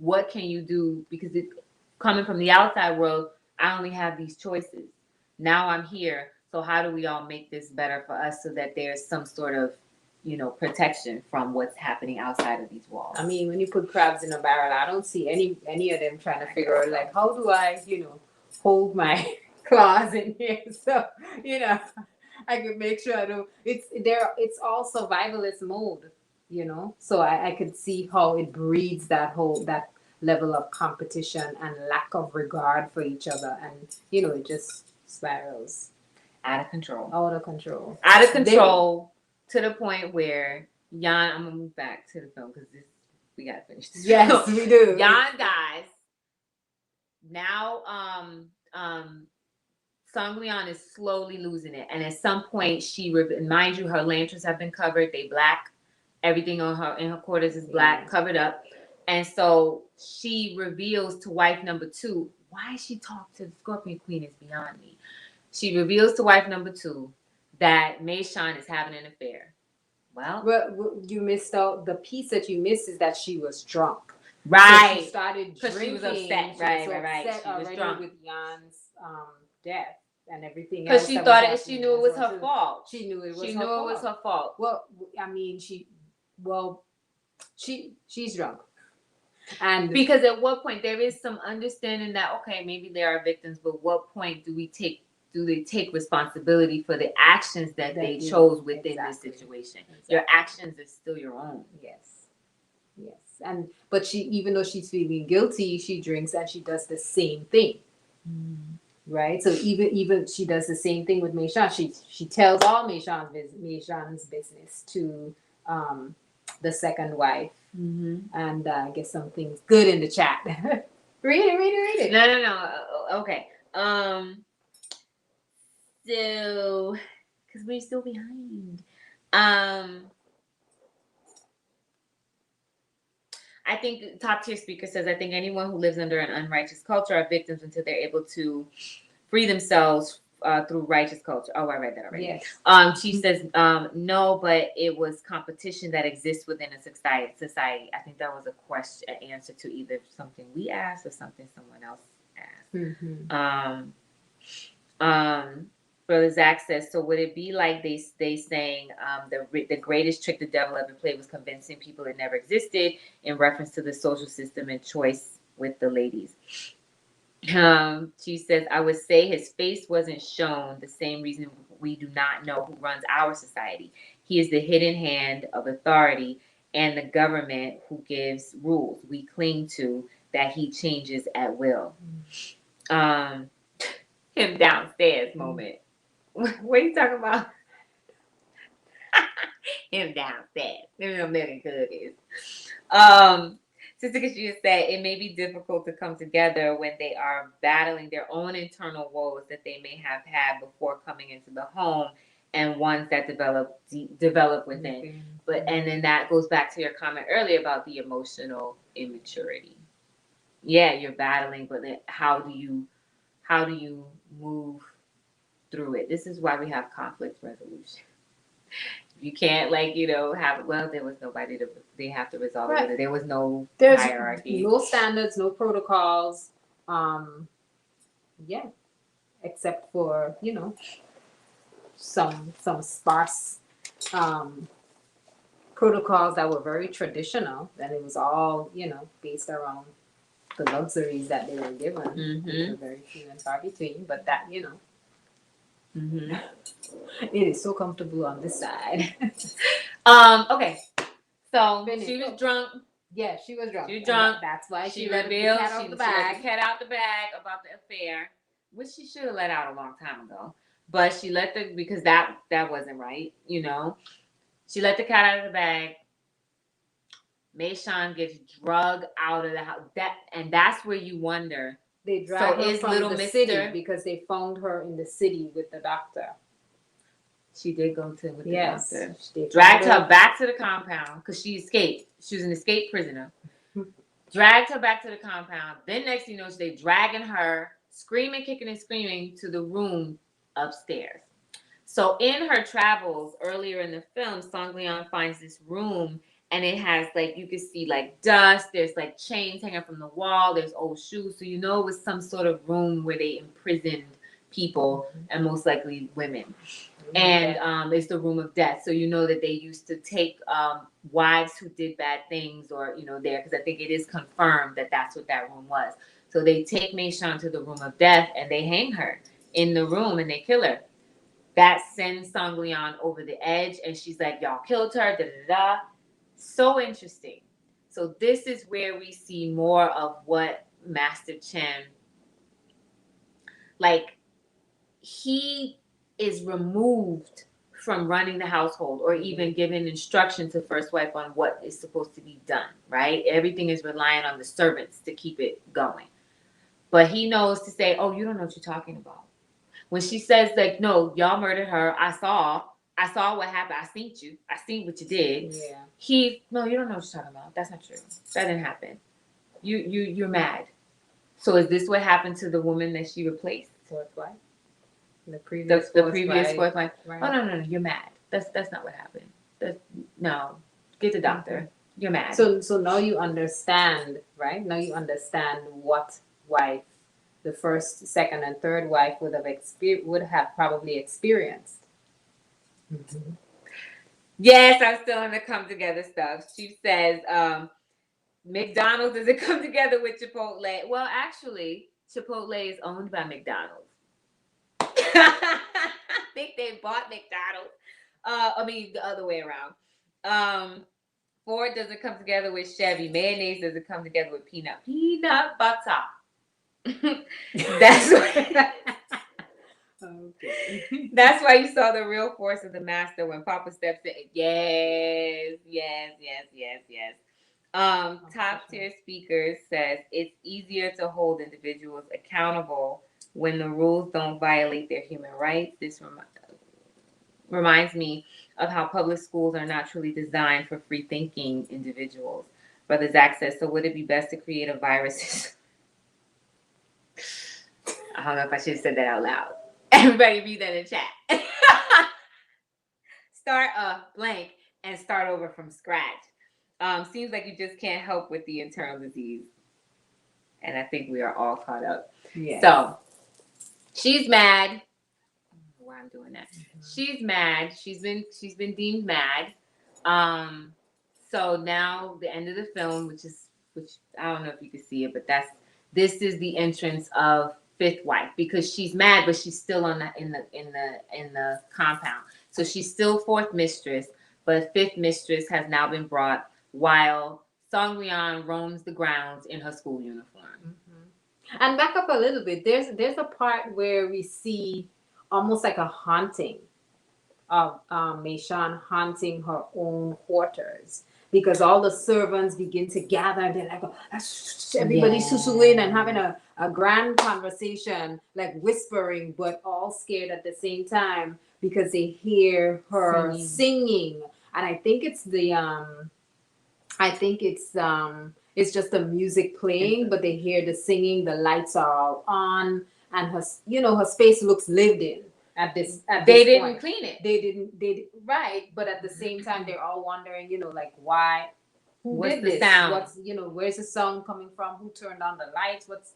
What can you do? Because coming from the outside world, I only have these choices. Now I'm here. So how do we all make this better for us so that there's some sort of, protection from what's happening outside of these walls? I mean, when you put crabs in a barrel, I don't see any of them trying to figure out, like, how do I, hold my claws in here? So, I can make sure I don't. It's all survivalist mode, So I could see how it breeds that level of competition and lack of regard for each other, and it just spirals out of control. To the point where Jan, I'm gonna move back to the film because we gotta finish this. Yes, we do. Jan dies. Now, Song Leon is slowly losing it, and at some point, mind you, her lanterns have been covered. They black. Everything in her quarters is black, covered up, and so she reveals to wife number 2. Why she talked to the Scorpion Queen is beyond me. She reveals to wife number 2 that Meishan is having an affair. Well, you missed out. The piece that you missed is that she was drunk. Right. So she started drinking. She was upset. Right. She was drunk with Jan's death and everything else. Because she knew it was her fault. She knew it was her fault. Well, I mean, she's drunk. And because at what point there is some understanding that okay, maybe there are victims, but what point do they take responsibility for the actions that they chose within this situation? Your actions are still your own. Yes. But she, even though she's feeling guilty, she drinks and she does the same thing. Right? So even she does the same thing with Meishan. She tells all Meishan's business to the second wife. And get some things good in the chat. read it. No. Okay. So, because we're still behind. I think top tier speaker says, I think anyone who lives under an unrighteous culture are victims until they're able to free themselves through righteous culture. Oh, I read that already. Yes. She says, no, but it was competition that exists within a society. I think that was an answer to either something we asked or something someone else asked. Brother Zach says, so would it be like they saying the greatest trick the devil ever played was convincing people it never existed in reference to the social system and choice with the ladies? She says, I would say his face wasn't shown, the same reason we do not know who runs our society. He is the hidden hand of authority and the government who gives rules we cling to that he changes at will. Him downstairs moment. What are you talking about? Him downstairs. Them little cookies. Sister Katrina said it may be difficult to come together when they are battling their own internal woes that they may have had before coming into the home and ones that develop within. And then that goes back to your comment earlier about the emotional immaturity. Yeah, you're battling, but then how do you move through it? This is why we have conflict resolution. You can't there was nobody they have to resolve it. There was there's hierarchy. No standards, no protocols. Except for, some sparse protocols that were very traditional, and it was all, based around the luxuries that they were given. Which were very few and far between, but that, it is so comfortable on this side. Okay. So she was drunk. Yeah, she was drunk. She was drunk. That's why she revealed she let the cat out the bag about the affair, which she should have let out a long time ago. But she let because that wasn't right, She let the cat out of the bag. Meishan gets drugged out of the house. That's where you wonder. They dragged her from the city because they found her in the city with the doctor. She did go to with the doctor. Dragged her back to the compound because she escaped. She was an escaped prisoner. Dragged her back to the compound. Then next thing you know, they dragging her, screaming, kicking, and screaming to the room upstairs. So in her travels earlier in the film, Song Leon finds this room. And it has you can see dust. There's chains hanging from the wall. There's old shoes. So it was some sort of room where they imprisoned people and most likely women. And it's the room of death. So that they used to take wives who did bad things or, there. Because I think it is confirmed that that's what that room was. So they take Meishan to the room of death and they hang her in the room and they kill her. That sends Song Leon over the edge. And she's like, y'all killed her. Da, da, da, da. So interesting. So this is where we see more of what Master Chen, he is removed from running the household or even giving instruction to first wife on what is supposed to be done, right? Everything is relying on the servants to keep it going. But he knows to say, oh, you don't know what you're talking about. When she says no, y'all murdered her. I saw what happened. I seen you. I seen what you did. Yeah. No, you don't know what you're talking about. That's not true. That didn't happen. You're mad. So is this what happened to the woman that she replaced? Fourth wife. The previous fourth wife. Right. Oh no, you're mad. That's not what happened. No. Get the doctor. You're mad. So now you understand, right? Now you understand what wife the first, second, and third wife would have probably experienced. Yes, I'm still on the come together stuff. She says, McDonald's doesn't come together with Chipotle. Well, actually, Chipotle is owned by McDonald's. I think they bought McDonald's. I mean, the other way around. Ford doesn't come together with Chevy. Mayonnaise doesn't come together with peanut butter. That's why. Okay. That's why you saw the real force of the master when Papa steps in. Yes, yes, yes, yes, yes. Top tier speakers says it's easier to hold individuals accountable when the rules don't violate their human rights. This reminds me of how public schools are not truly designed for free thinking individuals. Brother Zach says, so would it be best to create a virus? I don't know if I should have said that out loud. Everybody read that in chat. Start a blank and start over from scratch. Seems like you just can't help with the internal disease. And I think we are all caught up. Yes. So she's mad. I don't know why I'm doing that. Mm-hmm. She's mad. She's been deemed mad. So now the end of the film, which I don't know if you can see it, but this is the entrance of fifth wife, because she's mad, but she's still in the compound. So she's still fourth mistress, but fifth mistress has now been brought while Songryan roams the grounds in her school uniform. Mm-hmm. And back up a little bit. There's a part where we see almost like a haunting of Meishan haunting her own quarters, because all the servants begin to gather and they're like, everybody's susuing and having a grand conversation, like whispering, but all scared at the same time because they hear her singing. And I think it's it's just the music playing, but they hear the singing, the lights are all on, and her space looks lived in. They didn't clean it. They didn't, right. But at the same time, they're all wondering, like, why? What's the sound? Where's the sound coming from? Who turned on the lights? What's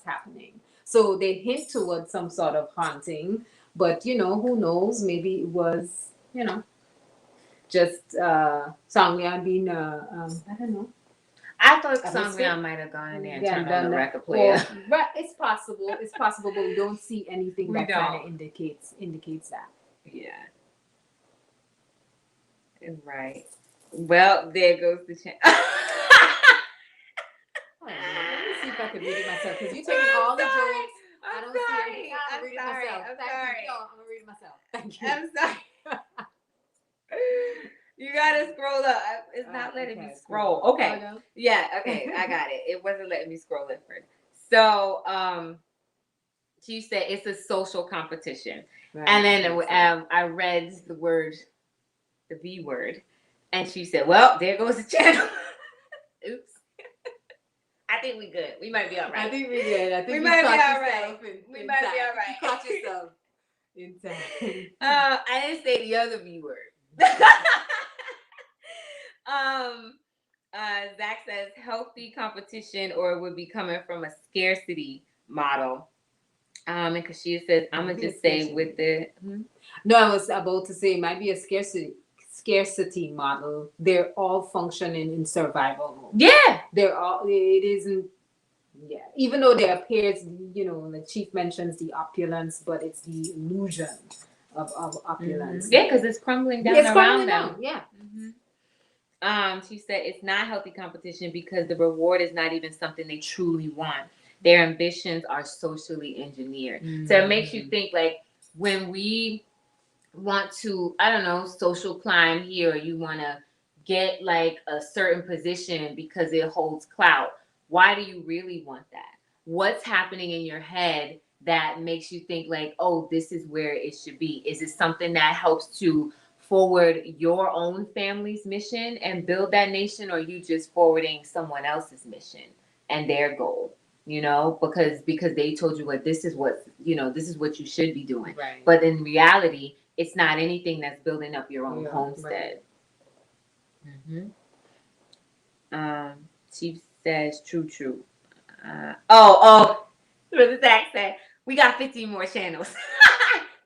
happening? So they hint towards some sort of haunting, but who knows? Maybe it was, just Songryan being I don't know. I thought Songryan might have gone in there and turned on the record player. But it's possible, but we don't see anything that kind of indicates that. Yeah. Right. Well, there goes the chance. Let me see if I can read it myself, because you're taking all the jokes. I don't see anything. I'm reading it myself. I'm gonna read it myself. Thank you. I'm sorry. You gotta scroll up. It's not letting me scroll. Okay. Oh, no? Yeah. Okay. I got it. It wasn't letting me scroll at first. So, she said it's a social competition, right. And then I read the V word, and she said, "Well, there goes the channel." Oops. I think we good. We might be all right. I think we good. I think we might be all right. We might be all right. You caught yourself inside. I didn't say the other V word. Zach says healthy competition, or it would be coming from a scarcity model. And Kashia says, I'm gonna just say with the No, I was about to say it might be a scarcity model. They're all functioning in survival mode. Yeah. It isn't. Yeah, even though there appears, the chief mentions the opulence, but it's the illusion of opulence. Mm-hmm. Yeah, because it's crumbling down around them. Yeah. Mm-hmm. She said it's not healthy competition because the reward is not even something they truly want. Their ambitions are socially engineered. Mm-hmm. So it makes you think, like, when we want to, I don't know, social climb here, or you want to get like a certain position because it holds clout. Why do you really want that? What's happening in your head that makes you think like, oh, this is where it should be? Is it something that helps to forward your own family's mission and build that nation, or are you just forwarding someone else's mission and their goal? Because they told you this is what you should be doing. Right. But in reality, it's not anything that's building up your own homestead. Right. Mm-hmm. Chief says, true. Brother Zach said, we got 15 more channels.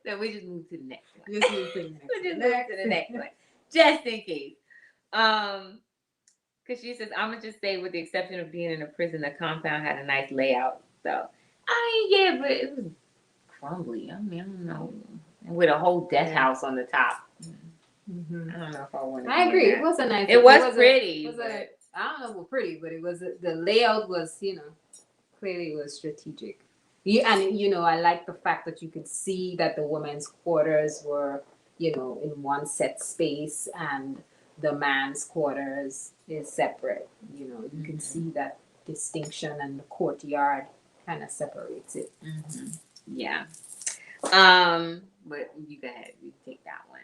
So we just move to the next one. Just move to the next one. Just in case. Because she says, I'm gonna just say, with the exception of being in a prison, the compound had a nice layout. So, I mean, yeah, but it was crumbly. I mean, I don't know, with a whole death house on the top. Mm-hmm. I don't know if I want to. I agree. It was a nice. It was pretty. I don't know, pretty, but it was the layout was, clearly it was strategic. And I like the fact that you could see that the women's quarters were, in one set space, and the man's quarters is separate. You can see that distinction, and the courtyard kind of separates it. Mm-hmm. Yeah. But you go ahead. You take that one.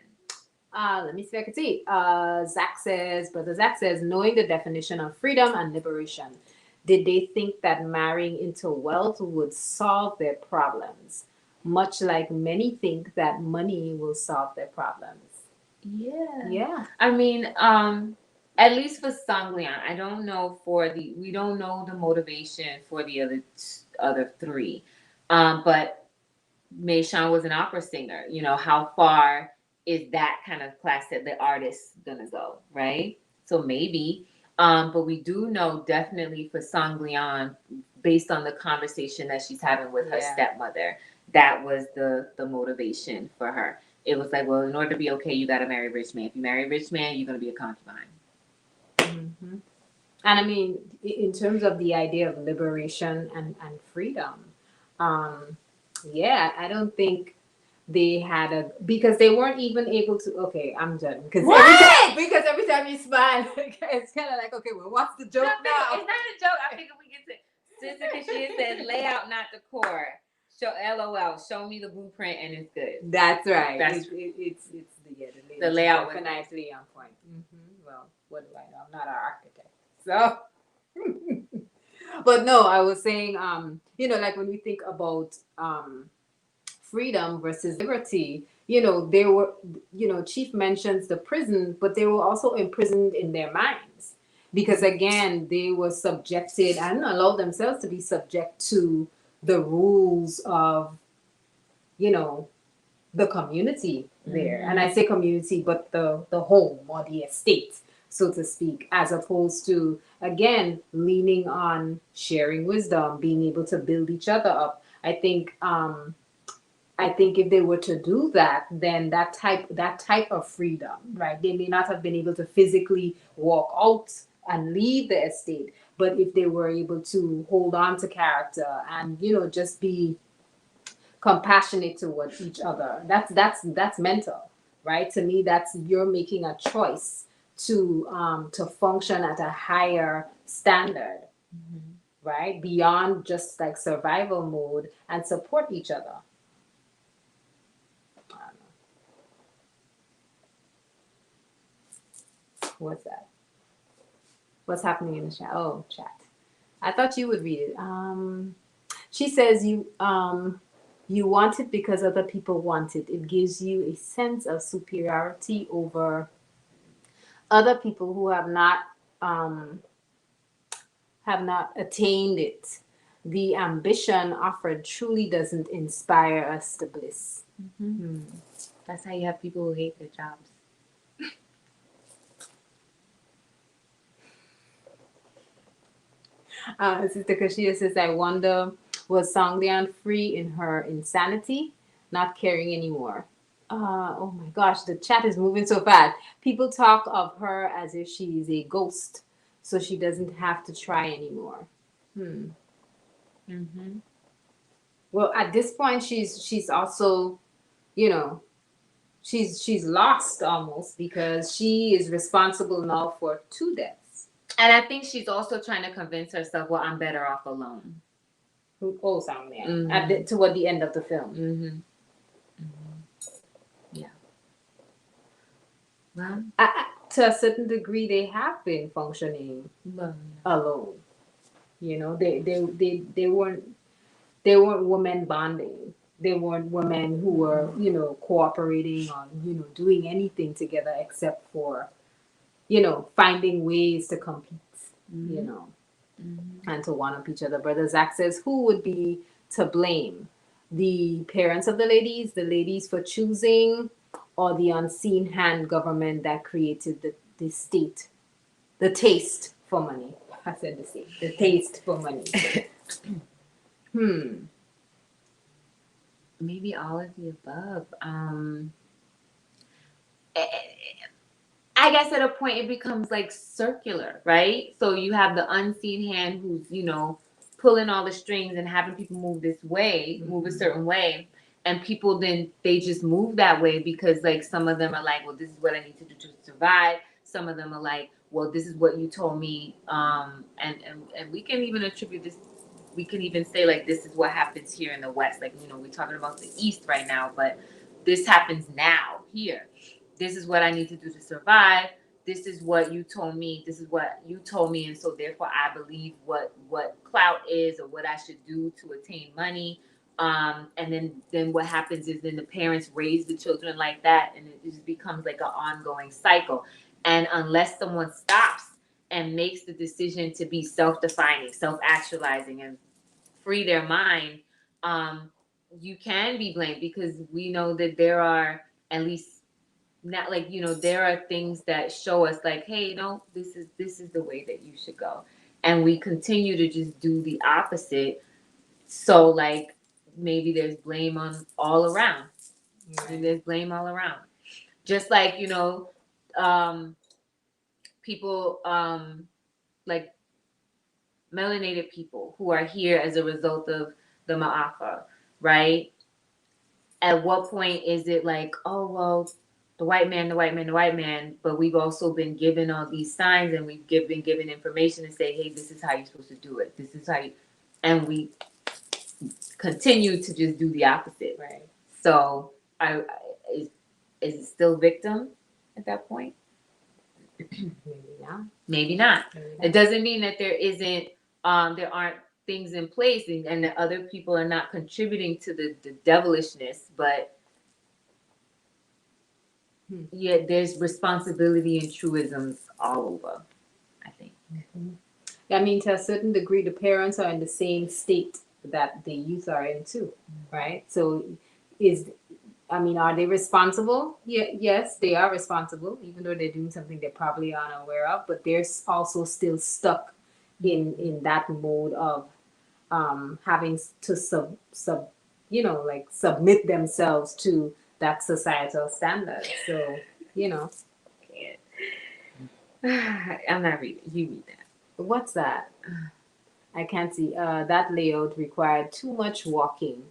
Let me see if I can see. Brother Zach says, knowing the definition of freedom and liberation, did they think that marrying into wealth would solve their problems? Much like many think that money will solve their problems. Yeah. Yeah. I mean, at least for Sanglian, I don't know we don't know the motivation for the other three. But Meishan was an opera singer. How far is that kind of class that the artist gonna go, right? So maybe, but we do know definitely for Sanglian, based on the conversation that she's having with her stepmother, that was the motivation for her. It was like, well, in order to be okay, you got to marry a rich man. If you marry a rich man, you're gonna be a concubine. Mm-hmm. And I mean, in terms of the idea of liberation and freedom, I don't think they had because they weren't even able to. Okay, I'm done. Because every time you smile, it's kind of like, okay, well, what's the joke now? It's not a joke. I figure we get to Sister Kashia says layout, not decor. Show LOL. Show me the blueprint, and it's good. That's right. The layout was nicely on point. Mm-hmm. Well, what do I know? I'm not an architect, so. But no, I was saying, like when we think about freedom versus liberty, they were, Chief mentions the prison, but they were also imprisoned in their minds, because again, they were subjected and allowed themselves to be subject to the rules of, the community there. Mm-hmm. And I say community, but the home or the estate, so to speak, as opposed to, again, leaning on sharing wisdom, being able to build each other up. I think if they were to do that, then that type of freedom, right? They may not have been able to physically walk out and leave the estate, but if they were able to hold on to character and just be compassionate towards each other, that's mental, right? To me, that's you're making a choice to function at a higher standard, mm-hmm. right? Beyond just like survival mode, and support each other. What's that? What's happening in the chat? Oh, chat. I thought you would read it. She says you want it because other people want it. It gives you a sense of superiority over other people who have not attained it. The ambition offered truly doesn't inspire us to bliss. Mm-hmm. That's how you have people who hate their jobs. Sister Kashia says, I wonder, was Sanglian free in her insanity, not caring anymore? Oh my gosh, the chat is moving so fast. People talk of her as if she is a ghost, so she doesn't have to try anymore. Mm-hmm. Well, at this point, she's also, she's lost almost, because she is responsible now for 2 deaths. And I think she's also trying to convince herself, well, I'm better off alone. Oh, Sanglian. Mm-hmm. Toward the end of the film. Mm-hmm. Mm-hmm. Yeah. Well, to a certain degree, they have been functioning alone. They weren't women bonding. They weren't women who were, cooperating on, doing anything together except for, finding ways to compete, mm-hmm. and to one up each other. Brother Zach says, who would be to blame? The parents of the ladies for choosing, or the unseen hand government that created the state, the taste for money. I said the state, the taste for money. Maybe all of the above. I guess at a point it becomes like circular, right? So you have the unseen hand who's, pulling all the strings and having people move this way, move a certain way. And people then they just move that way because like some of them are like, well, this is what I need to do to survive. Some of them are like, well, this is what you told me. And we can even attribute this. We can even say like this is what happens here in the West. Like, we're talking about the East right now, but this happens now here. This is what I need to do to survive. This is what you told me. This is what you told me. And so therefore I believe what clout is or what I should do to attain money. And then what happens is then the parents raise the children like that, and it just becomes like an ongoing cycle. And unless someone stops and makes the decision to be self-defining, self-actualizing, and free their mind, you can be blamed because we know that there are at least not like there are things that show us like, hey, no, this is the way that you should go, and we continue to just do the opposite. So like maybe there's blame on all around. Right. There's blame all around, just like people like melanated people who are here as a result of the Ma'afa, right? At what point is it like, oh well, the white man, but we've also been given all these signs and we've been given information to say, hey, this is how you're supposed to do it. This is how you, and we continue to just do the opposite. Right. So is it still victim at that point? Maybe not. Maybe not. It doesn't mean that there isn't, there aren't things in place and that other people are not contributing to the devilishness, but yeah, there's responsibility and truisms all over, I think. I mean, to a certain degree, the parents are in the same state that the youth are in too, right? So are they responsible? Yeah, yes, they are responsible, even though they're doing something they probably aren't aware of, but they're also still stuck in that mode of having to submit themselves to that societal standard. So, I'm not reading. You read that. What's that? I can't see. That layout required too much walking.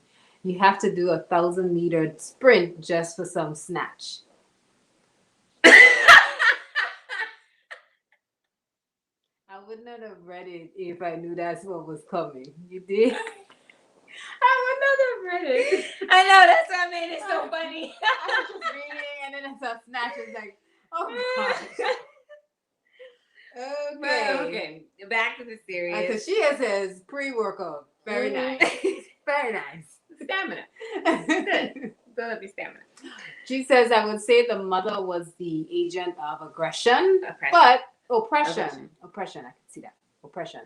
You have to do 1,000-meter sprint just for some snatch. I would not have read it if I knew that's what was coming. You did? I would not have read it. I know, that's what made it so funny. I was just reading and then I saw snatch. It's like, oh gosh. Okay. Back to the series. Because she says pre-workout. Very nice. Very nice. Stamina. Good. Build up your stamina. She says, I would say the mother was the agent of aggression. But oppression. Oppression. I can see that. Oppression.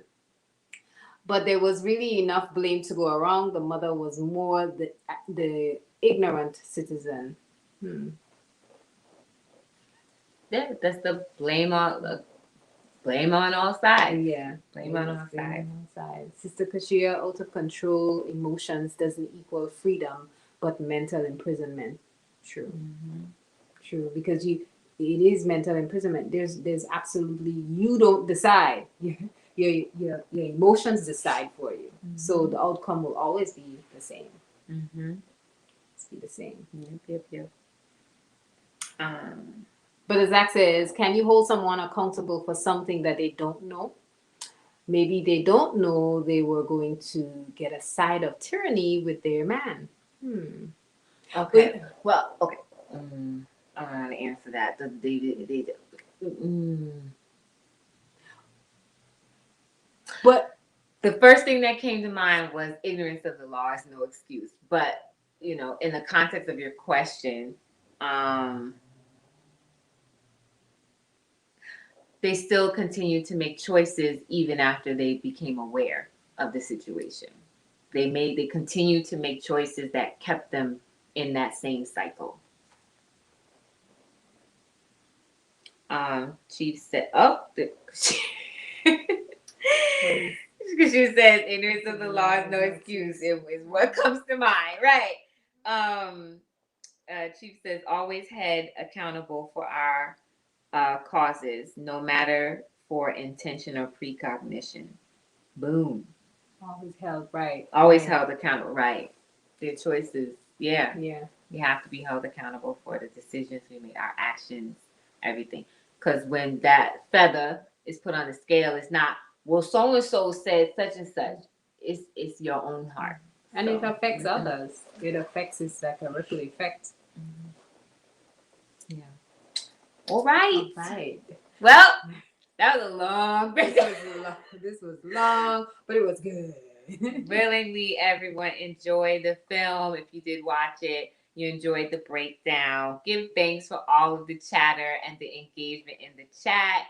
But there was really enough blame to go around. The mother was more the ignorant citizen. Yeah, that's the blame on all sides. Yeah. Blame on all sides. Sister Kashia, out of control emotions doesn't equal freedom, but mental imprisonment. True. Mm-hmm. True. Because it is mental imprisonment. There's absolutely, you don't decide. Your emotions decide for you. Mm-hmm. So the outcome will always be the same. Mm-hmm. It's be the same. Yep. But as Zach says, can you hold someone accountable for something that they don't know? Maybe they don't know they were going to get a side of tyranny with their man. Okay. Well, okay. I don't know how to answer that. But the first thing that came to mind was ignorance of the law is no excuse. But, in the context of your question, they still continued to make choices even after they became aware of the situation. They continued to make choices that kept them in that same cycle. Chief said, "Oh, because she says ignorance of the law is no excuse. It is what comes to mind, right?" Um, Chief says, "Always held accountable for our causes, no matter for intention or precognition." Boom. Always held right. Always Right. held accountable, right? Their choices, yeah. Yeah. We have to be held accountable for the decisions we make, our actions, everything. Because when that feather is put on the scale, it's not, well, so and so said such and such. It's your own heart. And it affects Mhm. others. It affects, it's like a ripple effect. Yeah. All right. All right. Well, that was a long This was long, but it was good. Willingly, everyone enjoy the film. If you did watch it, you enjoyed the breakdown. Give thanks for all of the chatter and the engagement in the chat.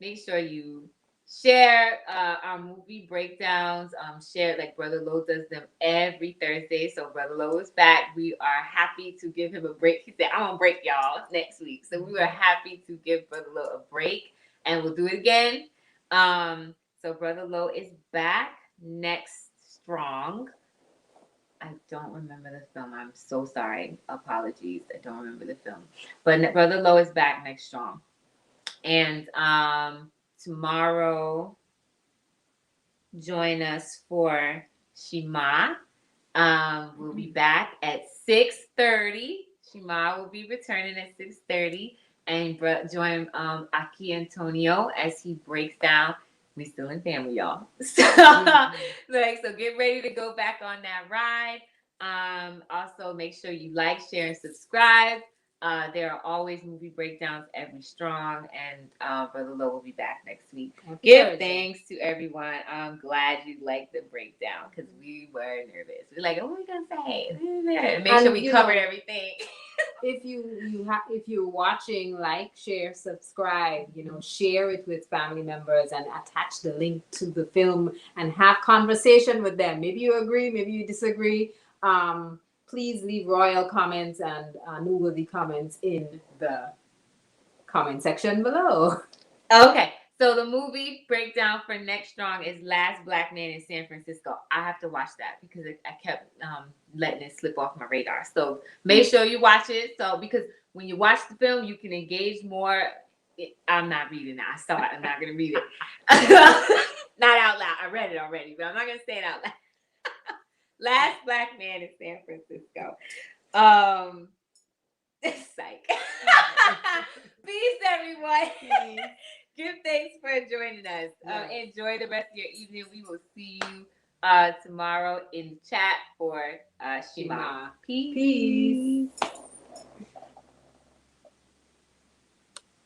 Make sure you share our movie breakdowns. Share, like Brother Lowe does them every Thursday. So Brother Lowe is back. We are happy to give him a break. He said, "I'm gonna break y'all next week." So we are happy to give Brother Lowe a break, and we'll do it again. So Brother Lowe is back next strong. I don't remember the film. I'm so sorry. Apologies. I don't remember the film. But Brother Lowe is back next strong. And tomorrow, join us for Shema. We'll be back at 6:30. Shema will be returning at 6:30. And join Aki Antonio as he breaks down. We still in family, y'all. So, so get ready to go back on that ride. Also, make sure you like, share, and subscribe. There are always movie breakdowns every strong, and Brother Lowe will be back next week. Give thanks to everyone. I'm glad you liked the breakdown because we were nervous. We're like, what are we gonna say? Make sure we covered everything. If you're watching, like, share, subscribe, share it with family members and attach the link to the film and have conversation with them. Maybe you agree, maybe you disagree. Please leave royal comments and noteworthy comments in the comment section below. Okay, so the movie breakdown for Next Strong is Last Black Man in San Francisco. I have to watch that because I kept letting it slip off my radar. So make sure you watch it. So because when you watch the film, you can engage more. I'm not reading it. I saw it. I'm not going to read it. Not out loud. I read it already, but I'm not going to say it out loud. Last Black Man in San Francisco. Psych. Peace, everyone. Peace. Give thanks for joining us. Enjoy the rest of your evening. We will see you tomorrow in chat for Shema. Peace.